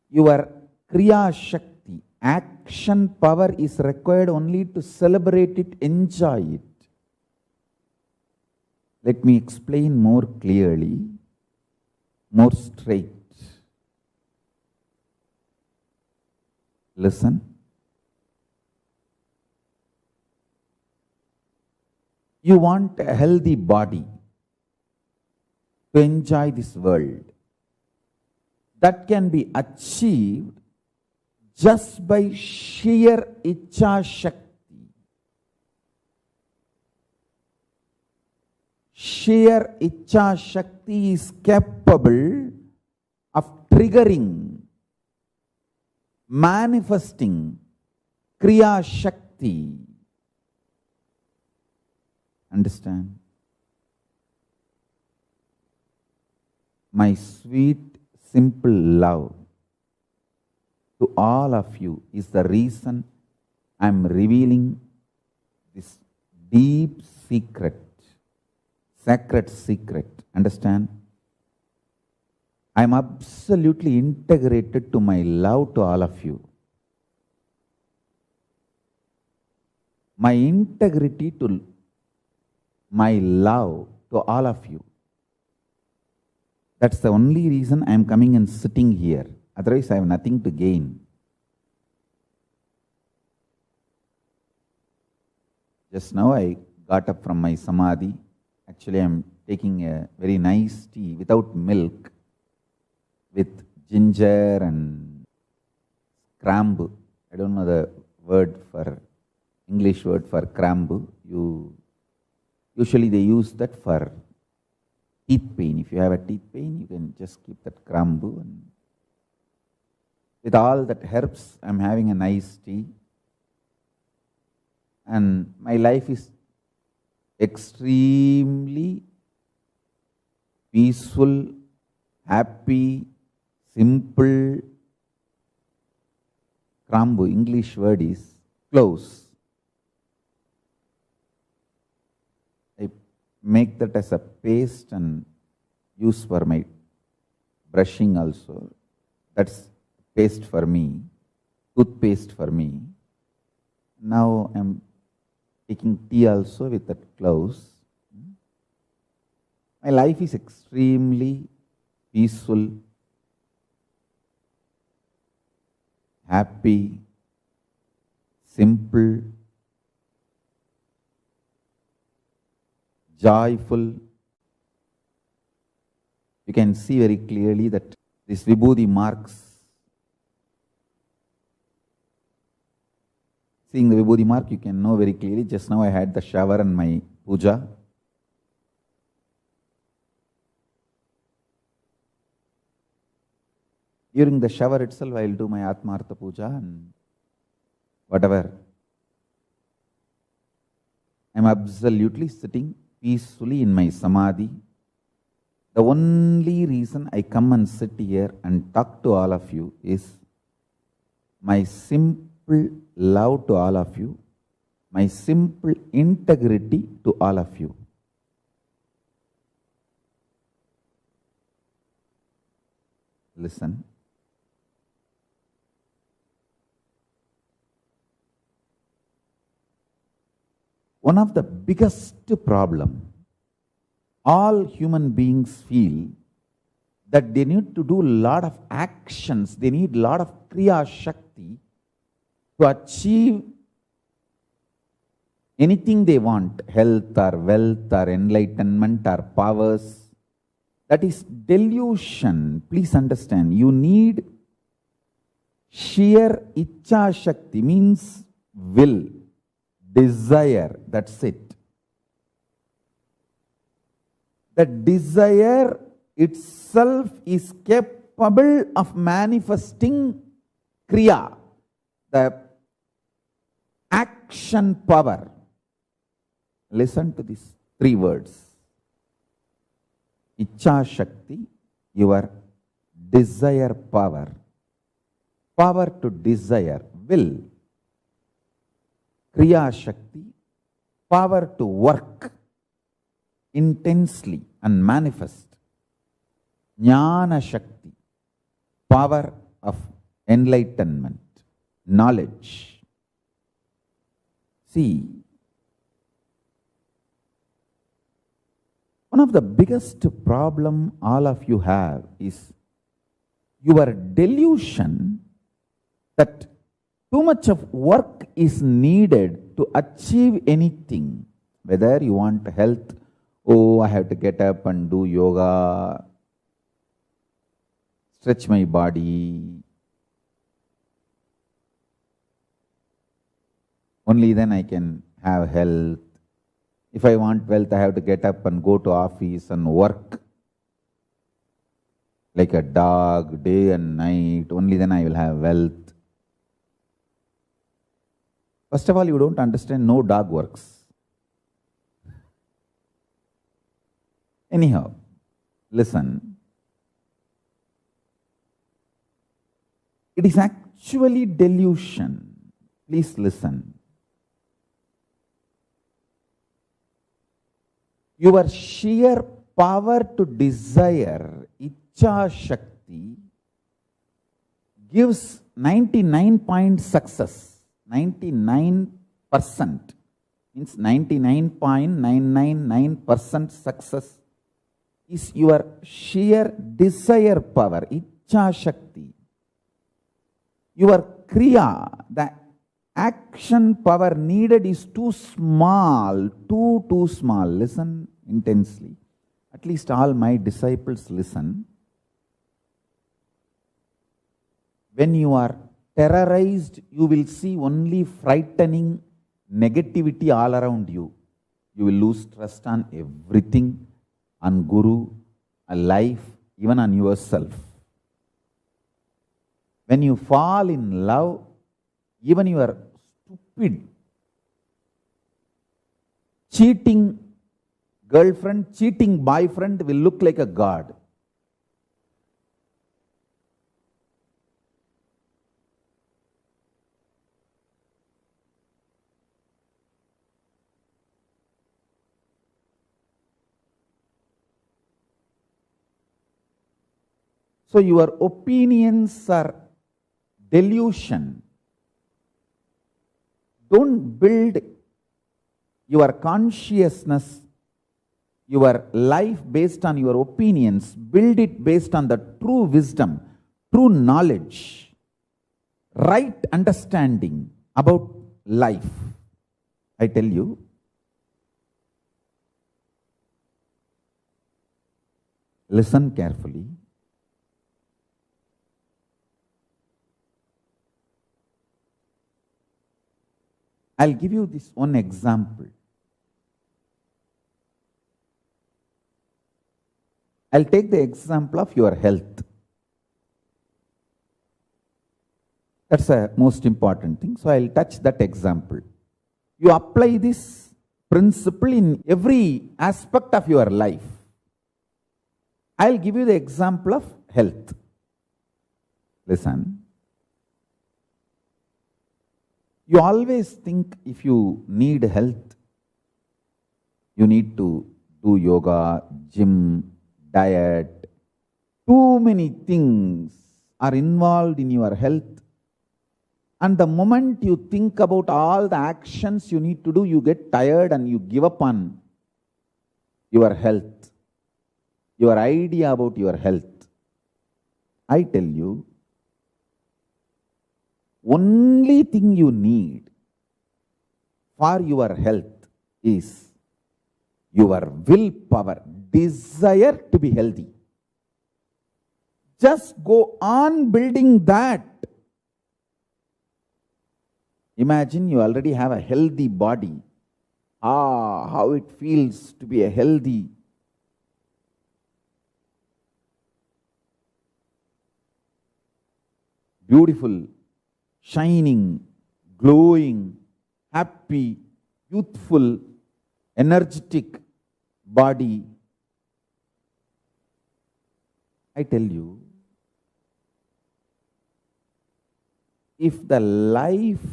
Your Kriya Shakti, action power is required only to celebrate it, enjoy it. Let me explain more clearly, more straight. Listen. You want a healthy body to enjoy this world. That can be achieved just by sheer Ichcha Shakti. Sheer Ichcha Shakti is capable of triggering, manifesting Kriya Shakti. Understand? My sweet, simple love to all of you is the reason I am revealing this deep secret, sacred secret. Understand? I am absolutely integrated to my love to all of you. My integrity to my love to all of you. That's the only reason I am coming and sitting here. Otherwise, I have nothing to gain. Just now I got up from my samadhi. Actually, I am taking a very nice tea without milk, with ginger and crambu. I don't know the word for, English word for crambu. Usually they use that for teeth pain. If you have a teeth pain, you can just keep that crambu. And with all that herbs, I am having a nice tea. And my life is extremely peaceful, happy, simple. Krambu, English word is close. I make that as a paste and use for my brushing also. That's paste for me, toothpaste for me. Now I'm taking tea also with that close. My life is extremely peaceful, happy, simple, joyful. You can see very clearly that this Vibhuti marks. Seeing the Vibhuti mark, you can know very clearly. Just now I had the shower and my puja. During the shower itself, I will do my Atmartha puja and whatever. I am absolutely sitting peacefully in my samadhi. The only reason I come and sit here and talk to all of you is my simple love to all of you, my simple integrity to all of you. Listen. One of the biggest problem all human beings feel that they need to do a lot of actions, they need a lot of Kriya Shakti to achieve anything they want, health or wealth or enlightenment or powers. That is delusion. Please understand, you need sheer Icha Shakti, means will, desire, that's it. The desire itself is capable of manifesting Kriya, the action power. Listen to these three words. Icha Shakti, your desire power. Power to desire, will. Kriya Shakti, power to work intensely and manifest. Jnana Shakti, power of enlightenment, knowledge. See, one of the biggest problem all of you have is your delusion that too much of work is needed to achieve anything. Whether you want health, oh, I have to get up and do yoga, stretch my body. Only then I can have health. If I want wealth, I have to get up and go to office and work like a dog, day and night. Only then I will have wealth. First of all, you don't understand, no dog works. Anyhow, listen. It is actually delusion. Please listen. Your sheer power to desire, Icha Shakti, gives 99% success. 99% means 99.999% success is your sheer desire power, Icha Shakti. Your Kriya, the action power needed is too small, too small. Listen intensely. At least all my disciples listen. When you are terrorized, you will see only frightening negativity all around you. You will lose trust on everything, on Guru, on life, even on yourself. When you fall in love, even your stupid, cheating girlfriend, cheating boyfriend will look like a god. So your opinions are delusion. Don't build your consciousness, your life based on your opinions. Build it based on the true wisdom, true knowledge, right understanding about life. I tell you, listen carefully. I'll give you this one example. I'll take the example of your health. That's the most important thing. So I'll touch that example. You apply this principle in every aspect of your life. I'll give you the example of health. Listen. You always think if you need health, you need to do yoga, gym, diet. Too many things are involved in your health. And the moment you think about all the actions you need to do, you get tired and you give up on your health, your idea about your health. I tell you, only thing you need for your health is your willpower, desire to be healthy. Just go on building that. Imagine you already have a healthy body. How it feels to be a healthy. Beautiful, shining, glowing, happy, youthful, energetic body. I tell you, if the life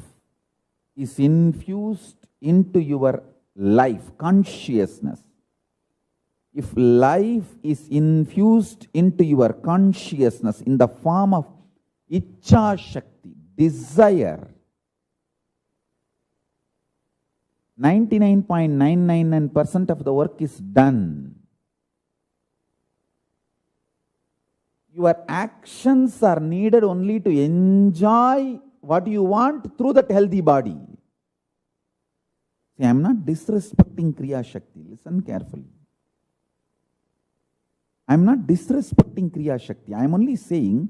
is infused into your life, consciousness, if life is infused into your consciousness in the form of Ichcha Shakti, desire, 99.999% of the work is done. Your actions are needed only to enjoy what you want through that healthy body. See, I am not disrespecting Kriya Shakti. Listen carefully. I am not disrespecting Kriya Shakti. I am only saying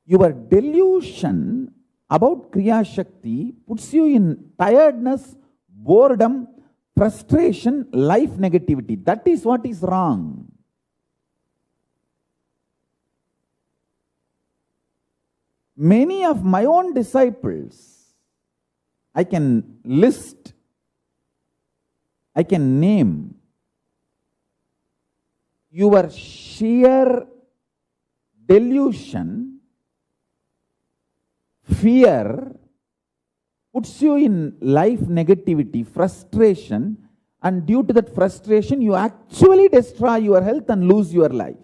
your delusion about Kriya Shakti puts you in tiredness, boredom, frustration, life negativity. That is what is wrong. Many of my own disciples, I can list, I can name, your sheer delusion, fear, puts you in life negativity, frustration, and due to that frustration, you actually destroy your health and lose your life.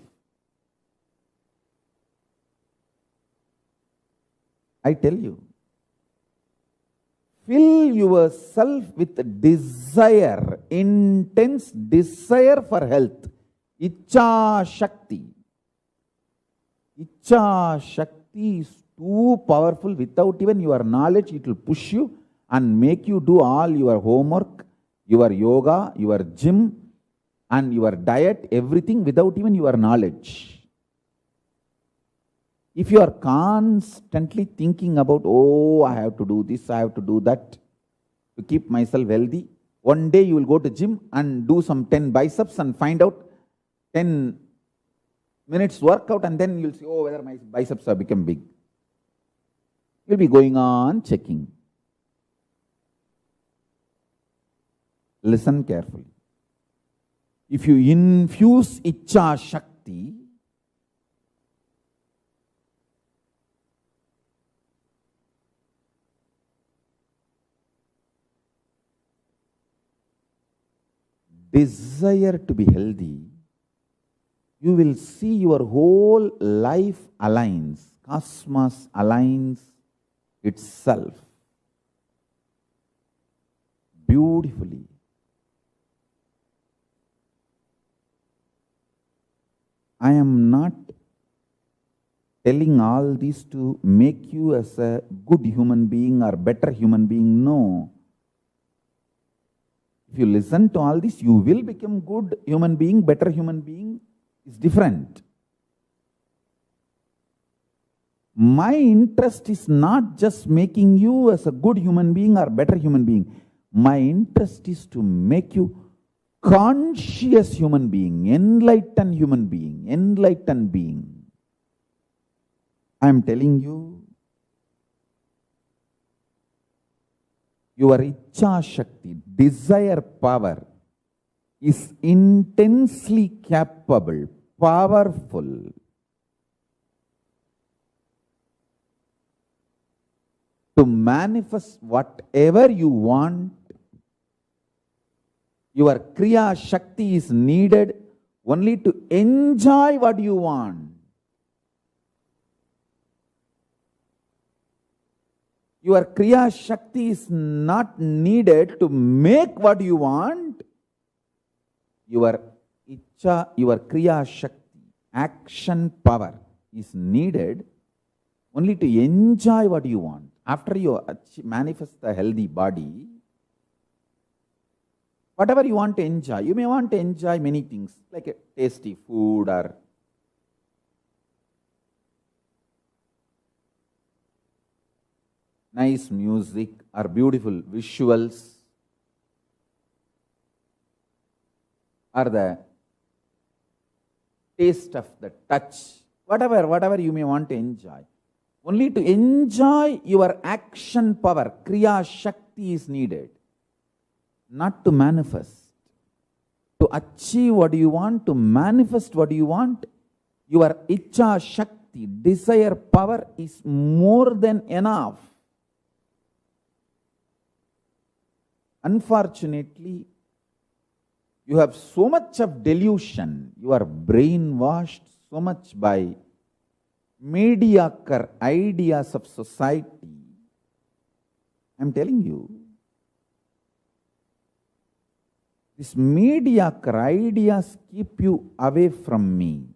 I tell you, fill yourself with desire, intense desire for health. Ichcha Shakti. Ichcha Shakti is too powerful. Without even your knowledge, it will push you and make you do all your homework, your yoga, your gym, and your diet, everything without even your knowledge. If you are constantly thinking about, oh, I have to do this, I have to do that, to keep myself healthy, one day you will go to gym and do some 10 biceps and find out 10 minutes workout, and then you'll see, oh, whether my biceps have become big. You'll be going on checking. Listen carefully. if you infuse Icha Shakti, desire to be healthy, you will see your whole life aligns, cosmos aligns itself beautifully. I am not telling all this to make you as a good human being or better human being. No. If you listen to all this, you will become good human being, better human being. Is different. My interest is not just making you as a good human being or better human being. My interest is to make you conscious human being, enlightened human being, enlightened being. I am telling you, your Icha Shakti, desire power, is intensely capable, powerful to manifest whatever you want. Your Kriya Shakti is needed only to enjoy what you want. Your Kriya Shakti is not needed to make what you want. Your Icha, your Kriya Shakti, action power is needed only to enjoy what you want. After you manifest the healthy body, whatever you want to enjoy, you may want to enjoy many things like a tasty food or nice music or beautiful visuals or the taste of the touch, whatever you may want to enjoy. Only to enjoy your action power, Kriya Shakti is needed, not to manifest. To achieve what you want, to manifest what you want, your Icha Shakti, desire power is more than enough. Unfortunately, you have so much of delusion, you are brainwashed so much by mediocre ideas of society. I am telling you, these mediocre ideas keep you away from me.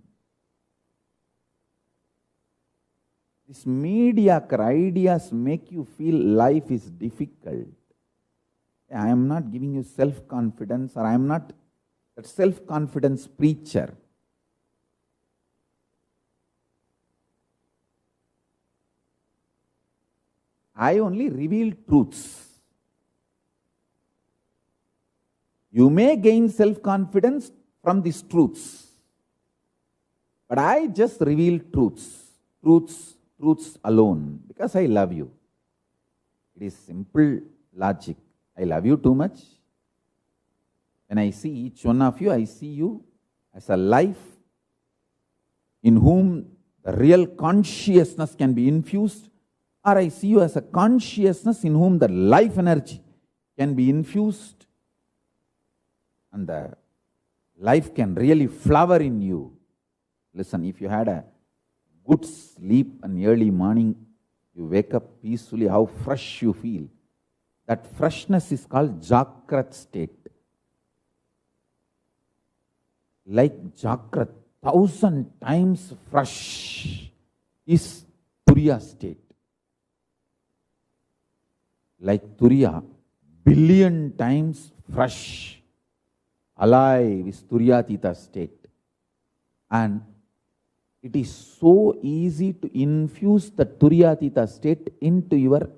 These mediocre ideas make you feel life is difficult. I am not giving you self-confidence, or I am not that self-confidence preacher. I only reveal truths. You may gain self-confidence from these truths, but I just reveal truths alone, because I love you. It is simple logic. I love you too much. When I see each one of you, I see you as a life in whom the real consciousness can be infused, or I see you as a consciousness in whom the life energy can be infused, and the life can really flower in you. Listen, if you had a good sleep and early morning, you wake up peacefully, how fresh you feel. That freshness is called Jagrat state. Like Jagrat, 1,000 times fresh is Turiya state. Like Turiya, billion times fresh, alive is Turiyatita state. And it is so easy to infuse the Turiyatita state into your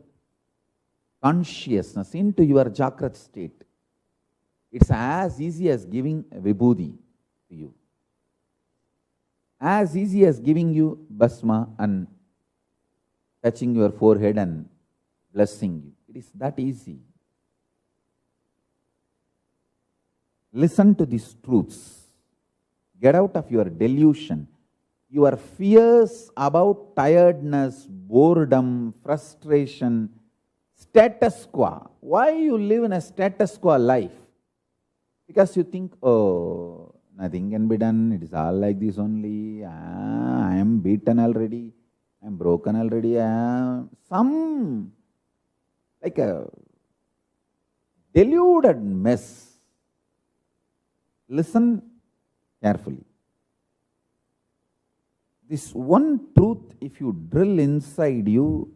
consciousness, into your Jagrat state. It's as easy as giving Vibhuti to you. As easy as giving you Basma and touching your forehead and blessing you. It is that easy. Listen to these truths. Get out of your delusion. Your fears about tiredness, boredom, frustration, status quo. Why you live in a status quo life? Because you think, oh, nothing can be done. It is all like this only. I am beaten already. I am broken already. Some like a deluded mess. Listen carefully. This one truth, if you drill inside you,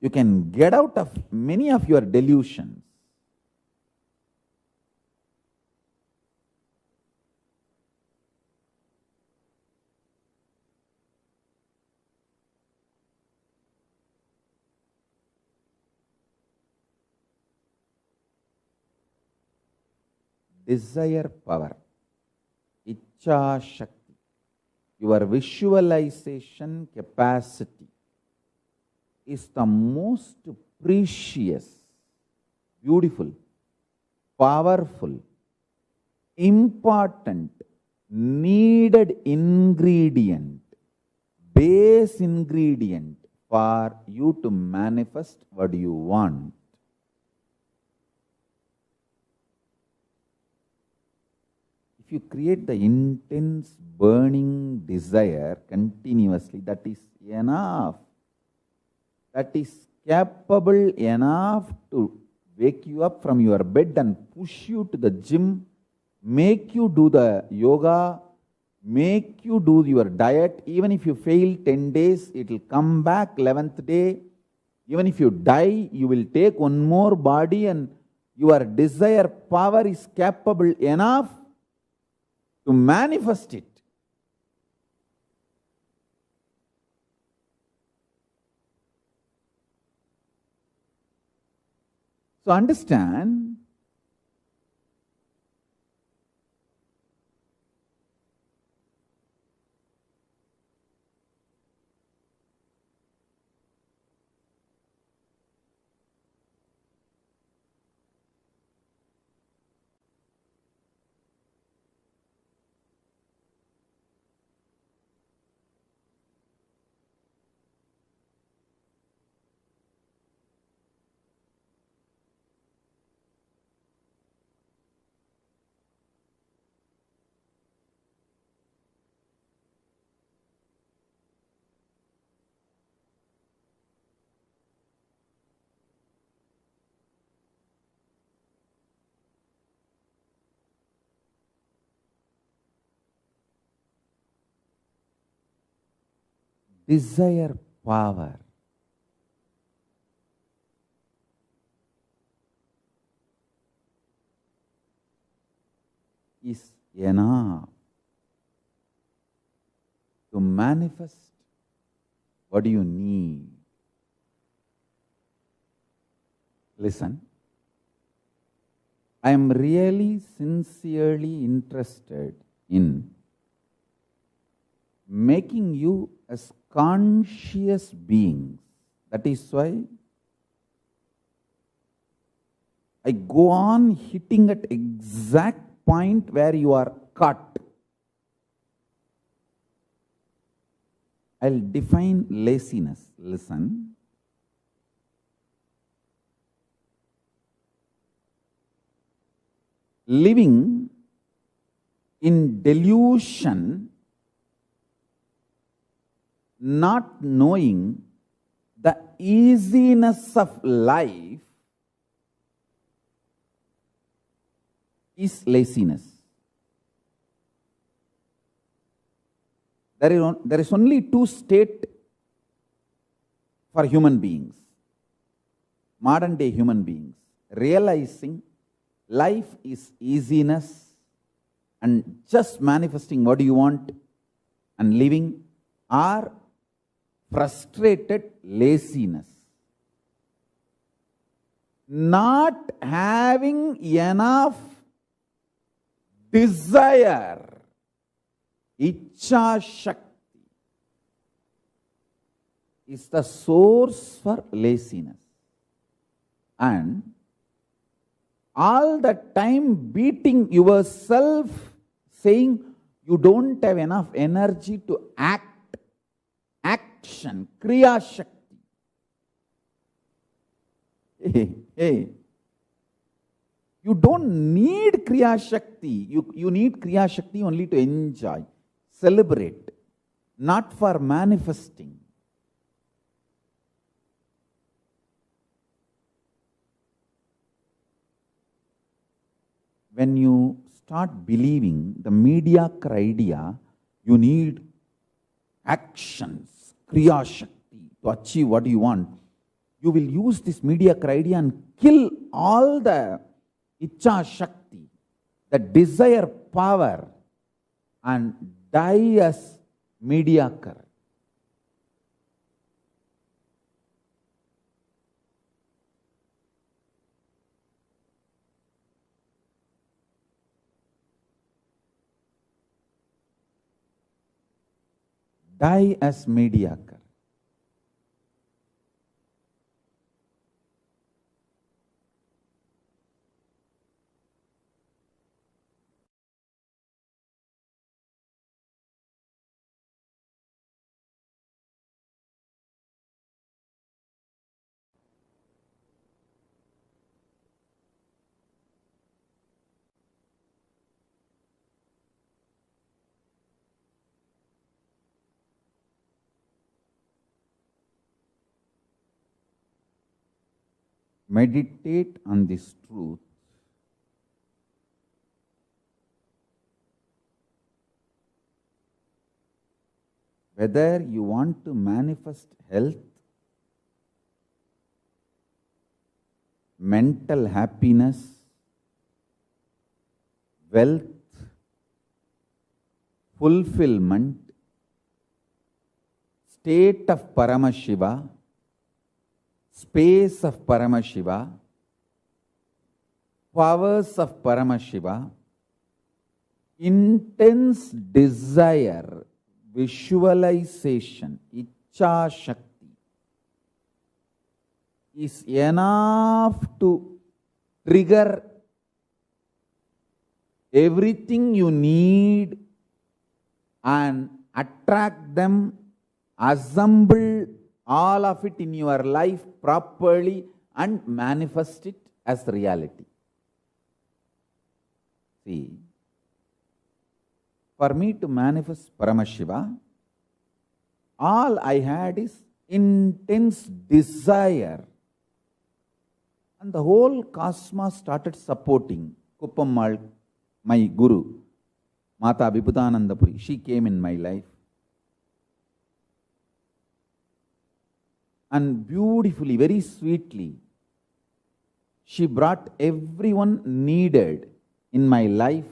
you can get out of many of your delusions. Desire power, Icha Shakti, your visualization capacity is the most precious, beautiful, powerful, important, needed ingredient, base ingredient for you to manifest what you want. If you create the intense burning desire continuously, that is enough. That is capable enough to wake you up from your bed and push you to the gym, make you do the yoga, make you do your diet. Even if you fail 10 days, it will come back 11th day. Even if you die, you will take one more body, and your desire power is capable enough to manifest it. So understand, desire power is enough to manifest what you need. Listen, I am really sincerely interested in making you as conscious beings. That is why I go on hitting at exact point where you are caught. I'll define laziness. Listen. Living in delusion, not knowing the easiness of life, is laziness. There is only two states for human beings, modern day human beings: realizing life is easiness and just manifesting what you want and living, or frustrated laziness, not having enough desire, Icha Shakti, is the source for laziness. And all the time beating yourself, saying you don't have enough energy to act. Action, Kriya Shakti. Hey. You don't need Kriya Shakti. You need Kriya Shakti only to enjoy, celebrate, not for manifesting. When you start believing the mediocre idea, you need actions, Kriya Shakti, to achieve what you want. You will use this mediocre idea and kill all the Icha Shakti, the desire power, and die as mediocre. Die as mediocre. Meditate on this truth. Whether you want to manifest health, mental happiness, wealth, fulfillment, state of Paramashiva, space of Paramashiva, powers of Paramashiva, intense desire, visualization, Icha Shakti is enough to trigger everything you need and attract them, assemble all of it in your life properly and manifest it as reality. See, for me to manifest Paramashiva, all I had is intense desire. And the whole cosmos started supporting. Kuppammal, my guru, Mata Vibhutananda Puri, she came in my life. And beautifully, very sweetly, she brought everyone needed in my life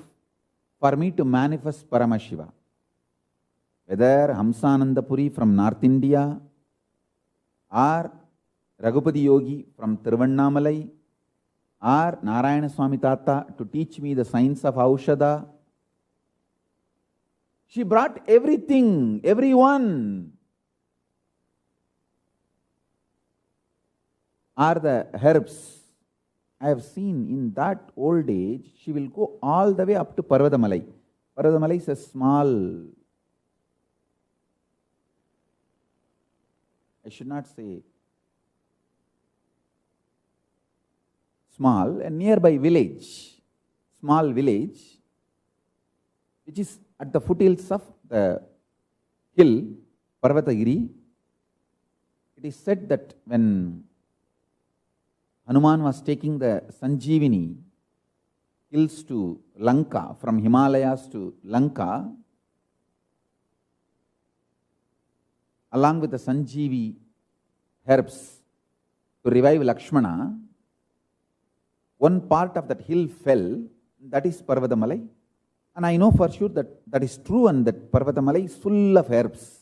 for me to manifest Paramashiva. Whether Hamsananda Puri from North India or Raghupati Yogi from Tiruvannamalai or Narayana Swami Tata to teach me the science of Aushadha. She brought everything, everyone. Are the herbs. I have seen in that old age, she will go all the way up to Parvadamalai. Parvadamalai is a small, I should not say small, a nearby village, small village, which is at the foothills of the hill, Parvatagiri. It is said that when Hanuman was taking the Sanjeevani hills to Lanka, from Himalayas to Lanka, along with the Sanjeevi herbs to revive Lakshmana, one part of that hill fell, that is Parvadamalai. And I know for sure that that is true and that Parvadamalai is full of herbs.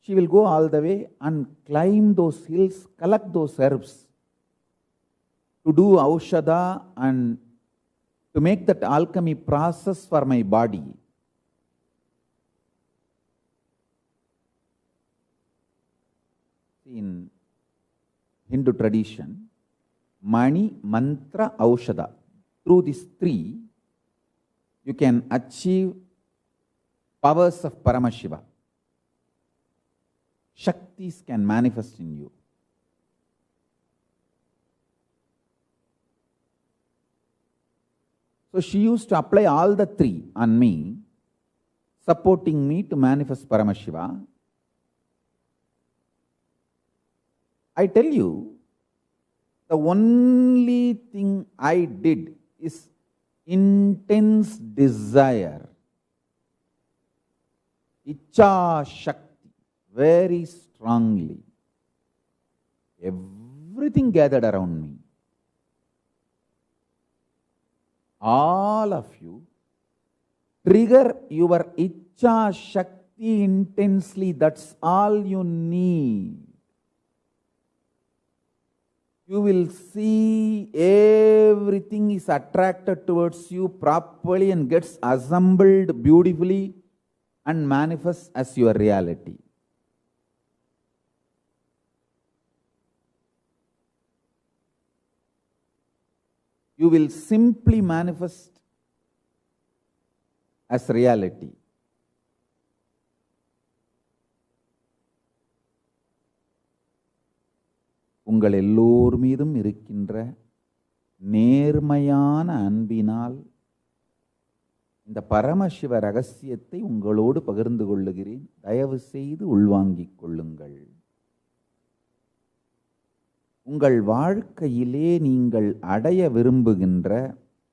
She will go all the way and climb those hills, collect those herbs, to do Aushadha and to make that alchemy process for my body. In Hindu tradition, Mani, Mantra, Aushadha. Through these three, you can achieve powers of Paramashiva. Shaktis can manifest in you. So she used to apply all the three on me, supporting me to manifest Paramashiva. I tell you, the only thing I did is intense desire, Icha Shakti, very strongly. Everything gathered around me. All of you trigger your Icha Shakti intensely. That's all you need. You will see everything is attracted towards you properly and gets assembled beautifully and manifests as your reality. You will simply manifest as reality. உங்கள் எல்லோர் மீதும் இருக்கின்ற நேர்மையான அன்பினால் இந்த பரமசிவ ரகசியத்தை உங்களோடு பகிர்ந்து கொள்ளுகிறேன். தயவு செய்து உள்வாங்கிக் கொள்ளுங்கள். உங்கள் வாழ்க்கையிலே நீங்கள் அடைய விரும்புகின்ற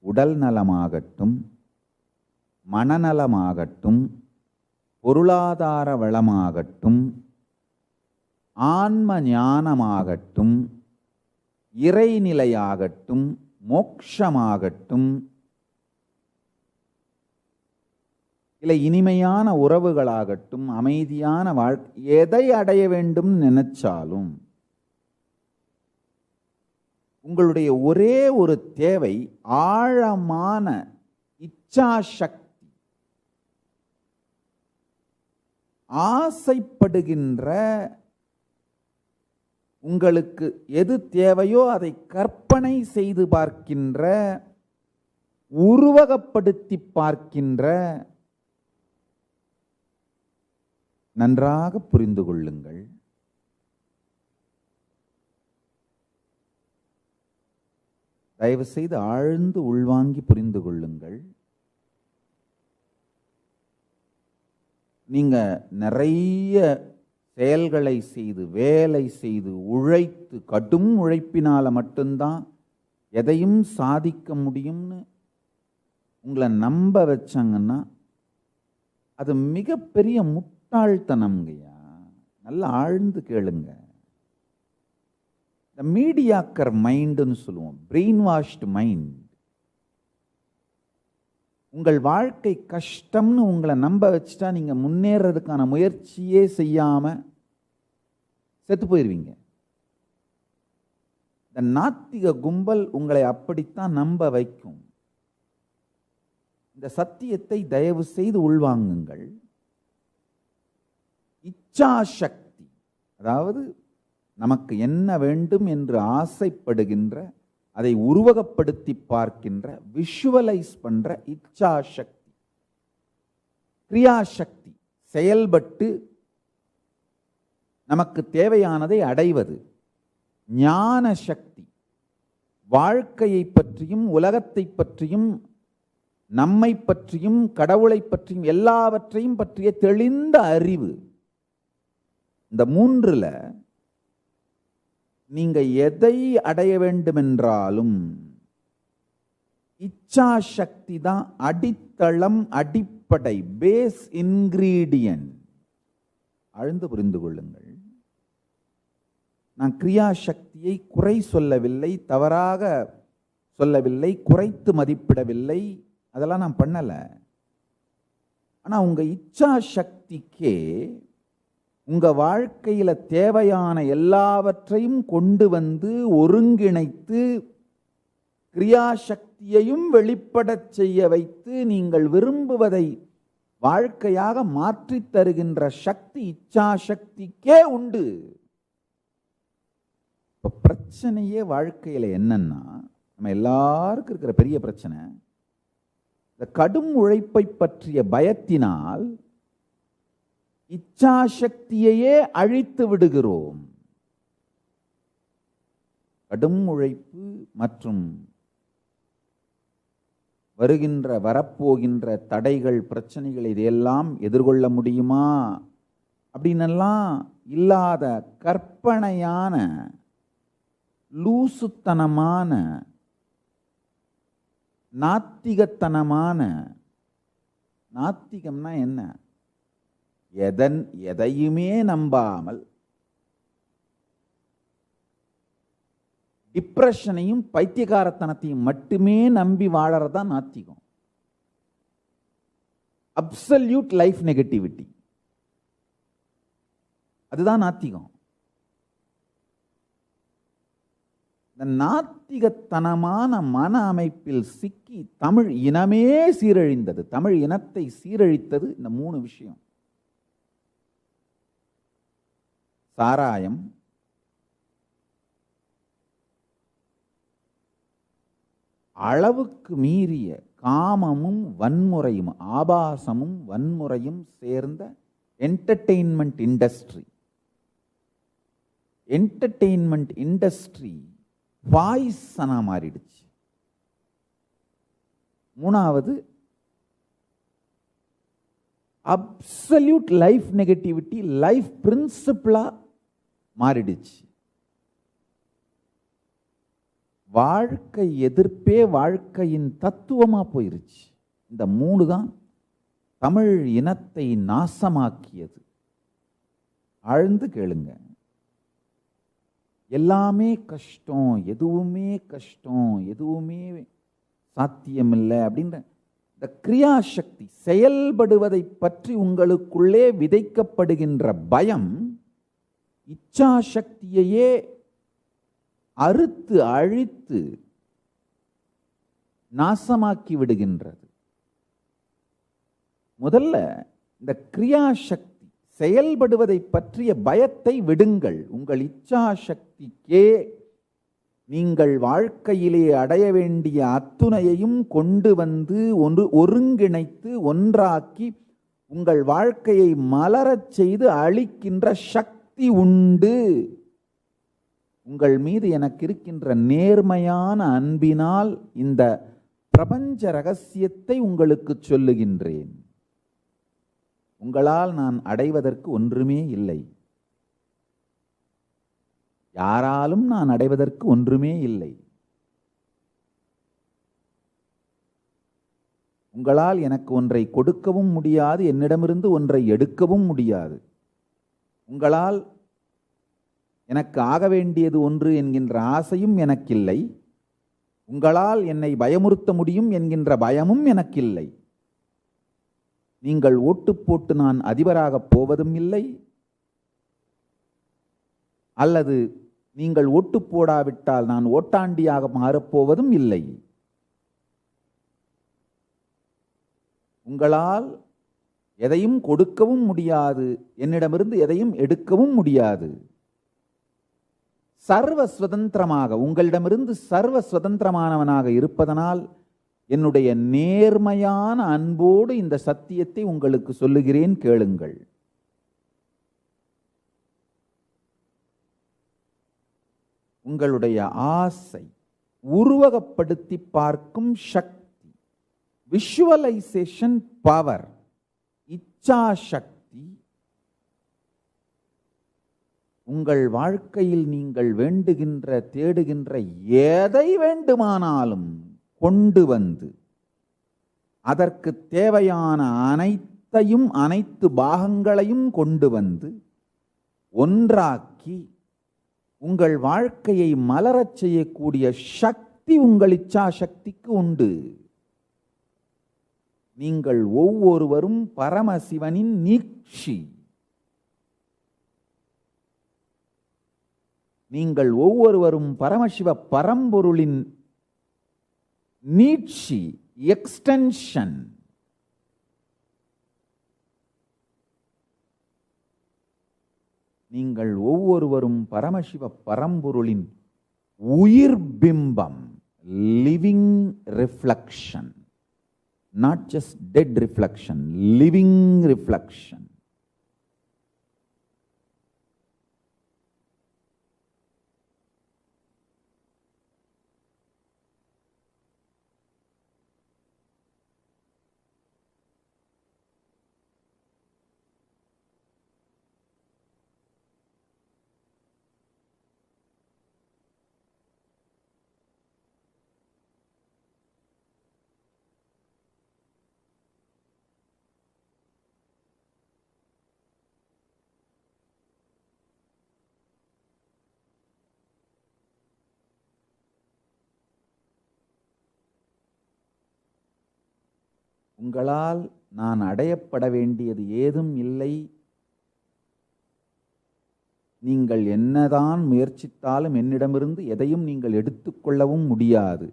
உடல் நலமாகட்டும், மனநலமாகட்டும், பொருளாதார வளமாகட்டும், ஆன்ம ஞானமாகட்டும், இறைநிலையாகட்டும், மோட்சமாகட்டும், இல்லை இனிமையான உறவுகளாகட்டும், அமைதியான வாழ்க்கை, எதை அடைய வேண்டும் நினைச்சாலும் உங்களுடைய ஒரே ஒரு தேவை ஆழமான இச்சா சக்தி. ஆசைப்படுகின்ற உங்களுக்கு எது தேவையோ அதை கற்பனை செய்து பார்க்கின்ற, உருவகப்படுத்தி பார்க்கின்ற, நன்றாக புரிந்து கொள்ளுங்கள். தயவு செய்து ஆழ்ந்து உள்வாங்கி புரிந்து கொள்ளுங்கள். நீங்க நிறைய செயல்களை செய்து, வேலை செய்து, உழைத்து, கடும் உழைப்பினால மட்டும்தான் எதையும் சாதிக்க முடியும்னு உங்களை நம்ப வச்சாங்கன்னா அது மிகப்பெரிய முட்டாள்தனம்ங்கய்யா. நல்லா ஆழ்ந்து கேளுங்க. இந்த மீடியாக்கர் மைண்டுன்னு சொல்லுவோம், பிரெயின் வாஷ்டு மைண்ட். உங்கள் வாழ்க்கை கஷ்டம்னு உங்களை நம்ப வச்சுட்டா நீங்க முன்னேறதுக்கான முயற்சியே செய்யாம செத்து போயிருவீங்க. இந்த நாத்திக கும்பல் உங்களை அப்படித்தான் நம்ப வைக்கும். இந்த சத்தியத்தை தயவு செய்து உள்வாங்குங்கள். இச்சா சக்தி, அதாவது நமக்கு என்ன வேண்டும் என்று ஆசைப்படுகின்ற, அதை உருவகப்படுத்தி பார்க்கின்ற, விஷுவலைஸ் பண்ற இச்சா சக்தி. கிரியாசக்தி, செயல்பட்டு நமக்கு தேவையானதை அடைவது. ஞான சக்தி, வாழ்க்கையை பற்றியும், உலகத்தை பற்றியும், நம்மை பற்றியும், கடவுளை பற்றியும், எல்லாவற்றையும் பற்றிய தெளிந்த அறிவு. இந்த மூன்றுல நீங்க எதை அடைய வேண்டுமென்றாலும் இச்சா சக்தி தான் அடித்தளம், அடிப்படை, பேஸ் இன்கிரீடியன்ட். ஆழ்ந்து புரிந்து கொள்ளுங்கள். நான் கிரியா சக்தியை குறை சொல்லவில்லை, தவறாக சொல்லவில்லை, குறைத்து மதிப்பிடவில்லை, அதெல்லாம் நான் பண்ணல. ஆனா உங்க இச்சா சக்திக்கே உங்க வாழ்க்கையில தேவையான எல்லாவற்றையும் கொண்டு வந்து ஒருங்கிணைத்து கிரியாசக்தியையும் வெளிப்படச் செய்ய வைத்து நீங்கள் விரும்புவதை வாழ்க்கையாக மாற்றித் தருகின்ற சக்தி இச்சா சக்திக்கே உண்டு. இப்போ பிரச்சனையே வாழ்க்கையில் என்னன்னா, நம்ம எல்லாருக்கும் இருக்கிற பெரிய பிரச்சனை, இந்த கடும் உழைப்பை பற்றிய பயத்தினால் இச்சாசக்தியையே அழித்து விடுகிறோம். கடும் உழைப்பு மற்றும் வரப்போகின்ற தடைகள், பிரச்சனைகள், இதையெல்லாம் எதிர்கொள்ள முடியுமா அப்படின்னெல்லாம் இல்லாத கற்பனையான லூசுத்தனமான நாத்திகத்தனமான, நாத்திகம்னா என்ன? எதையுமே நம்பாமல் டிப்ரெஷனையும் பைத்தியகாரத்தனத்தையும் மட்டுமே நம்பி வாழறதுதான் நாத்திகம். அப்சல்யூட் லைஃப் நெகட்டிவிட்டி, அதுதான் நாத்திகம். இந்த நாத்திகத்தனமான மன அமைப்பில் சிக்கி தமிழ் இனமே சீரழிந்தது. தமிழ் இனத்தை சீரழித்தது இந்த 3 விஷயம். சாராயம், அளவுக்கு மீறிய காமமும் வன்முறையும், ஆபாசமும் வன்முறையும் சேர்ந்த என்டர்டெயின்மெண்ட் இண்டஸ்ட்ரி. என்டர்டெயின்மெண்ட் இண்டஸ்ட்ரி பாய்சனா மாறிடுச்சு. 3வது அப்சல்யூட் லைஃப் நெகட்டிவிட்டி லைஃப் பிரின்சிபிளா மாறிடுச்சு. வாழ்க்கை எதிர்ப்பே வாழ்க்கையின் தத்துவமா போயிருச்சு. இந்த 3 தான் தமிழ் இனத்தை நாசமாக்கியது. ஆழ்ந்து கேளுங்க. எல்லாமே கஷ்டம், எதுவுமே கஷ்டம், எதுவுமே சாத்தியமில்லை அப்படின்ற இந்த கிரியாசக்தி செயல்படுவதை பற்றி உங்களுக்குள்ளே விதைக்கப்படுகின்ற பயம் இச்சாசக்தியையே அறுத்து அழித்து நாசமாக்கி விடுகின்றது. முதல்ல இந்த கிரியாசக்தி செயல்படுவதை பற்றிய பயத்தை விடுங்கள். உங்கள் இச்சாசக்திக்கே நீங்கள் வாழ்க்கையிலே அடைய வேண்டிய அத்துணையையும் கொண்டு வந்து ஒருங்கிணைத்து ஒன்றாக்கி உங்கள் வாழ்க்கையை மலரச் செய்து அளிக்கின்ற சக்தி உண்டு. உங்கள் மீது எனக்கு இருக்கின்ற நேர்மையான அன்பினால் இந்த பிரபஞ்ச ரகசியத்தை உங்களுக்கு சொல்லுகின்றேன். உங்களால் நான் அடைவதற்கு ஒன்றுமே இல்லை. யாராலும் நான் அடைவதற்கு ஒன்றுமே இல்லை. உங்களால் எனக்கு ஒன்றை கொடுக்கவும் முடியாது, என்னிடமிருந்து ஒன்றை எடுக்கவும் முடியாது. உங்களால் எனக்கு ஆக வேண்டியது ஒன்று என்கின்ற ஆசையும் எனக்கில்லை. உங்களால் என்னை பயமுறுத்த முடியும் என்கின்ற பயமும் எனக்கில்லை. நீங்கள் ஓட்டு போட்டு நான் அதிபராகப் போவதும் இல்லை, அல்லது நீங்கள் ஓட்டு போடாவிட்டால் நான் ஓட்டாண்டியாக மாறப்போவதும் இல்லை. உங்களால் எதையும் கொடுக்கவும் முடியாது, என்னிடமிருந்து எதையும் எடுக்கவும் முடியாது. சர்வ சுதந்திரமாக, உங்களிடமிருந்து சர்வ சுதந்திரமானவனாக இருப்பதனால் என்னுடைய நேர்மையான அன்போடு இந்த சத்தியத்தை உங்களுக்கு சொல்லுகிறேன், கேளுங்கள். உங்களுடைய ஆசை உருவகப்படுத்தி பார்க்கும் சக்தி, விஷுவலைசேஷன் பவர், இச்சா சக்தி உங்கள் வாழ்க்கையில் நீங்கள் வேண்டுகின்ற தேடுகின்ற எதை வேண்டுமானாலும் கொண்டு வந்து அதற்கு தேவையான அனைத்தையும் அனைத்து பாகங்களையும் கொண்டு வந்து ஒன்றாக்கி உங்கள் வாழ்க்கையை மலரச் செய்யக்கூடிய சக்தி உங்கள் இச்சா சக்திக்கு உண்டு. நீங்கள் ஒவ்வொருவரும் பரமசிவனின் நீட்சி. நீங்கள் ஒவ்வொருவரும் பரமசிவ பரம்பொருளின் நீட்சி, எக்ஸ்டென்ஷன். நீங்கள் ஒவ்வொருவரும் பரமசிவ பரம்பொருளின் உயிர் பிம்பம், living reflection, not just dead reflection, living reflection. உங்களால் நான் அடையப்பட வேண்டியது ஏதும் இல்லை, நீங்கள் என்னதான் முயற்சித்தாலும் என்னிடமிருந்து எதையும் நீங்கள் எடுத்துக்கொள்ளவும் முடியாது.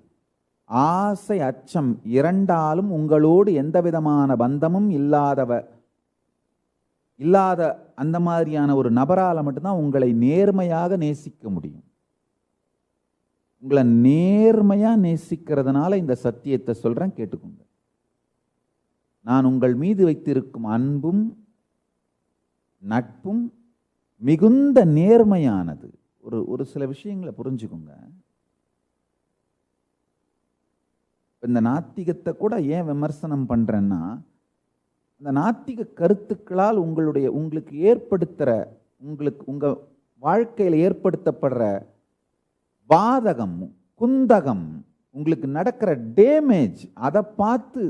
ஆசை அச்சம் இரண்டாலும் உங்களோடு எந்த விதமான பந்தமும் இல்லாத அந்த மாதிரியான ஒரு நபரால் மட்டும்தான் உங்களை நேர்மையாக நேசிக்க முடியும். உங்களை நேர்மையா நேசிக்கிறதுனால இந்த சத்தியத்தை சொல்றேன், கேட்டுக்கோங்க. நான் உங்கள் மீது வைத்திருக்கும் அன்பும் நட்பும் மிகுந்த நேர்மையானது. ஒரு சில விஷயங்களை புரிஞ்சுக்கோங்க. இந்த நாத்திகத்தை கூட ஏன் விமர்சனம் பண்றேன்னா, இந்த நாத்திக கருத்துக்களால் உங்களுக்கு ஏற்படுத்துற உங்க வாழ்க்கையில் ஏற்படுத்தப்படுற பாதகம், குந்தகம், உங்களுக்கு நடக்கிற டேமேஜ், அதை பார்த்து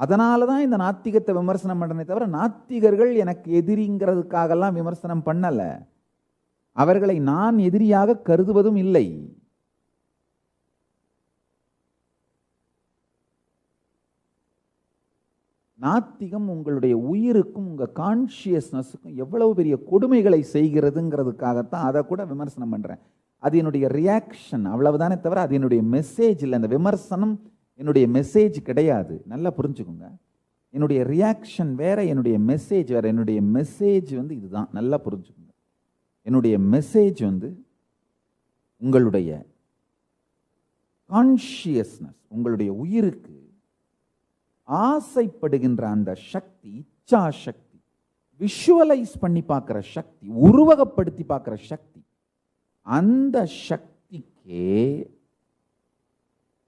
அதனால தான் இந்த நாத்திகத்தை விமர்சனம் பண்றனே தவிர, நாத்திகர்கள் எனக்கு எதிரிங்கிறதுக்காகலாம் விமர்சனம் பண்ணல. அவர்களை நான் எதிரியாக கருதுவதும் இல்லை. நாத்திகம் உங்களுடைய உயிருக்கும் உங்க கான்சியஸ்னஸுக்கும் எவ்வளவு பெரிய கொடுமைகளை செய்கிறதுங்கிறதுக்காகத்தான் அதை கூட விமர்சனம் பண்றேன். அது என்னுடைய ரியாக்ஷன், அவ்வளவுதானே தவிர அது என்னுடைய மெசேஜ் இல்லை. அந்த விமர்சனம் என்னுடைய மெசேஜ் கிடையாது. நல்லா புரிஞ்சுக்கோங்க. என்னுடைய ரியாக்ஷன் வேற, என்னுடைய மெசேஜ் வேற. என்னுடைய மெசேஜ் இதுதான், நல்லா புரிஞ்சுக்கோங்க. என்னுடைய மெசேஜ் உங்களுடைய கான்ஷியஸ்னஸ், உங்களுடைய உயிருக்கு ஆசைப்படுகின்ற அந்த சக்தி, இச்சா சக்தி, விஷுவலைஸ் பண்ணி பார்க்கிற சக்தி, உருவகப்படுத்தி பார்க்கிற சக்தி, அந்த சக்திக்கே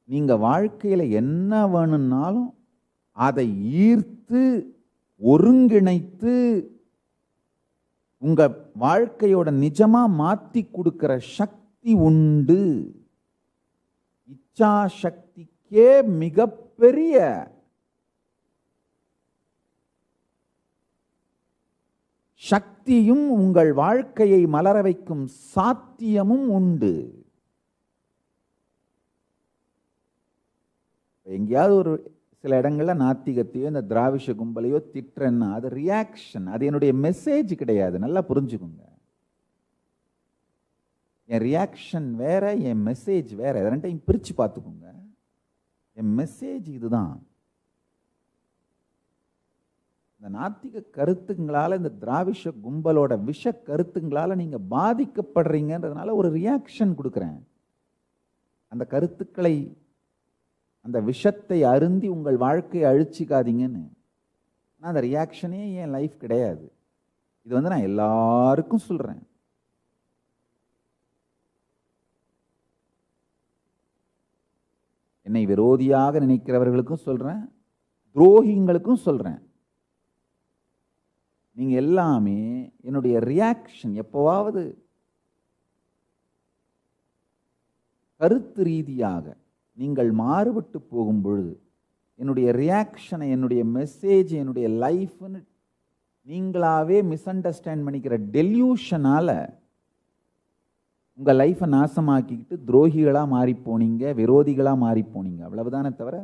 நீங்க வாழ்க்கையில என்ன வேணும்னாலும் அதை ஈர்த்து ஒருங்கிணைத்து உங்க வாழ்க்கையோட நிஜமா மாத்தி கொடுக்கிற சக்தி உண்டு. இச்சா சக்திக்கே மிகப்பெரிய சக்தியும் உங்கள் வாழ்க்கையை மலர வைக்கும் சாத்தியமும் உண்டு. எங்கேயாவது ஒரு சில இடங்கள்ல நாத்திகத்தையோ இந்த திராவிஷ கும்பலையோ திட்டுறேன்னா அது ரியாக்ஷன், அது என்னுடைய மெசேஜ் கிடையாது. நல்லா புரிஞ்சுக்கோங்க. என் ரியாக்ஷன் வேற, என் மெசேஜ் வேற. ரெண்டையும் பிரிச்சு பார்த்துக்கோங்க. என் மெசேஜ் இதுதான். இந்த நாத்திக கருத்துங்களால, இந்த திராவிஷ கும்பலோட விஷ கருத்துங்களால நீங்க பாதிக்கப்படுறீங்கன்றதுனால ஒரு ரியாக்ஷன் கொடுக்குறேன். அந்த கருத்துக்களை, அந்த விஷத்தை அருந்தி உங்கள் வாழ்க்கையை அழிச்சிக்காதீங்கன்னு. ஆனால் அந்த ரியாக்ஷனே என் லைஃப் கிடையாது. இது நான் எல்லாருக்கும் சொல்றேன். என்னை விரோதியாக நினைக்கிறவர்களுக்கும் சொல்றேன், துரோகிங்களுக்கும் சொல்றேன். நீங்க எல்லாமே என்னுடைய ரியாக்ஷன். எப்போவாவது கருத்து ரீதியாக நீங்கள் மாறுபட்டு போகும் பொழுது என்னுடைய ரியாக்ஷனை, என்னுடைய மெசேஜ், என்னுடைய லைஃப்னு நீங்களாவே மிஸ் அண்டர்ஸ்டாண்ட் பண்ணிக்கிற டெல்யூஷனால உங்க லைஃப்பை நாசமாக்கிக்கிட்டு துரோகிகளாக மாறி போனீங்க, விரோதிகளாக மாறி போனீங்க. அவ்வளவுதானே தவிர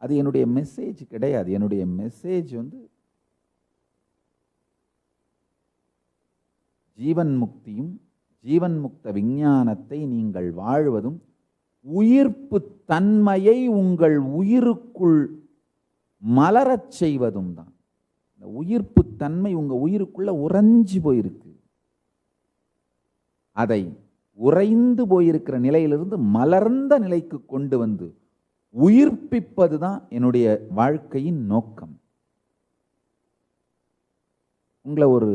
அது என்னுடைய மெசேஜ் கிடையாது. என்னுடைய மெசேஜ் ஜீவன் முக்தியும் ஜீவன் முக்த விஞ்ஞானத்தை நீங்கள் வாழ்வதும் உயிர்ப்பு தன்மையை உங்கள் உயிருக்குள் மலரச் செய்வதும் தான். இந்த உயிர்ப்பு தன்மை உங்க உயிருக்குள்ள உறைஞ்சு போயிருக்கு. அதை உறைந்து போயிருக்கிற நிலையிலிருந்து மலர்ந்த நிலைக்கு கொண்டு வந்து உயிர்ப்பிப்பது தான் என்னுடைய வாழ்க்கையின் நோக்கம். உங்களை ஒரு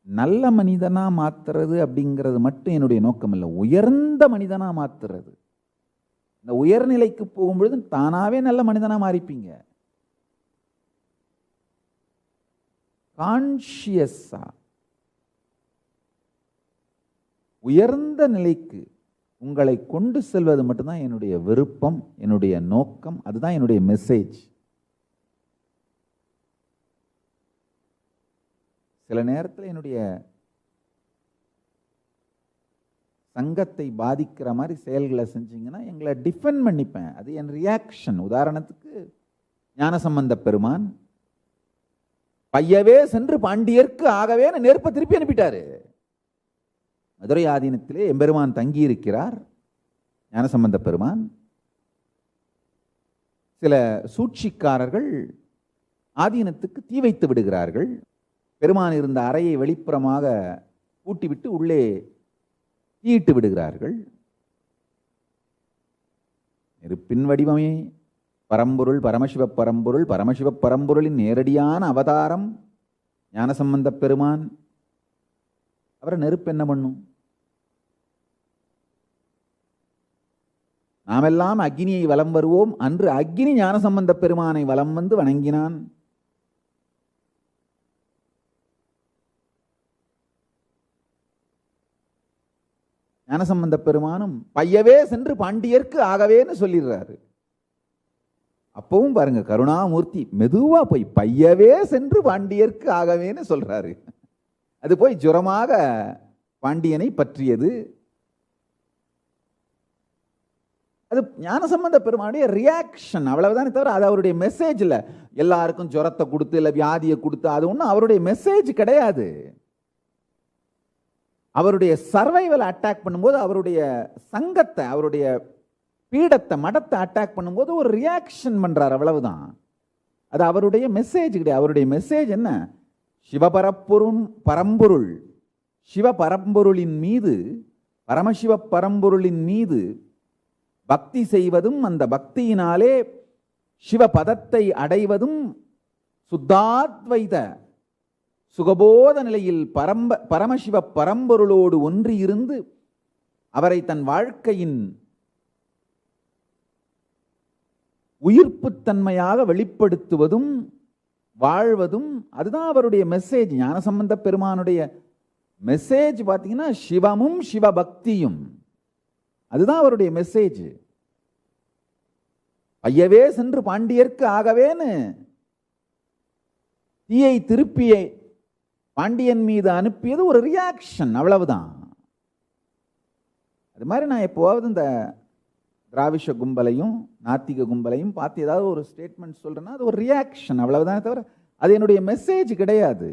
நல்ல மனிதனா மாத்துறது அப்படிங்கிறது மட்டும் என்னுடைய நோக்கம் இல்லை, உயர்ந்த மனிதனா மாத்துறது. இந்த உயர்நிலைக்கு போகும்பொழுது தானாவே நல்ல மனிதனா மாறிப்பீங்க. கான்ஷியஸா உயர்ந்த நிலைக்கு உங்களை கொண்டு செல்வது மட்டும்தான் என்னுடைய விருப்பம், என்னுடைய நோக்கம். அதுதான் என்னுடைய மெசேஜ். சில நேரத்தில் என்னுடைய சங்கத்தை பாதிக்கிற மாதிரி செயல்களை செஞ்சீங்கன்னா எங்களை டிஃபெண்ட் பண்ணிப்பேன். அது என் ரியாக்ஷன். உதாரணத்துக்கு ஞானசம்பந்த பெருமான் பையவே சென்று பாண்டியர்க்கு ஆகவே நெருப்பை திருப்பி அனுப்பிட்டாரு. மதுரை ஆதீனத்திலே எம்பெருமான் தங்கி இருக்கிறார் ஞானசம்பந்த பெருமான். சில சூழ்ச்சிக்காரர்கள் ஆதீனத்துக்கு தீ வைத்து விடுகிறார்கள். பெருமான் இருந்த அறையை வெளிப்புறமாக பூட்டிவிட்டு உள்ளே தீயிட்டு விடுகிறார்கள். நெருப்பின் வடிவமே பரம்பொருள், பரமசிவ பரம்பொருள், பரமசிவ பரம்பொருளின் நேரடியான அவதாரம் ஞானசம்பந்த பெருமான். அவரை நெருப்பு என்ன பண்ணும்? நாமெல்லாம் அக்னியை வலம் வருவோம். அன்று அக்னி ஞானசம்பந்த பெருமானை வலம் வந்து வணங்கினான். ஞானசம்பந்த பெருமானும் பையவே சென்று பாண்டியர்க்கு ஆகவேன்னு சொல்லிடுறாரு. அப்பவும் பாருங்க, கருணாமூர்த்தி மெதுவா போய் பையவே சென்று பாண்டியர்க்கு ஆகவேன்னு சொல்றாரு. அது போய் ஜுரமாக பாண்டியனை பற்றியது. அது ஞானசம்பந்த பெருமானுடைய ரியாக்ஷன், அவ்வளவுதானே தவிர அது அவருடைய மெசேஜ் இல்லை. எல்லாருக்கும் ஜுரத்தை கொடுத்து இல்லை வியாதியை கொடுத்து அது ஒன்றும் அவருடைய மெசேஜ் கிடையாது. அவருடைய சர்வைவலை அட்டாக் பண்ணும்போது, அவருடைய சங்கத்தை, அவருடைய பீடத்தை, மடத்தை அட்டாக் பண்ணும்போது ஒரு ரியாக்ஷன் பண்றார், அவ்வளவுதான். அது அவருடைய மெசேஜ் கிடையாது. அவருடைய மெசேஜ் என்ன? பரம்பொருள், சிவ பரம்பொருளின் மீது, பரமசிவ பரம்பொருளின் மீது பக்தி செய்வதும், அந்த பக்தியினாலே சிவபதத்தை அடைவதும், சுத்தாத்வைத சுகபோத நிலையில் பரமசிவ பரம்பொருளோடு ஒன்றியிருந்து அவரை தன் வாழ்க்கையின் உயிர்ப்புத்தன்மையாக வெளிப்படுத்துவதும் வாழ்வதும், அதுதான் அவருடைய மெசேஜ். ஞானசம்பந்த பெருமானுடைய மெசேஜ் பார்த்தீங்கன்னா சிவமும் சிவபக்தியும், அதுதான் அவருடைய மெசேஜ். ஐயவே சென்று பாண்டியர்க்கு ஆகவேன்னு தீயை திருப்பியை பாண்டியன் மீது அனுப்பியது ஒரு ரியாக்ஷன், அவ்வளவுதான். அது மாதிரி நான் எப்போவாவது இந்த திராவிஷ கும்பலையும் நாத்திக கும்பலையும் பார்த்து ஏதாவது ஒரு ஸ்டேட்மெண்ட் சொல்றேன்னா அது ஒரு ரியாக்ஷன், அவ்வளவுதானே தவிர அது என்னுடைய மெசேஜ் கிடையாது.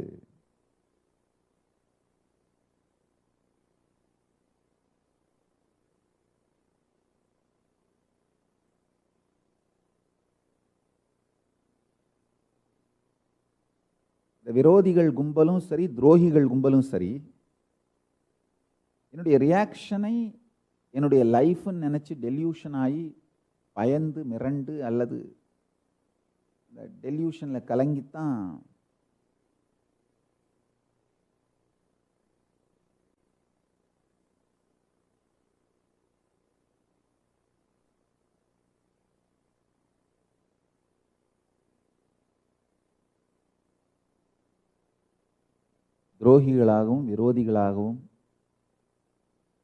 இந்த விரோதிகள் கும்பலும் சரி, துரோகிகள் கும்பலும் சரி, என்னுடைய ரியாக்ஷனை என்னுடைய லைஃப்னு நினச்சி டெல்யூஷன் ஆகி பயந்து மிரண்டு அல்லது இந்த டெல்யூஷனில் கலங்கித்தான் துரோகிகளாகவும் விரோதிகளாகவும்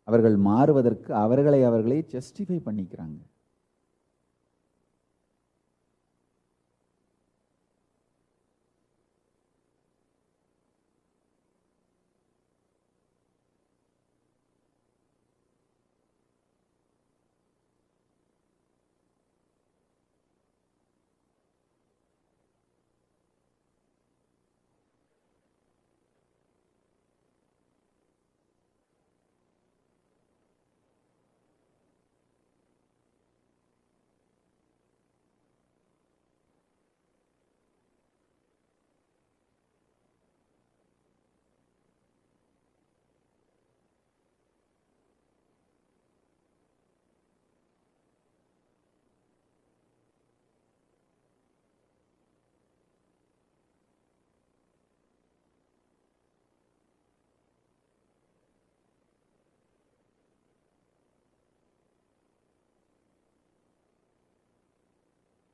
அவர்கள் மாறுவதற்கு அவர்களே ஜஸ்டிஃபை பண்ணிக்கிறாங்க.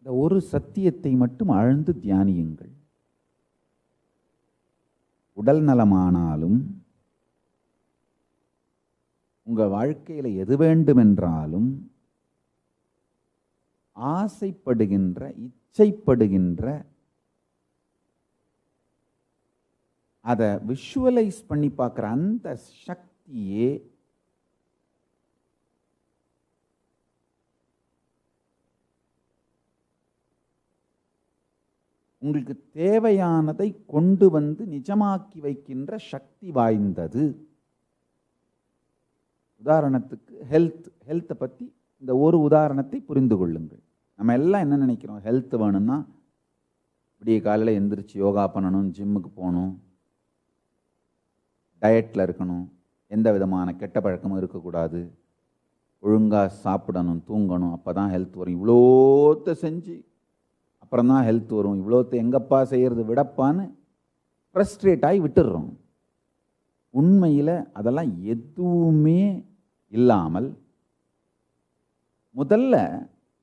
இந்த ஒரு சத்தியத்தை மட்டும் ஆழ்ந்து தியானியுங்கள். உடல் நலமானாலும் உங்க வாழ்க்கையில எது வேண்டுமென்றாலும் ஆசைப்படுகின்ற, இச்சைப்படுகின்ற, அதை விஷுவலைஸ் பண்ணி பார்க்குற அந்த சக்தியே உங்களுக்கு தேவையானதை கொண்டு வந்து நிஜமாக்கி வைக்கின்ற சக்தி வாய்ந்தது. உதாரணத்துக்கு ஹெல்த்தை பற்றி இந்த ஒரு உதாரணத்தை புரிந்து கொள்ளுங்கள். நம்ம எல்லாம் என்ன நினைக்கிறோம்? ஹெல்த் வேணும்னா விடிய காலையில் எந்திரிச்சு யோகா பண்ணணும், ஜிம்முக்கு போகணும், டயட்டில் இருக்கணும், எந்த விதமான கெட்ட பழக்கமும் இருக்கக்கூடாது, ஒழுங்காக சாப்பிடணும், தூங்கணும், அப்போ தான் ஹெல்த் வரும். இவ்வளோத்த செஞ்சு அப்புறம் தான் ஹெல்த் வரும், இவ்வளோத்த எங்கப்பா செய்கிறது விடப்பான்னு ஃப்ரஸ்ட்ரேட் ஆகி விட்டுடுறோம். உண்மையில் அதெல்லாம் எதுவுமே இல்லாமல் முதல்ல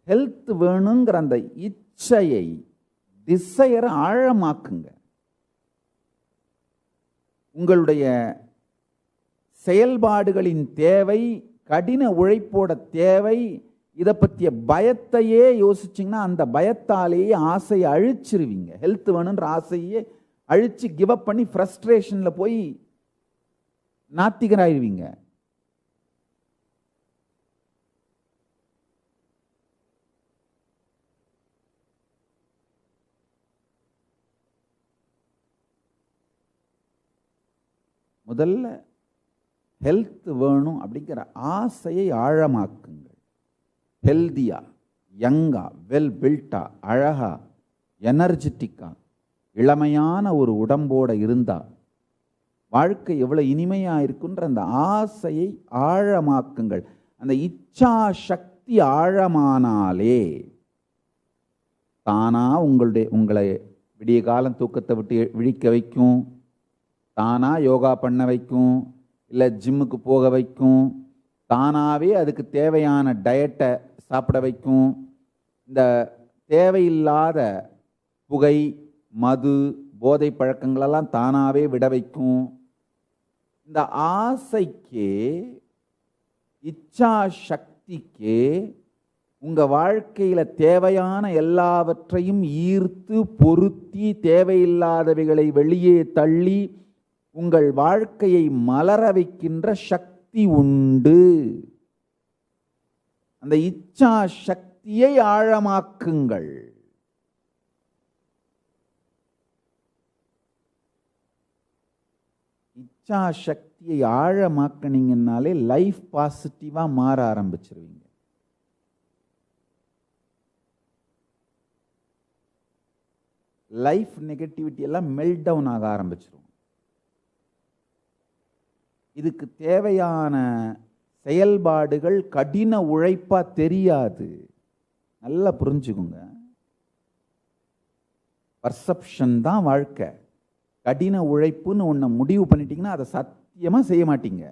ஹெல்த் வேணுங்கிற அந்த இச்சையை, டிசையரை ஆழமாக்குங்க. உங்களுடைய செயல்பாடுகளின் தேவை, கடின உழைப்போட தேவை, இதை பற்றிய பயத்தையே யோசிச்சிங்கன்னா அந்த பயத்தாலேயே ஆசையை அழிச்சிருவீங்க. ஹெல்த் வேணுன்ற ஆசையே அழிச்சு கிவ் அப் பண்ணி ஃப்ரஸ்ட்ரேஷனில் போய் நாத்திகராயிருவீங்க. முதல்ல ஹெல்த் வேணும் அப்படிங்கிற ஆசையை ஆழமாக்குங்கள். ஹெல்தியா, யங்கா, வெல் பில்ட்டா, அழகா, எனர்ஜெட்டிக்கா, இளமையான ஒரு உடம்போட இருந்தா வாழ்க்கை எவ்வளோ இனிமையாக இருக்குன்ற அந்த ஆசையை ஆழமாக்குங்கள். அந்த இச்சா சக்தி ஆழமானாலே தானா உங்களை விடிய காலம் தூக்கத்தை விட்டு விழிக்க வைக்கும், தானா யோகா பண்ண வைக்கும், இல்லை ஜிம்முக்கு போக வைக்கும், தானாகவே அதுக்கு தேவையான டயட்டை சாப்பிட வைக்கும். இந்த தேவையில்லாத புகை, மது, போதை பழக்கங்களெல்லாம் தானாகவே விட வைக்கும். இந்த ஆசைக்கே, இச்சா சக்திக்கே உங்கள் வாழ்க்கையில் தேவையான எல்லாவற்றையும் ஈர்த்து பொருத்தி தேவையில்லாதவைகளை வெளியே தள்ளி உங்கள் வாழ்க்கையை மலர வைக்கின்ற சக்தி உண்டு. அந்த இச்சா சக்தியை ஆழமாக்குங்கள். இச்சா சக்தியை ஆழமாக்கினீங்கன்னாலே லைஃப் பாசிட்டிவாக மாற ஆரம்பிச்சிருவீங்க. லைஃப் நெகட்டிவிட்டி எல்லாம் மெல்ட் டவுன் ஆக ஆரம்பிச்சிடும். இதுக்கு தேவையான செயல்பாடுகள் கடின உழைப்பா தெரியாது. நல்லா புரிஞ்சுக்குங்க. பர்செப்ஷன் தான் வாழ்க்கை. கடின உழைப்புன்னு ஒன்றை முடிவு பண்ணிட்டீங்கன்னா அதை சத்தியமாக செய்ய மாட்டீங்க.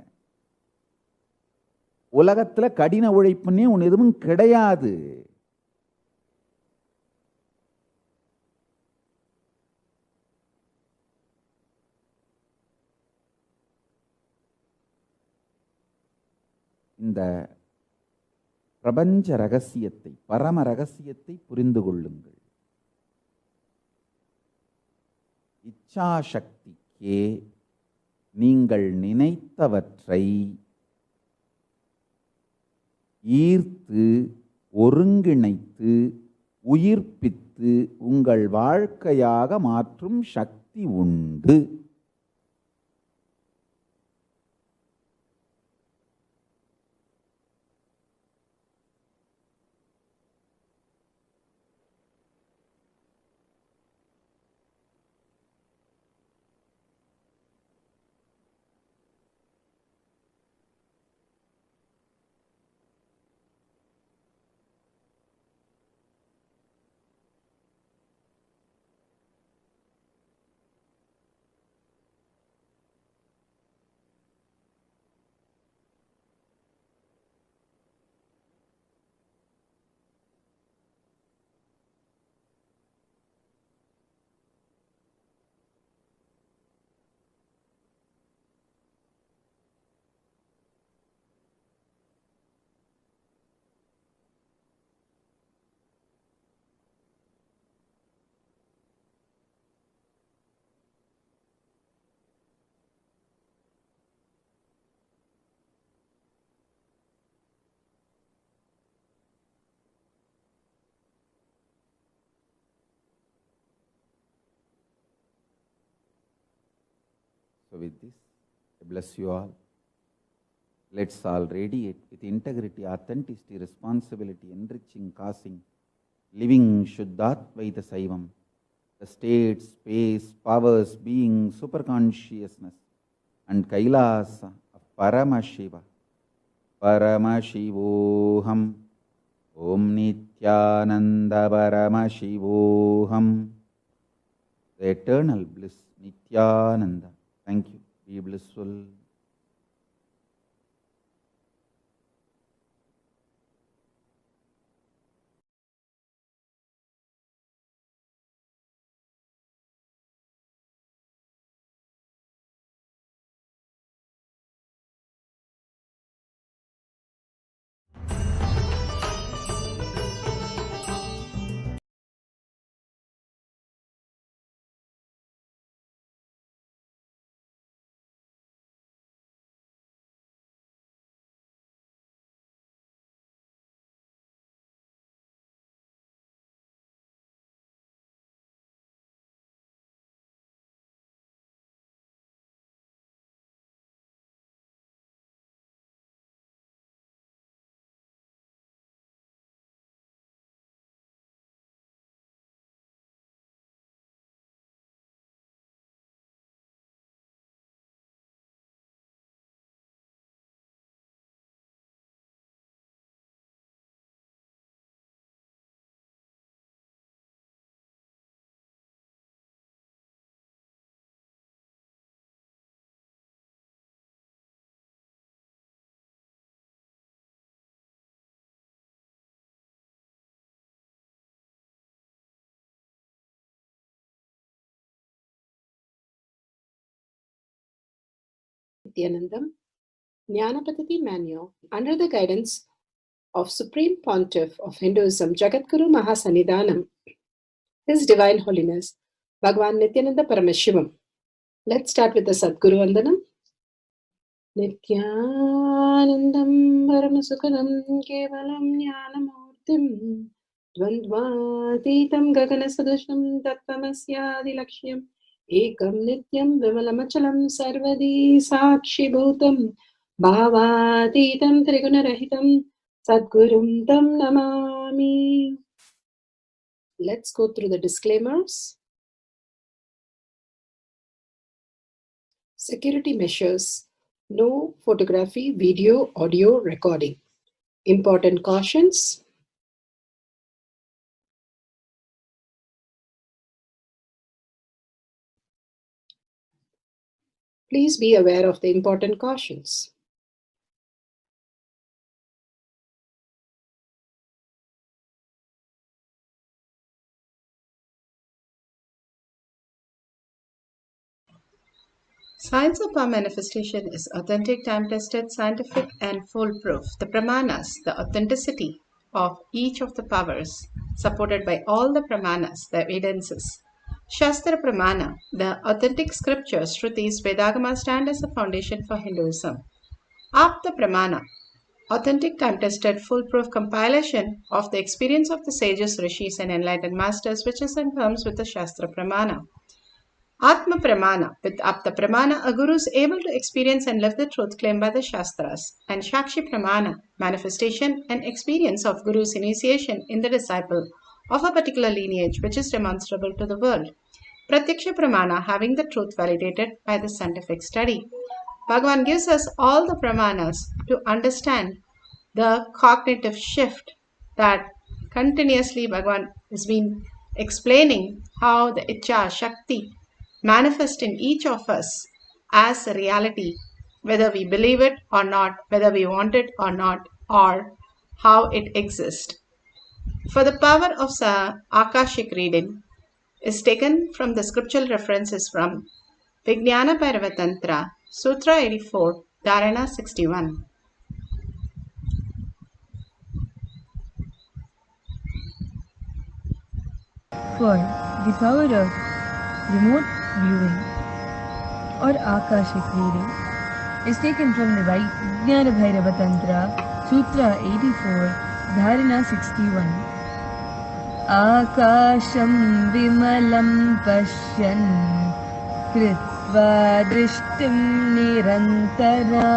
உலகத்தில் கடின உழைப்புன்னே ஒன்று எதுவும் கிடையாது. இந்த பிரபஞ்ச ரகசியத்தை, பரம ரகசியத்தை புரிந்து கொள்ளுங்கள். இச்சாசக்திக்கே நீங்கள் நினைத்தவற்றை ஈர்த்து, ஒருங்கிணைத்து, உயிர்ப்பித்து உங்கள் வாழ்க்கையாக மாற்றும் சக்தி உண்டு. So with this, I bless you all. Let's all radiate with integrity, authenticity, responsibility, enriching, causing, living Shuddhatvaita Saivam, the state, space, powers, being, superconsciousness, and Kailasa of Paramashiva. Paramashivoham. Om Nithyananda Paramashivoham. The eternal bliss, Nithyananda. Thank you. Be blissful. Nithyanandam, Jnanapatati Manual, under the guidance of Supreme Pontiff of Hinduism, Jagadguru Mahasannidhanam, His Divine Holiness, Bhagavan Nithyananda Paramashivam. Let's start with the Sadguru Vandanam. Nithyanandam Paramasukadam Kevalam Jnanamurtim Dvandvatitam Gaganasadusham Tattvamasyaadilakshya Ekam Nityam Vimalamachalam Sarvadi Sakshi Bhutam Bhavatitam Trigunarahitam Sadgurum Tam Namami. Let's go through the disclaimers. Security measures. No photography, video, audio recording. Important cautions. Please be aware of the important cautions. Science of our manifestation is authentic, time-tested, scientific, and foolproof. The pramanas, the authenticity of each of the powers, supported by all the pramanas, the evidences. Shastra Pramana, the authentic scriptures, Shrutis, Vedagama stand as a foundation for Hinduism. Apta Pramana, authentic, time-tested, foolproof compilation of the experience of the sages, rishis, and enlightened masters, which is in terms with the Shastra Pramana. Atma Pramana, with Apta Pramana, a guru is able to experience and live the truth claimed by the Shastras. And Shakshi Pramana, manifestation and experience of guru's initiation in the disciple of a particular lineage, which is demonstrable to the world. Pratyaksha Pramana, having the truth validated by the scientific study. Bhagavan gives us all the Pramanas to understand the cognitive shift that continuously Bhagavan has been explaining how the Icha, Shakti, manifest in each of us as a reality, whether we believe it or not, whether we want it or not, or how it exists. For the power of Akashic reading is taken from the scriptural references from Vijnana Paravatantra, Sutra 84, Dharana 61. For the power of remote viewing or Akashic reading is taken from the Vijnana Paravatantra, Sutra 84, Dharana 61. Akasham vimalam pashyan krit दृष्टिं निरन्तराम्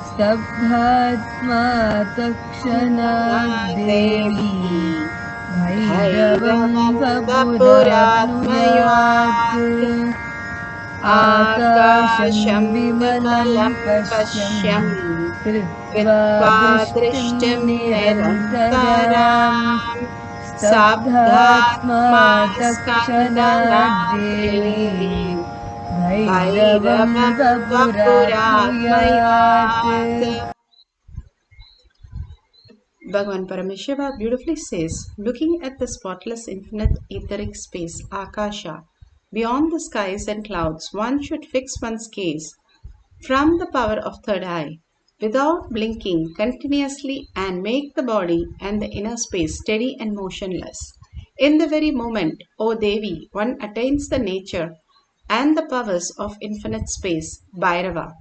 स्तब्धात्मा तत्क्षणात् देवी भैरवं वपुरात्मयात् आकाशं विमलं पश्यन् कृत्वा दृष्टिं निरन्तराम् स्तब्धात्मा तत्क्षणात् देवी भैरवं वपुरात्मयात्. Bhagavan Paramashiva beautifully says, looking at the spotless infinite etheric space, Akasha, beyond the skies and clouds, one should fix one's gaze from the power of third eye, without blinking continuously, and make the body and the inner space steady and motionless. In the very moment, O Devi, one attains the nature and the powers of infinite space, Bhairava.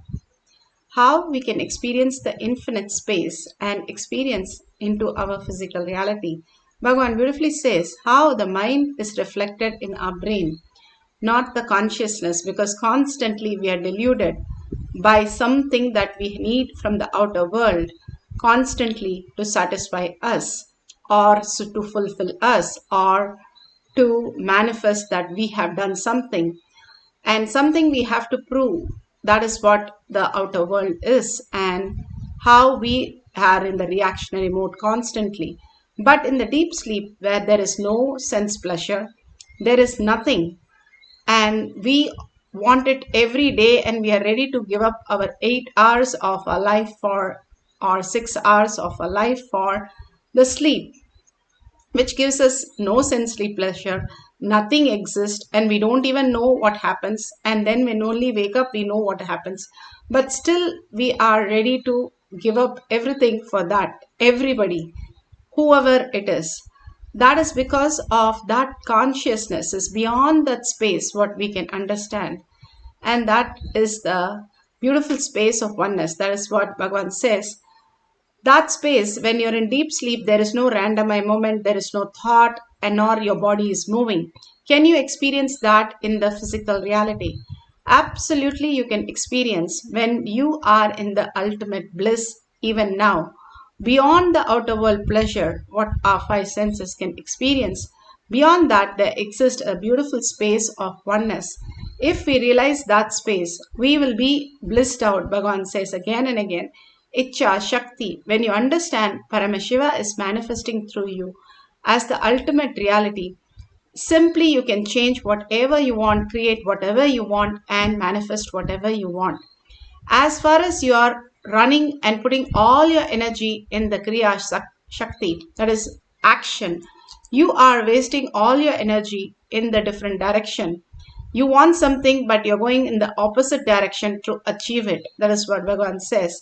How we can experience the infinite space and experience into our physical reality. Bhagavan beautifully says how the mind is reflected in our brain, not the consciousness, because constantly we are deluded by something that we need from the outer world constantly to satisfy us or to fulfill us or to manifest that we have done something and something we have to prove. That is what the outer world is, and how we are in the reactionary mode constantly. But in the deep sleep, where there is no sense pleasure, there is nothing, and we want it every day, and we are ready to give up our 8 hours of our life for, or 6 hours of our life for the sleep, which gives us no sensory pleasure. Nothing exists, and we don't even know what happens. And then when only wake up, we know what happens. But still, we are ready to give up everything for that. Everybody, whoever it is. That is because of that consciousness is beyond that space what we can understand. And that is the beautiful space of oneness. That is what Bhagavan says. That space, when you're in deep sleep, there is no random eye moment, there is no thought, and nor your body is moving. Can you experience that in the physical reality? Absolutely, you can experience when you are in the ultimate bliss, even now. Beyond the outer world pleasure, what our 5 senses can experience, beyond that, there exists a beautiful space of oneness. If we realize that space, we will be blissed out, Bhagavan says again and again. Icha Shakti, when you understand Paramashiva is manifesting through you as the ultimate reality, simply you can change whatever you want, create whatever you want, and manifest whatever you want. As far as you are running and putting all your energy in the Kriya Shakti, that is action, you are wasting all your energy in the different direction. You want something, but you're going in the opposite direction to achieve it. That is what Bhagavan says.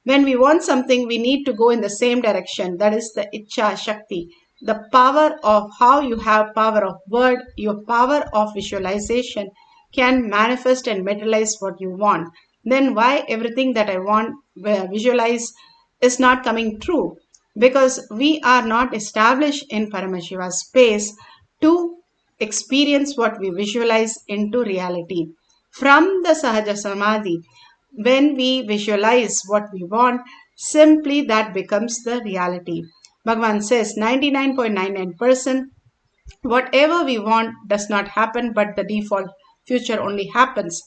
When we want something, we need to go in the same direction. That is the Icha Shakti. The power of how you have power of word, your power of visualization can manifest and materialize what you want. Then why everything that I want visualize is not coming true? Because we are not established in Paramashiva's space to experience what we visualize into reality. From the Sahaja Samadhi, when we visualize what we want, simply that becomes the reality. Bhagavan says 99.99% whatever we want does not happen, but the default future only happens.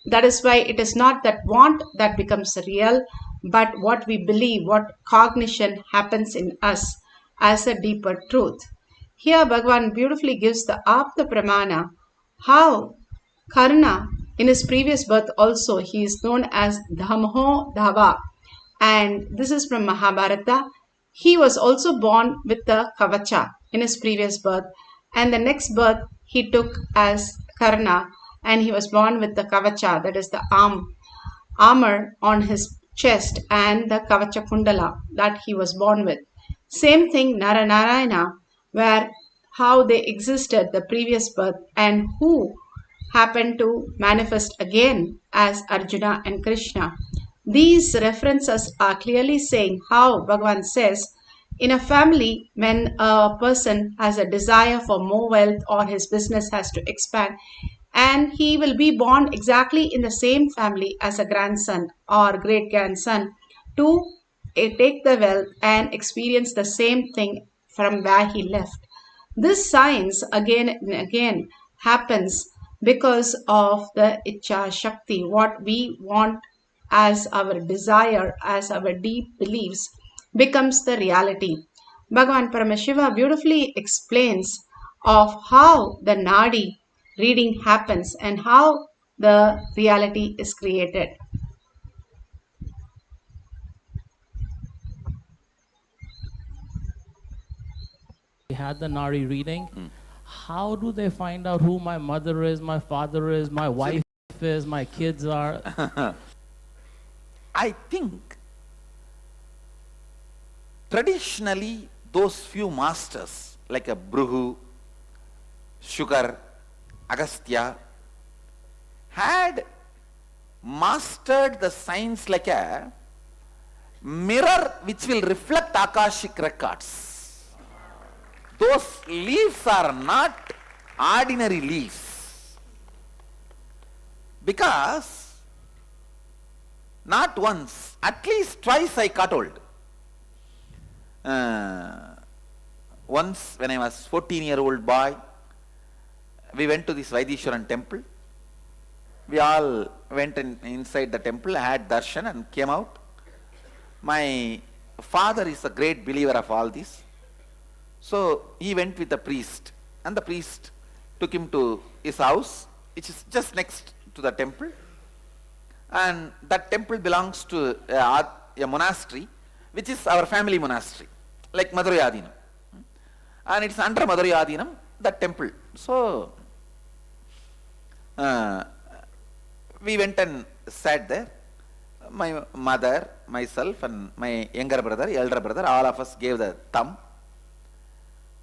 That is why it is not that want that becomes real, but what we believe, what cognition happens in us as a deeper truth. Here Bhagavan beautifully gives the Apta Pramana, how Karna, in his previous birth also, he is known as Dhamho Dhava, and this is from Mahabharata. He was also born with the Kavacha in his previous birth, and the next birth he took as Karna, and he was born with the Kavacha, that is the armor on his chest, and the Kavacha Kundala that he was born with. Same thing Naranarayana, where how they existed the previous birth and who happened to manifest again as Arjuna and Krishna. These references are clearly saying how Bhagavan says, in a family, when a person has a desire for more wealth or his business has to expand, and he will be born exactly in the same family as a grandson or great grandson to take the wealth and experience the same thing from where he left. This science again and again happens because of the Icha Shakti, what we want as our desire, as our deep beliefs, becomes the reality. Bhagavan Paramashiva beautifully explains of how the Nadi reading happens and how the reality is created. We had the Nari reading. How do they find out who my mother is, my father is, my wife is, my kids are? I think traditionally those few masters like a Bruhu, Sugar, Agastya had mastered the science like a mirror which will reflect Akashic records. Those leaves are not ordinary leaves, because not once, at least twice I got old. Once when I was 14-year-old boy, we went to this Vaidishwaran temple. We all went inside the temple, had darshan and came out. My father is a great believer of all this. So he went with the priest, and the priest took him to his house, which is just next to the temple. And that temple belongs to a monastery, which is our family monastery, like Madhurayadinam. And it's under Madhurayadinam, that temple. So we went and sat there. My mother, myself, and my younger brother, elder brother, all of us gave the thumb.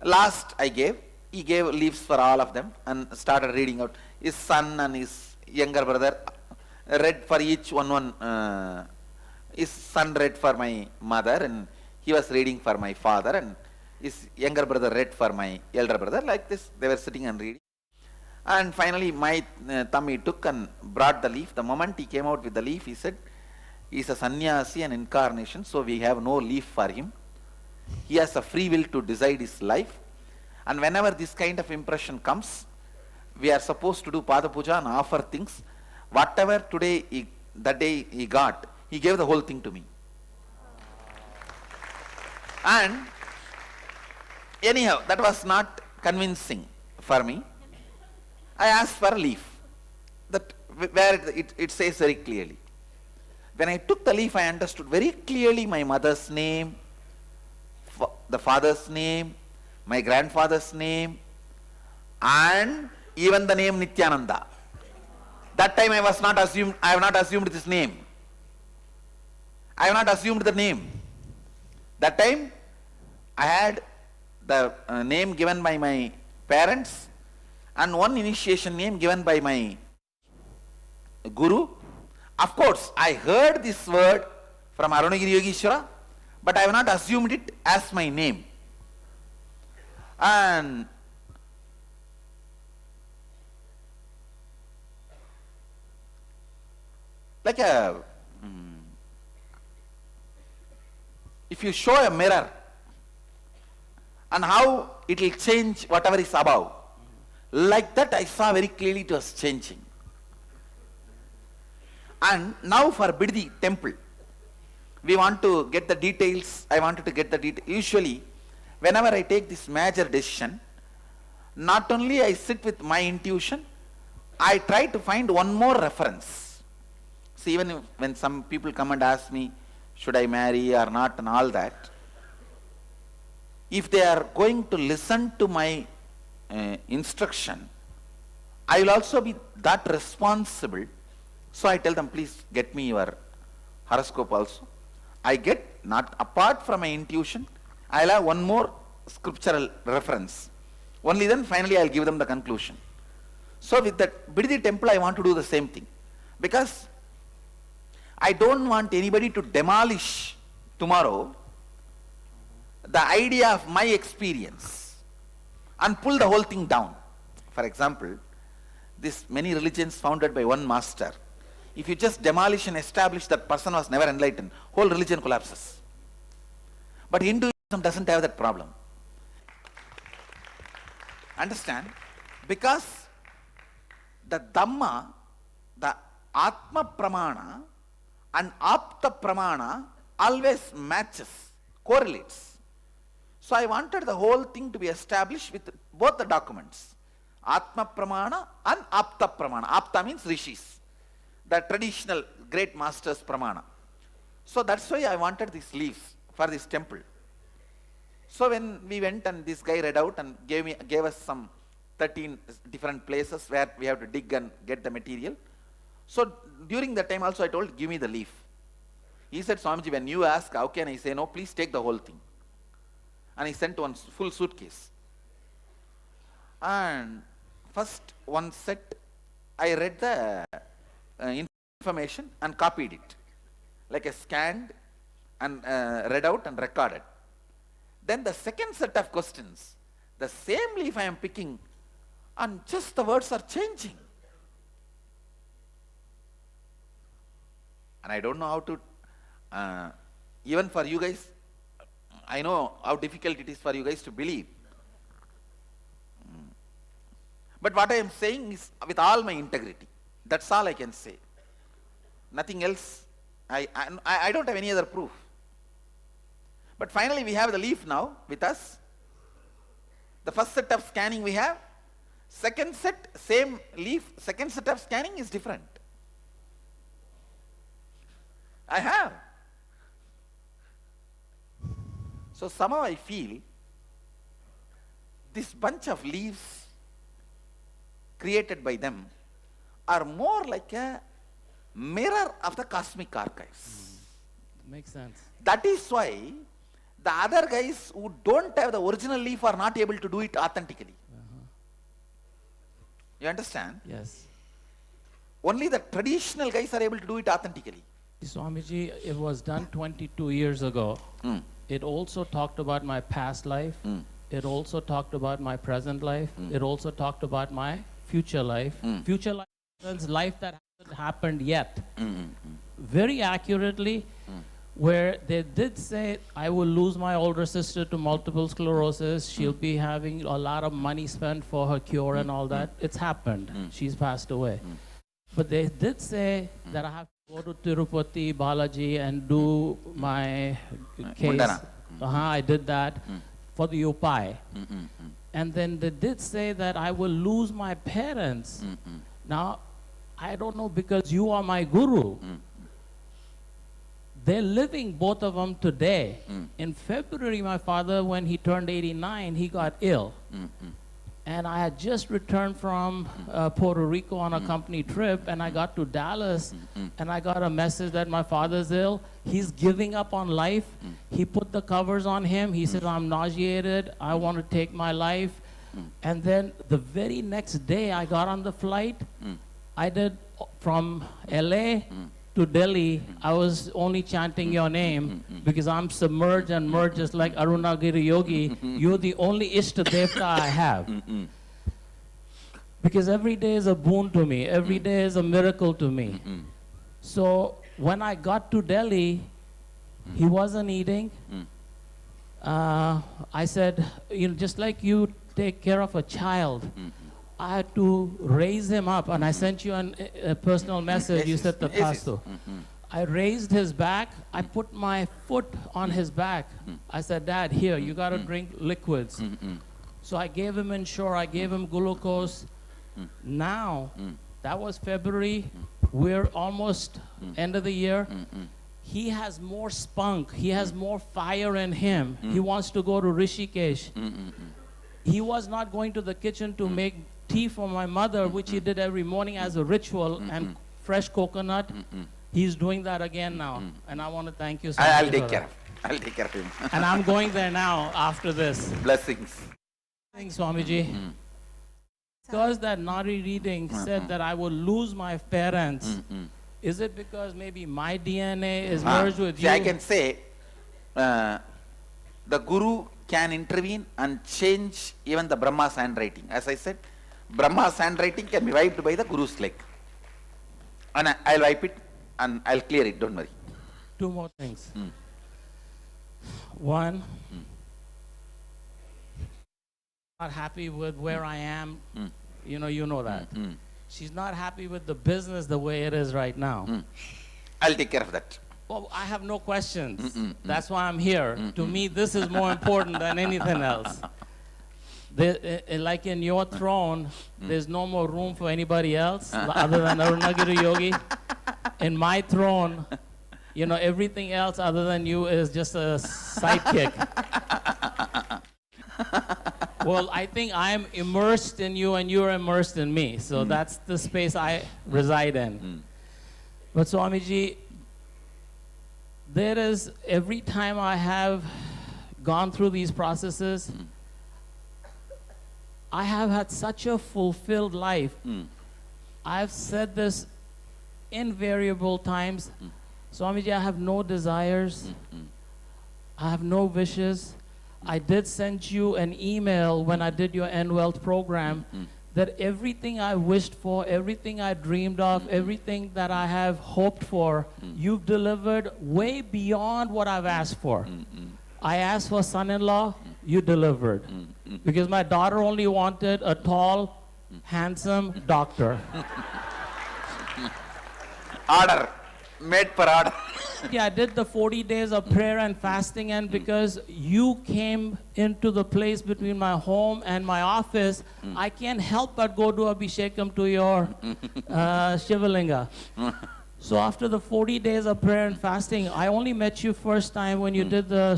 Last he gave leaves for all of them and started reading out. His son and his younger brother read for each one. His son read for my mother, and he was reading for my father, and his younger brother read for my elder brother. Like this, they were sitting and reading. And finally my thumb he took and brought the leaf. The moment he came out with the leaf, he said, he is a sannyasi, an incarnation, so we have no leaf for him. He has a free will to decide his life, and whenever this kind of impression comes, we are supposed to do Pada Puja and offer things. Whatever that day he got, he gave the whole thing to me. And anyhow, that was not convincing for me. I asked for a leaf, that where it says very clearly. When I took the leaf, I understood very clearly my mother's name, the father's name, my grandfather's name, and even the name Nithyananda. That time I have not assumed this name. I have not assumed the name. That time I had the name given by my parents and one initiation name given by my guru. Of course, I heard this word from Arunagiri Yogeshwara, but I have not assumed it as my name. And like if you show a mirror and how it will change whatever is above, like that I saw very clearly it was changing. And now for Biddi temple, we want to get the details. I wanted to get the details. Usually, whenever I take this major decision, not only I sit with my intuition, I try to find one more reference. So even when some people come and ask me, should I marry or not and all that, if they are going to listen to my instruction, I will also be that responsible. So I tell them, please get me your horoscope also. I get, not apart from my intuition, I will have one more scriptural reference. Only then finally I will give them the conclusion. So with that Biddi temple, I want to do the same thing. Because I don't want anybody to demolish tomorrow the idea of my experience and pull the whole thing down. For example, these many religions founded by one master, if you just demolish and establish that person was never enlightened, whole religion collapses. But Hinduism doesn't have that problem. Understand? Because the Dhamma, the Atma Pramana and Apta Pramana always matches, correlates. So I wanted the whole thing to be established with both the documents, Atma Pramana and Apta Pramana. Apta means rishis, the traditional great masters Pramana. So that's why I wanted these leaves for this temple. So when we went and this guy read out and gave us some 13 different places where we have to dig and get the material. So during that time also I told, give me the leaf. He said, Swamiji, when you ask, how can I say no? Please take the whole thing. And he sent one full suitcase. And first one set, I read the information and copied it. Like I scanned and read out and recorded. Then the second set of questions, the same leaf I am picking and just the words are changing. And I don't know how to, even for you guys, I know how difficult it is for you guys to believe. But what I am saying is with all my integrity. That's all I can say. Nothing else. I don't have any other proof. But finally we have the leaf now with us. The first set of scanning we have. Second set, same leaf. Second set of scanning is different. I have. So somehow I feel this bunch of leaves created by them are more like a mirror of the cosmic archives. Makes sense. That is why the other guys who don't have the original leaf are not able to do it authentically. You understand? Yes. Only the traditional guys are able to do it authentically. Swamiji, it was done 22 years ago. It also talked about my past life. It also talked about my present life. It also talked about my future life. Future life is life that hasn't happened yet. Very accurately, where they did say, I will lose my older sister to multiple sclerosis. She'll be having a lot of money spent for her cure and all that. It's happened. She's passed away. But they did say that I have to go to Tirupati, Balaji, and do my case. I did that for the Upai. And then they did say that I will lose my parents. Now, I don't know, because you are my guru. They're living, both of them, today. In February, my father, when he turned 89, he got ill. And I had just returned from Puerto Rico on a company trip, and I got to Dallas, and I got a message that my father's ill. He's giving up on life. He put the covers on him. He said, I'm nauseated. I want to take my life. And then the very next day, I got on the flight. I did from LA to Delhi. I was only chanting your name because I'm submerged and merged just like Arunagiri Yogi. You're the only Ishta Devta I have. Because every day is a boon to me. Every day is a miracle to me. So when I got to Delhi, he wasn't eating. I said, just like you take care of a child, I had to raise him up, and I sent you a personal message. You said the pastor. I raised his back. I put my foot on his back. I said, Dad, here, you got to drink liquids. So I gave him Ensure. I gave him glucose. Now, that was February. We're almost end of the year. He has more spunk. He has more fire in him. He wants to go to Rishikesh. He was not going to the kitchen to make tea for my mother, which he did every morning as a ritual, and fresh coconut. He's doing that again now, and I want to thank you so much. I'll take care. I'll take care of him. And I'm going there now after this. Blessings. Thanks, Swamiji. Because that Nari reading said that I will lose my parents, is it because maybe my DNA is merged with you? I can say the Guru can intervene and change even the Brahma's handwriting. As I said, Brahma's handwriting can be wiped by the Guru's leg. And I'll wipe it and I'll clear it, don't worry. Two more things. One, not happy with where I am. You know that. She's not happy with the business the way it is right now. I'll take care of that. Well, I have no questions. That's why I'm here. To me, this is more important than anything else. Like in your throne, there's no more room for anybody else other than Arunagiri Yogi. In my throne, everything else other than you is just a sidekick. Well, I think I'm immersed in you and you're immersed in me. So that's the space I reside in. But Swamiji, there is, every time I have gone through these processes, I have had such a fulfilled life. I've said this invariable times. Swamiji, I have no desires. I have no wishes. I did send you an email when I did your End Wealth program that everything I wished for, everything I dreamed of, everything that I have hoped for, you've delivered way beyond what I've asked for. I asked for son-in-law, you delivered. Because my daughter only wanted a tall, handsome doctor. Order. Made for order. Yeah, I did the 40 days of prayer and fasting, and because you came into the place between my home and my office, I can't help but go to Abhishekam to your Shivalinga. So after the 40 days of prayer and fasting, I only met you first time when you did the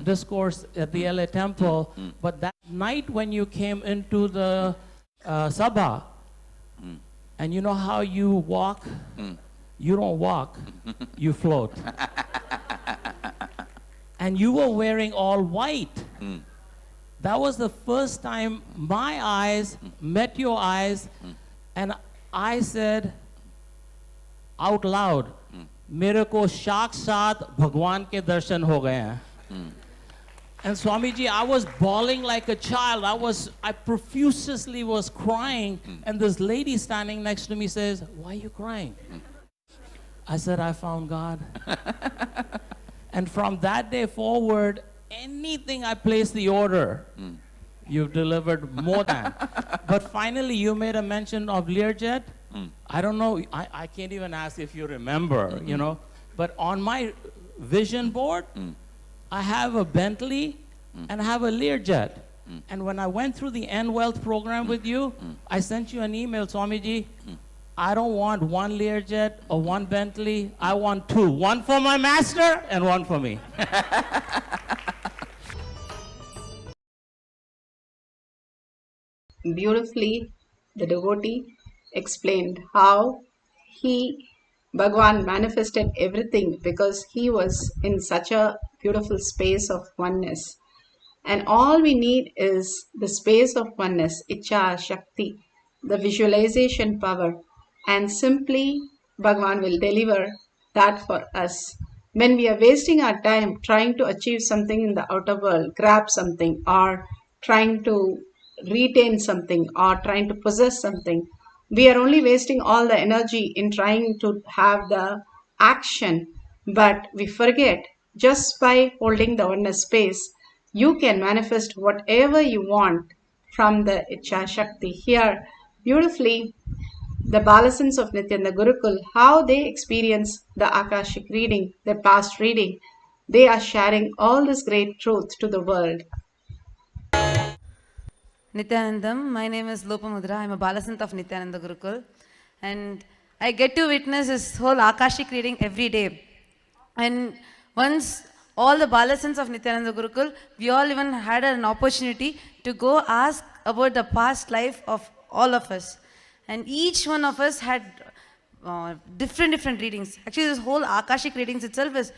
discourse at the LA temple, but that night when you came into the Sabha, and you know how you walk? You don't walk, you float. And you were wearing all white. That was the first time my eyes met your eyes, and I said out loud, मेरे को साक्षात भगवान के दर्शन हो गए हैं. And Swamiji, I was bawling like a child. I profusely was crying, and this lady standing next to me says, "Why are you crying?" I said, "I found God." And from that day forward, anything I placed the order, you've delivered more than. But finally, you made a mention of Learjet. I don't know, I can't even ask if you remember, But on my vision board, I have a Bentley and I have a Learjet. And when I went through the End Wealth program with you, I sent you an email, Swamiji, I don't want one Learjet or one Bentley. I want two. One for my master and one for me. Beautifully, the devotee explained how Bhagwan manifested everything because he was in such a beautiful space of oneness. And all we need is the space of oneness, Icha Shakti, the visualization power. And simply Bhagwan will deliver that for us. When we are wasting our time trying to achieve something in the outer world, grab something, or trying to retain something, or trying to possess something, we are only wasting all the energy in trying to have the action. But we forget, just by holding the oneness space, you can manifest whatever you want from the Icha Shakti. Here, beautifully, the Balasans of Nithyananda Gurukul, how they experience the Akashic reading, the past reading, they are sharing all this great truth to the world. Nithyanandam, my name is Lopamudra. I'm a Balasant of Nithyananda Gurukul. And I get to witness this whole Akashic reading every day. And once all the Balasants of Nithyananda Gurukul, we all even had an opportunity to go ask about the past life of all of us. And each one of us had different readings. Actually, this whole Akashic readings itself is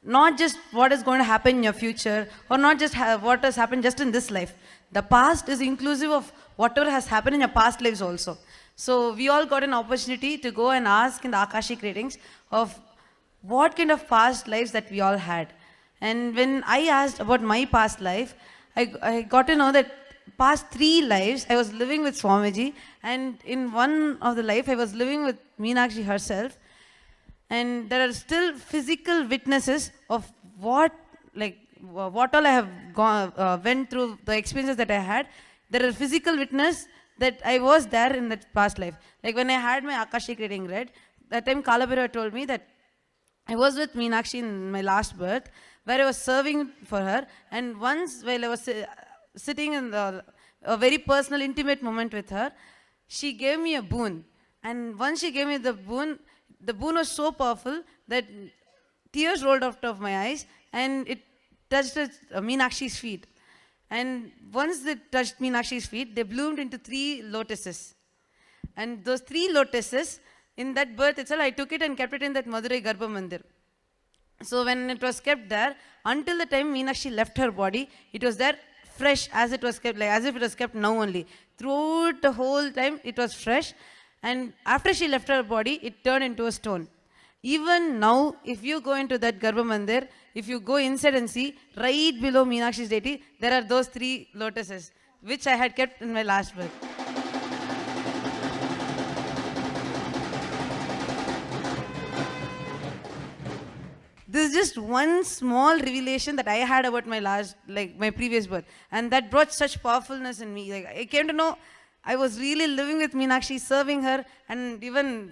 not just what is going to happen in your future, or not just what has happened just in this life. The past is inclusive of whatever has happened in your past lives also. So we all got an opportunity to go and ask in the Akashic readings of what kind of past lives that we all had. And when I asked about my past life, I got to know that past 3 lives, I was living with Swamiji, and in one of the life, I was living with Meenakshi herself. And there are still physical witnesses of what all I have went through, the experiences that I had. There are physical witness that I was there in that past life. Like when I had my Akashic reading read, that time Kalabhira told me that I was with Meenakshi in my last birth, where I was serving for her. And once while I was sitting in a very personal, intimate moment with her, she gave me a boon. And once she gave me the boon was so powerful that tears rolled out of my eyes, and it touched Meenakshi's feet. And once they touched Meenakshi's feet, they bloomed into 3 lotuses. And those 3 lotuses, in that birth itself, I took it and kept it in that Madurai Garbha Mandir. So when it was kept there, until the time Meenakshi left her body, it was there fresh as it was kept, like as if it was kept now only. Throughout the whole time, it was fresh. And after she left her body, it turned into a stone. Even now, if you go into that Garbha Mandir, if you go inside and see, right below Meenakshi's deity, there are those 3 lotuses, which I had kept in my last birth. This is just one small revelation that I had about my previous birth. And that brought such powerfulness in me. Like, I came to know I was really living with Meenakshi, serving her, and even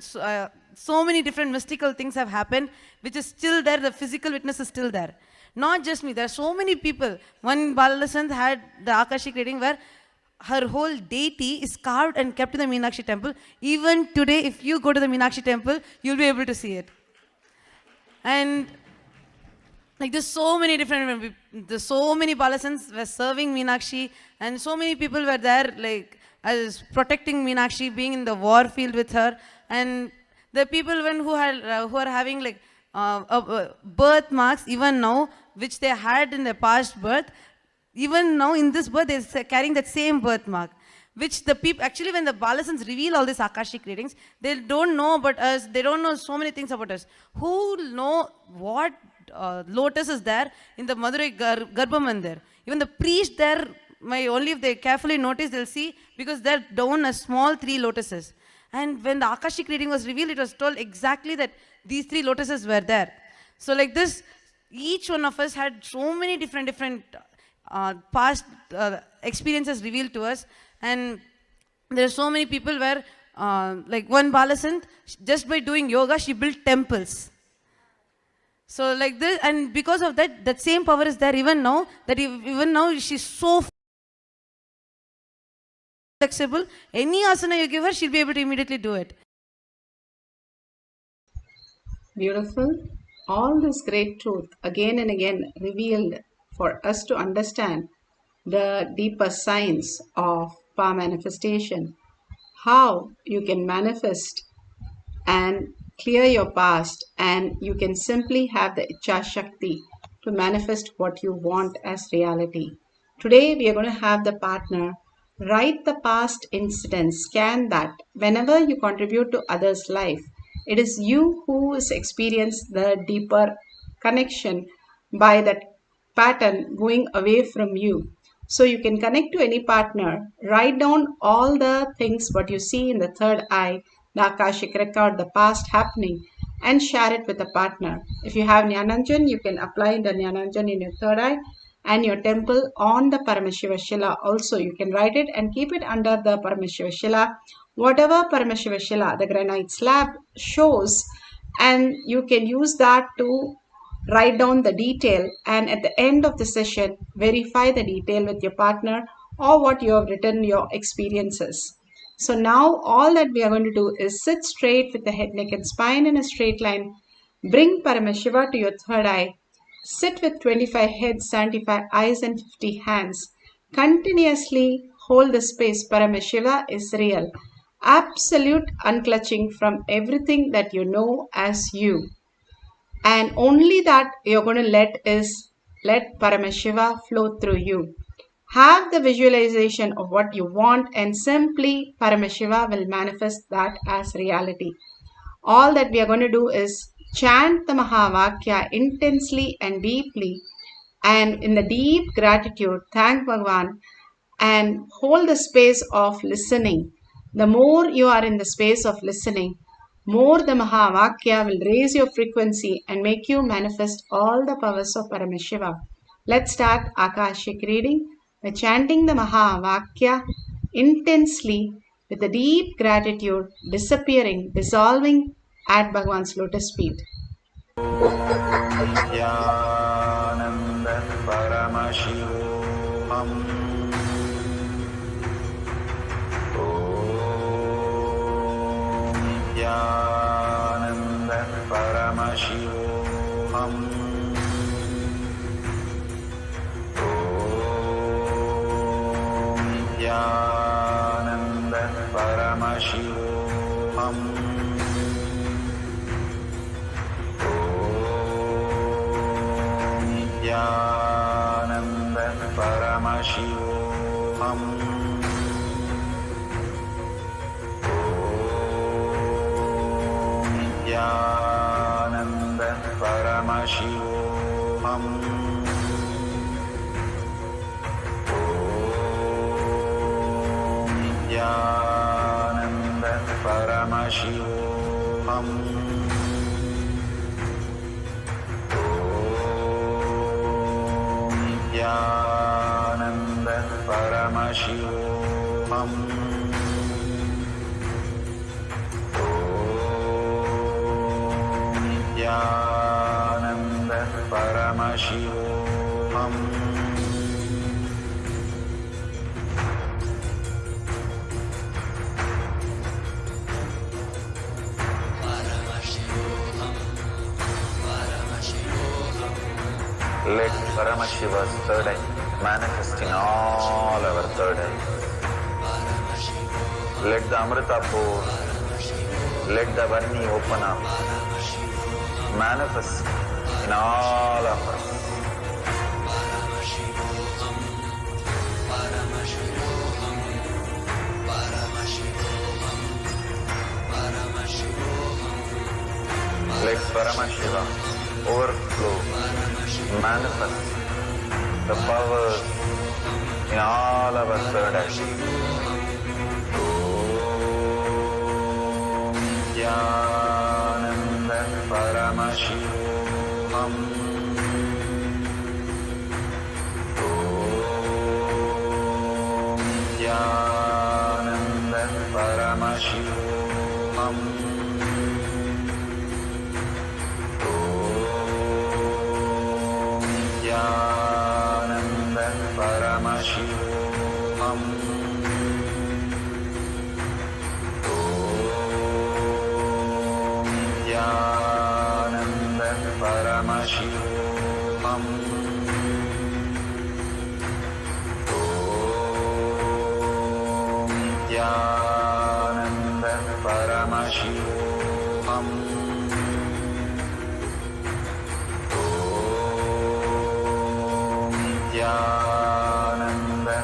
so many different mystical things have happened, which is still there. The physical witness is still there. Not just me, there are so many people. One Balasant had the Akashic reading where her whole deity is carved and kept in the Meenakshi temple. Even today, if you go to the Meenakshi temple, you'll be able to see it. And like there's so many different, there's so many Balasants were serving Meenakshi, and so many people were there like as protecting Meenakshi, being in the war field with her. And the people who are having like birthmarks even now, which they had in their past birth, even now in this birth they're carrying that same birthmark. Which the people, actually when the Balasants reveal all these Akashic readings, they don't know about us, they don't know so many things about us. Who know what lotus is there in the Madurai Garbha Mandir? Even the priest there, only if they carefully notice, they'll see, because they're down a small 3 lotuses. And when the Akashic reading was revealed, it was told exactly that these 3 lotuses were there. So like this, each one of us had so many different past experiences revealed to us. And there are so many people where, like one Balasant, just by doing yoga, she built temples. So like this, and because of that, that same power is there even now, that even now she's so flexible. Any asana you give her, she'll be able to immediately do it. Beautiful. All this great truth again and again revealed for us to understand the deeper science of power manifestation. How you can manifest and clear your past, and you can simply have the Icha Shakti to manifest what you want as reality. Today we are going to have the partner write the past incidents, scan that. Whenever you contribute to others' life, it is you who has experienced the deeper connection by that pattern going away from you. So you can connect to any partner, write down all the things what you see in the third eye, the Akashic record, the past happening, and share it with a partner. If you have Jnananjan, you can apply the Jnananjan in your third eye and your temple on the Paramashiva Shila. Also, you can write it and keep it under the Paramashiva Shila. Whatever Paramashiva Shila, the granite slab shows, and you can use that to write down the detail, and at the end of the session, verify the detail with your partner or what you have written, your experiences. So now all that we are going to do is sit straight with the head, neck and spine in a straight line. Bring Paramashiva to your third eye. Sit with 25 heads, 75 eyes and 50 hands. Continuously hold the space. Paramashiva is real. Absolute unclutching from everything that you know as you. And only that you're going to let Paramashiva flow through you. Have the visualization of what you want, and simply Paramashiva will manifest that as reality. All that we are going to do is chant the Mahavakya intensely and deeply, and in the deep gratitude, thank Bhagavan and hold the space of listening. The more you are in the space of listening, more the Mahavakya will raise your frequency and make you manifest all the powers of Paramashiva. Let's start Akashic reading by chanting the Mahavakya intensely with a deep gratitude, disappearing, dissolving at Bhagavan's lotus feet. Nithyananda Paramashivoham. Om Nithyananda Paramashivoham. Om Nithyananda Paramashivoham. Nithyananda Paramashivoham. Om Nithyananda Paramashivoham. Om Nithyananda Paramashivoham. Nithyananda Paramashivoham. Om Nithyananda Paramashivoham. Let Paramashiva's third eye manifest in all our third eyes. Let the Amrita pour, let the Varni open up, manifest in all of us. Let Paramashiva overflow, manifest the powers in all our third eyes. Om Nithyananda Paramashivoham. Om Nithyananda Paramashivoham. Nithyananda Paramashivoham. Om Nithyananda Paramashivoham. Om Nithyananda Paramashivoham. Nithyananda Paramashivoham. Om Nithyananda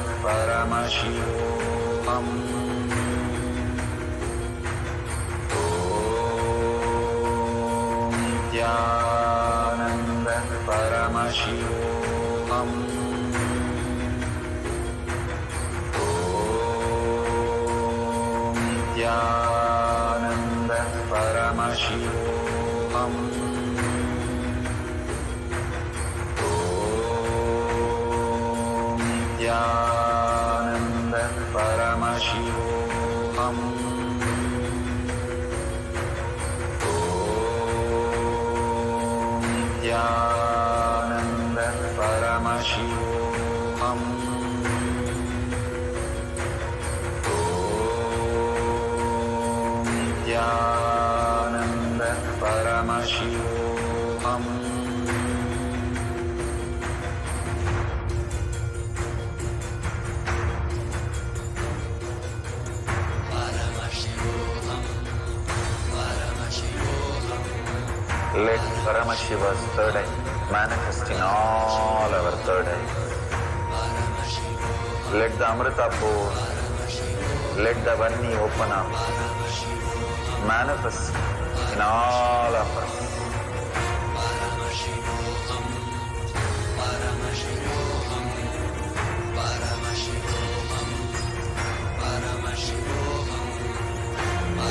Paramashivoham. Om Nithyananda Paramashivoham. Nithyananda Paramashivoham. Om Nithyananda Paramashivoham. Om Nithyananda Paramashivoham. Let Paramashiva's third eye manifest in all our third eyes. Let the Amrita pour, let the Varni open up, manifest in all of us.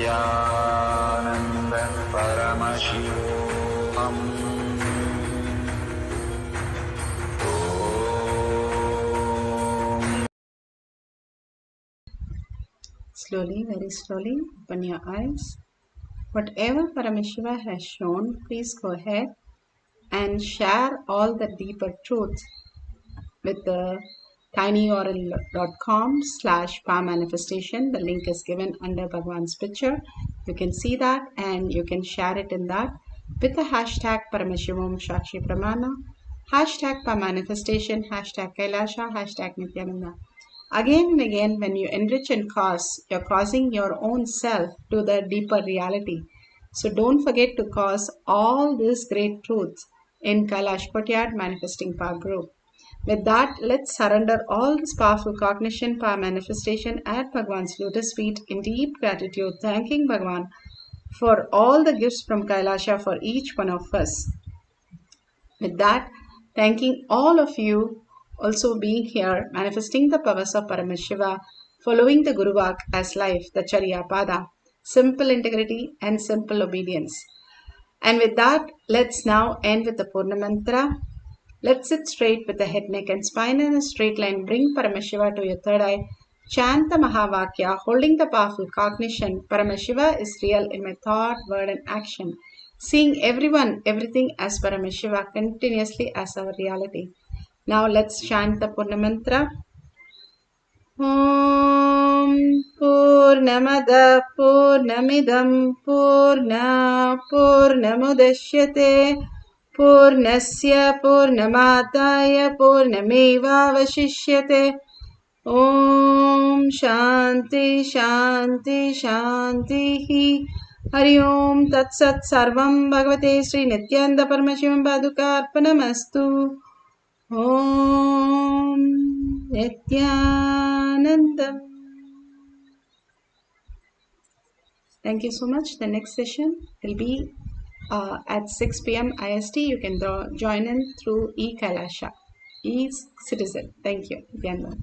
Nithyananda Paramashivoham. Slowly, very slowly, open your eyes. Whatever Paramashiva has shown, please go ahead and share all the deeper truth with the tinyurl.com/power-manifestation. The link is given under Bhagwan's picture. You can see that and you can share it in that with the hashtag Paramashivoham Shakshi Pramana, hashtag power-manifestation, hashtag KAILASA, hashtag Nithyananda. Again and again, when you enrich and cause, you're causing your own self to the deeper reality. So don't forget to cause all this great truth in Kailash Kotyad Manifesting Power Group. With that, let's surrender all this powerful cognition, power manifestation at Bhagwan's lotus feet in deep gratitude, thanking Bhagwan for all the gifts from Kailasha for each one of us. With that, thanking all of you also being here, manifesting the powers of Paramashiva, following the Guru Vak as life, the Charya Pada, simple integrity and simple obedience. And with that, let's now end with the Purna Mantra. Let's sit straight with the head, neck and spine in a straight line. Bring Paramashiva to your third eye. Chant the Mahavakya, holding the powerful cognition. Paramashiva is real in my thought, word and action. Seeing everyone, everything as Paramashiva continuously as our reality. Now let's chant the Purna Mantra. Om Purnamada Purnamidam Purna Purnamudashyate Purnasya Purnamataya Purnamevavashishyate. Om Shanti Shanti Shanti. Hari Om Tat Sat Sarvam Bhagavate Sri Nithyananda Paramashivam Padukarpanamastu. Om Nithyanandam. Thank you so much. The next session will be at 6 p.m. IST. You can join in through e-Kailasha, e-Citizen. Thank you. Nithyanandam.